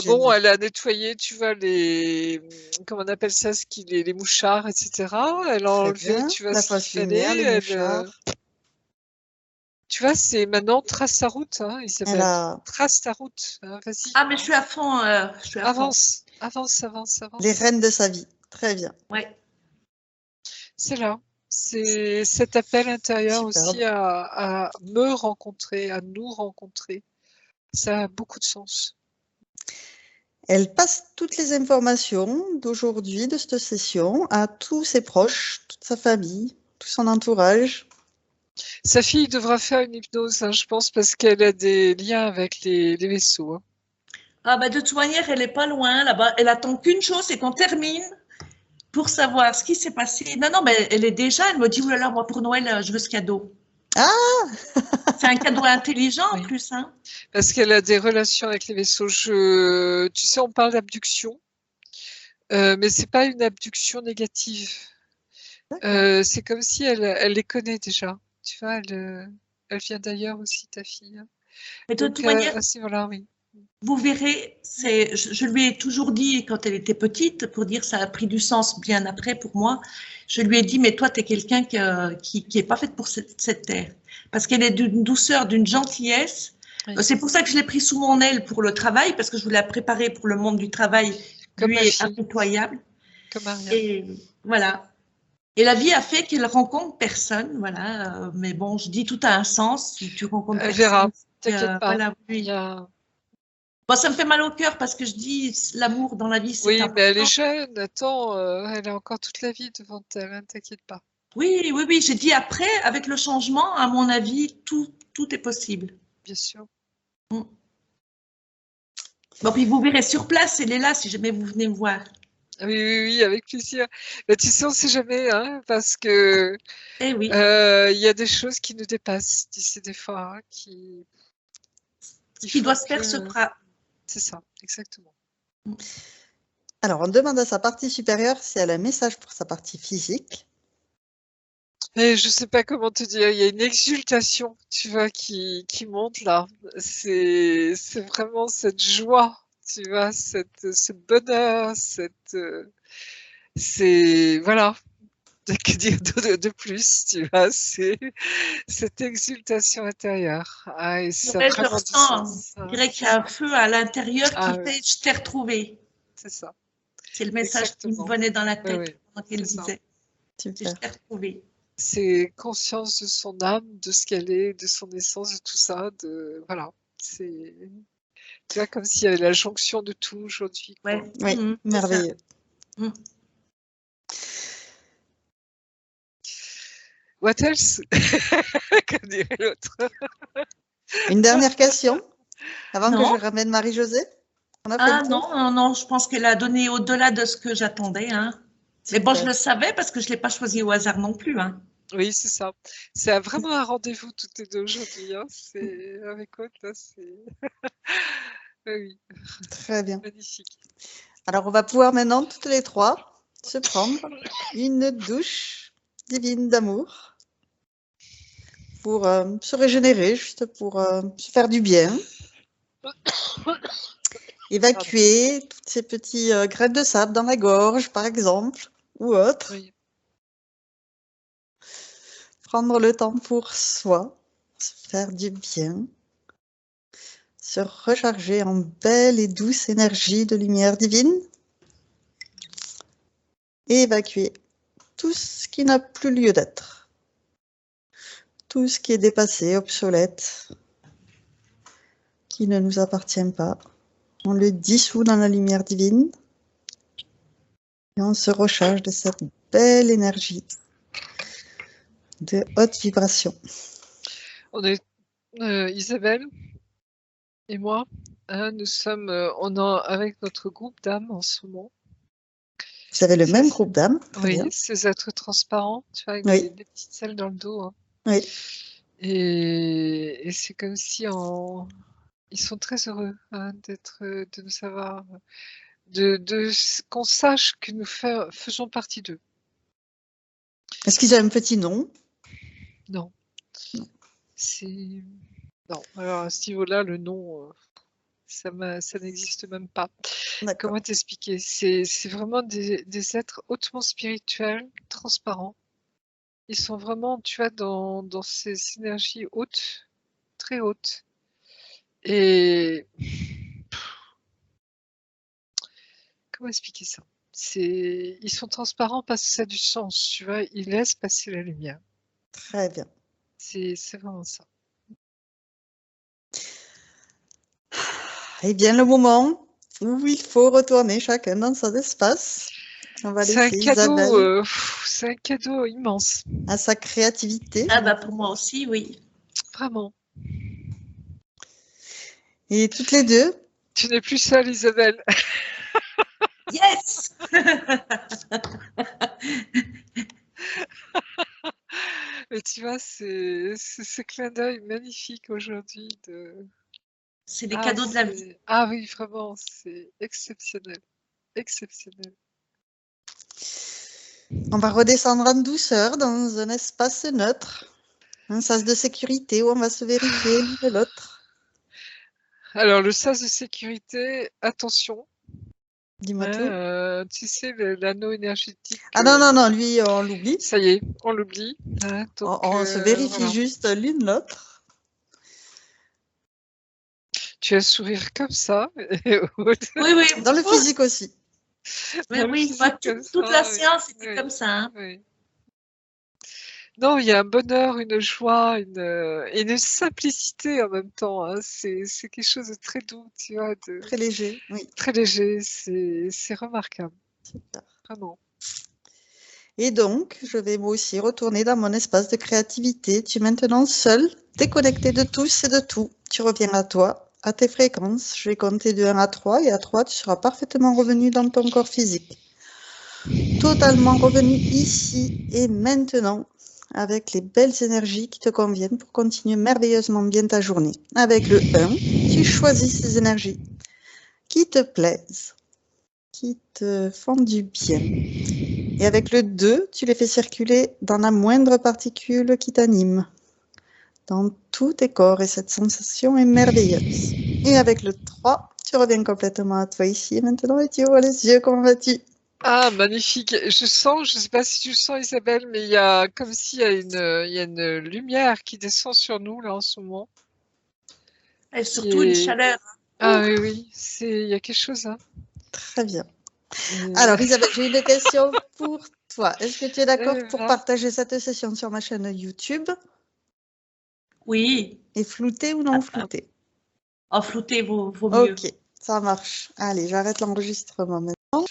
Bon, elle a nettoyé, tu vois, comment on appelle ça, les mouchards, etc. Elle a enlevé, tu vois, la ce qu'il fausse lumière, fallait. les mouchards. Tu vois, c'est maintenant, trace ta route, hein, Isabelle. Trace ta route, hein, vas-y. Ah, mais je suis à fond. Avance. Les rênes de sa vie. Très bien. Ouais. C'est là. C'est cet appel intérieur Superbe. aussi à me rencontrer, à nous rencontrer. Ça a beaucoup de sens. Elle passe toutes les informations d'aujourd'hui, de cette session, à tous ses proches, toute sa famille, tout son entourage. Sa fille devra faire une hypnose, hein, je pense, parce qu'elle a des liens avec les vaisseaux. Hein. Ah bah de toute manière, elle est pas loin là-bas. Elle attend qu'une chose, c'est qu'on termine pour savoir ce qui s'est passé. Non, mais elle est déjà. Elle me dit, oulala, moi pour Noël, je veux ce cadeau. Ah. C'est un cadeau intelligent en plus. Hein. Parce qu'elle a des relations avec les vaisseaux. Tu sais, on parle d'abduction, mais c'est pas une abduction négative. C'est comme si elle les connaît déjà. Tu vois, elle vient d'ailleurs aussi, ta fille. Hein. Mais de toute manière, voilà, oui. Vous verrez, je lui ai toujours dit quand elle était petite, pour dire ça a pris du sens bien après pour moi, je lui ai dit, mais toi, tu es quelqu'un qui est pas faite pour cette terre. Parce qu'elle est d'une douceur, d'une gentillesse. Oui. C'est pour ça que je l'ai pris sous mon aile pour le travail, parce que je voulais la préparer pour le monde du travail. Comme lui est impitoyable. Comme Ariane. Et voilà. Et la vie a fait qu'elle rencontre personne, voilà. Mais bon, je dis tout a un sens. Si tu rencontres personne, verra. T'inquiète pas. Voilà, oui. Bon, ça me fait mal au cœur parce que je dis l'amour dans la vie, c'est important. Oui, mais elle est jeune. Attends, elle a encore toute la vie devant elle. Ne t'inquiète pas. Oui. J'ai dit après, avec le changement, à mon avis, tout est possible. Bien sûr. Bon, puis vous verrez sur place, elle est là si jamais vous venez me voir. Oui, avec plaisir. Mais tu sais, on ne sait jamais, hein, parce que oui. y a des choses qui nous dépassent, tu sais, des fois, qui doit se faire se fera. C'est ça, exactement. Alors, on demande à sa partie supérieure si elle a un message pour sa partie physique. Et je sais pas comment te dire, il y a une exultation, tu vois, qui monte là. C'est vraiment cette joie, tu vois, ce bonheur, voilà, que dire de plus, tu vois, c'est cette exultation intérieure. Ah, et ça a Ouais, je vraiment du ressens, sens. je dirais qu'il y a un feu à l'intérieur qui Ah oui, fait je t'ai retrouvé. c'est ça, C'est le message qui me exactement. venait dans la Oui, tête oui, quand il c'est ça. disait c'est je Super. t'ai retrouvé. C'est conscience de son âme, de ce qu'elle est, de son essence, de tout ça, voilà. C'est, tu vois, comme s'il y avait la jonction de tout aujourd'hui, quoi. Ouais. Oui, C'est ça. merveilleux. What else? Comme dirait l'autre. Une dernière question avant que Non. je ramène Marie-Josée. On a fait Ah le non, tour. non, non, je pense qu'elle a donné au-delà de ce que j'attendais. Hein. Mais bon, je Super. le savais parce que je ne l'ai pas choisi au hasard non plus. Hein. Oui, c'est ça. C'est vraiment un rendez-vous toutes les deux aujourd'hui. Hein. C'est avec Aude, là, c'est. Oui, Très bien. magnifique. Alors, on va pouvoir maintenant, toutes les trois, se prendre une douche divine d'amour pour se régénérer, juste pour se faire du bien. Évacuer toutes ces petits graines de sable dans la gorge, par exemple, ou autre. Oui. Prendre le temps pour soi, se faire du bien, se recharger en belle et douce énergie de lumière divine et évacuer tout ce qui n'a plus lieu d'être, tout ce qui est dépassé, obsolète, qui ne nous appartient pas. On le dissout dans la lumière divine et on se recharge de cette belle énergie de haute vibration. On est Isabelle et moi, hein, nous sommes avec notre groupe d'âmes en ce moment. Vous avez le C'est- même groupe d'âmes, très Oui, bien. ces êtres transparents, tu vois, avec Oui. des petites selles dans le dos. Hein. Oui, Et c'est comme si ils sont très heureux hein, de nous savoir, qu'on sache que nous faisons partie d'eux. est-ce qu'ils ont un petit nom? Non. Non. Non. Alors à ce niveau-là, le nom, ça n'existe même pas. D'accord. Comment t'expliquer? C'est vraiment des êtres hautement spirituels, transparents. Ils sont vraiment, tu vois, dans ces énergies hautes, très hautes. Et comment expliquer ça? Ils sont transparents parce que ça a du sens, tu vois, ils laissent passer la lumière. Très bien. C'est vraiment ça. Eh bien, le moment où il faut retourner chacun dans son espace. On va C'est un laisser cadeau, Isabelle c'est un cadeau immense, à sa créativité. Ah bah pour moi aussi, oui. vraiment. Et toutes les deux, Tu n'es plus seule, Isabelle. Yes. Mais tu vois, c'est ce clin d'œil magnifique aujourd'hui de. C'est les cadeaux de la vie. Ah oui, vraiment, c'est exceptionnel. Exceptionnel. on va redescendre en douceur dans un espace neutre, un sas de sécurité où on va se vérifier l'une et l'autre. Alors, le sas de sécurité, attention, Dis-moi tout. hein, tu sais, l'anneau énergétique. Ah non, non, non, lui, on l'oublie. Ça y est, on l'oublie. Hein, donc, On se vérifie voilà. juste l'une l'autre. Tu as le sourire comme ça. Oui, oui. Dans le physique aussi. Oui, Dans le oui. physique Bah, comme toute ça, la oui, séance était oui, comme ça. Hein. oui. Non, il y a un bonheur, une joie, et une simplicité en même temps. Hein. C'est quelque chose de très doux, tu vois, Très léger, oui. très léger. C'est remarquable, Super. vraiment. Et donc, je vais moi aussi retourner dans mon espace de créativité. Tu es maintenant seul, déconnecté de tous et de tout. Tu reviens à toi, à tes fréquences. Je vais compter de 1 à 3 et à 3, tu seras parfaitement revenu dans ton corps physique. Totalement revenu ici et maintenant avec les belles énergies qui te conviennent pour continuer merveilleusement bien ta journée. Avec le 1, tu choisis ces énergies. qui te plaisent, qui te font du bien. Et avec le 2, tu les fais circuler dans la moindre particule qui t'anime, dans tous tes corps, et cette sensation est merveilleuse. Et avec le 3, tu reviens complètement à toi ici et maintenant, et tu ouvres les yeux. Comment vas-tu? Ah, magnifique. Je sens, je ne sais pas si tu le sens, Isabelle, mais il y a comme s'il y a une lumière qui descend sur nous là en ce moment. Et surtout une chaleur. Ah oui, oui, il y a quelque chose. Hein. Très bien. Alors, Isabelle, j'ai une question pour toi. Est-ce que tu es d'accord pour partager cette session sur ma chaîne YouTube? Oui. Et flouter ou non flouter? En flouter vaut mieux. Ok, ça marche. Allez, j'arrête l'enregistrement maintenant.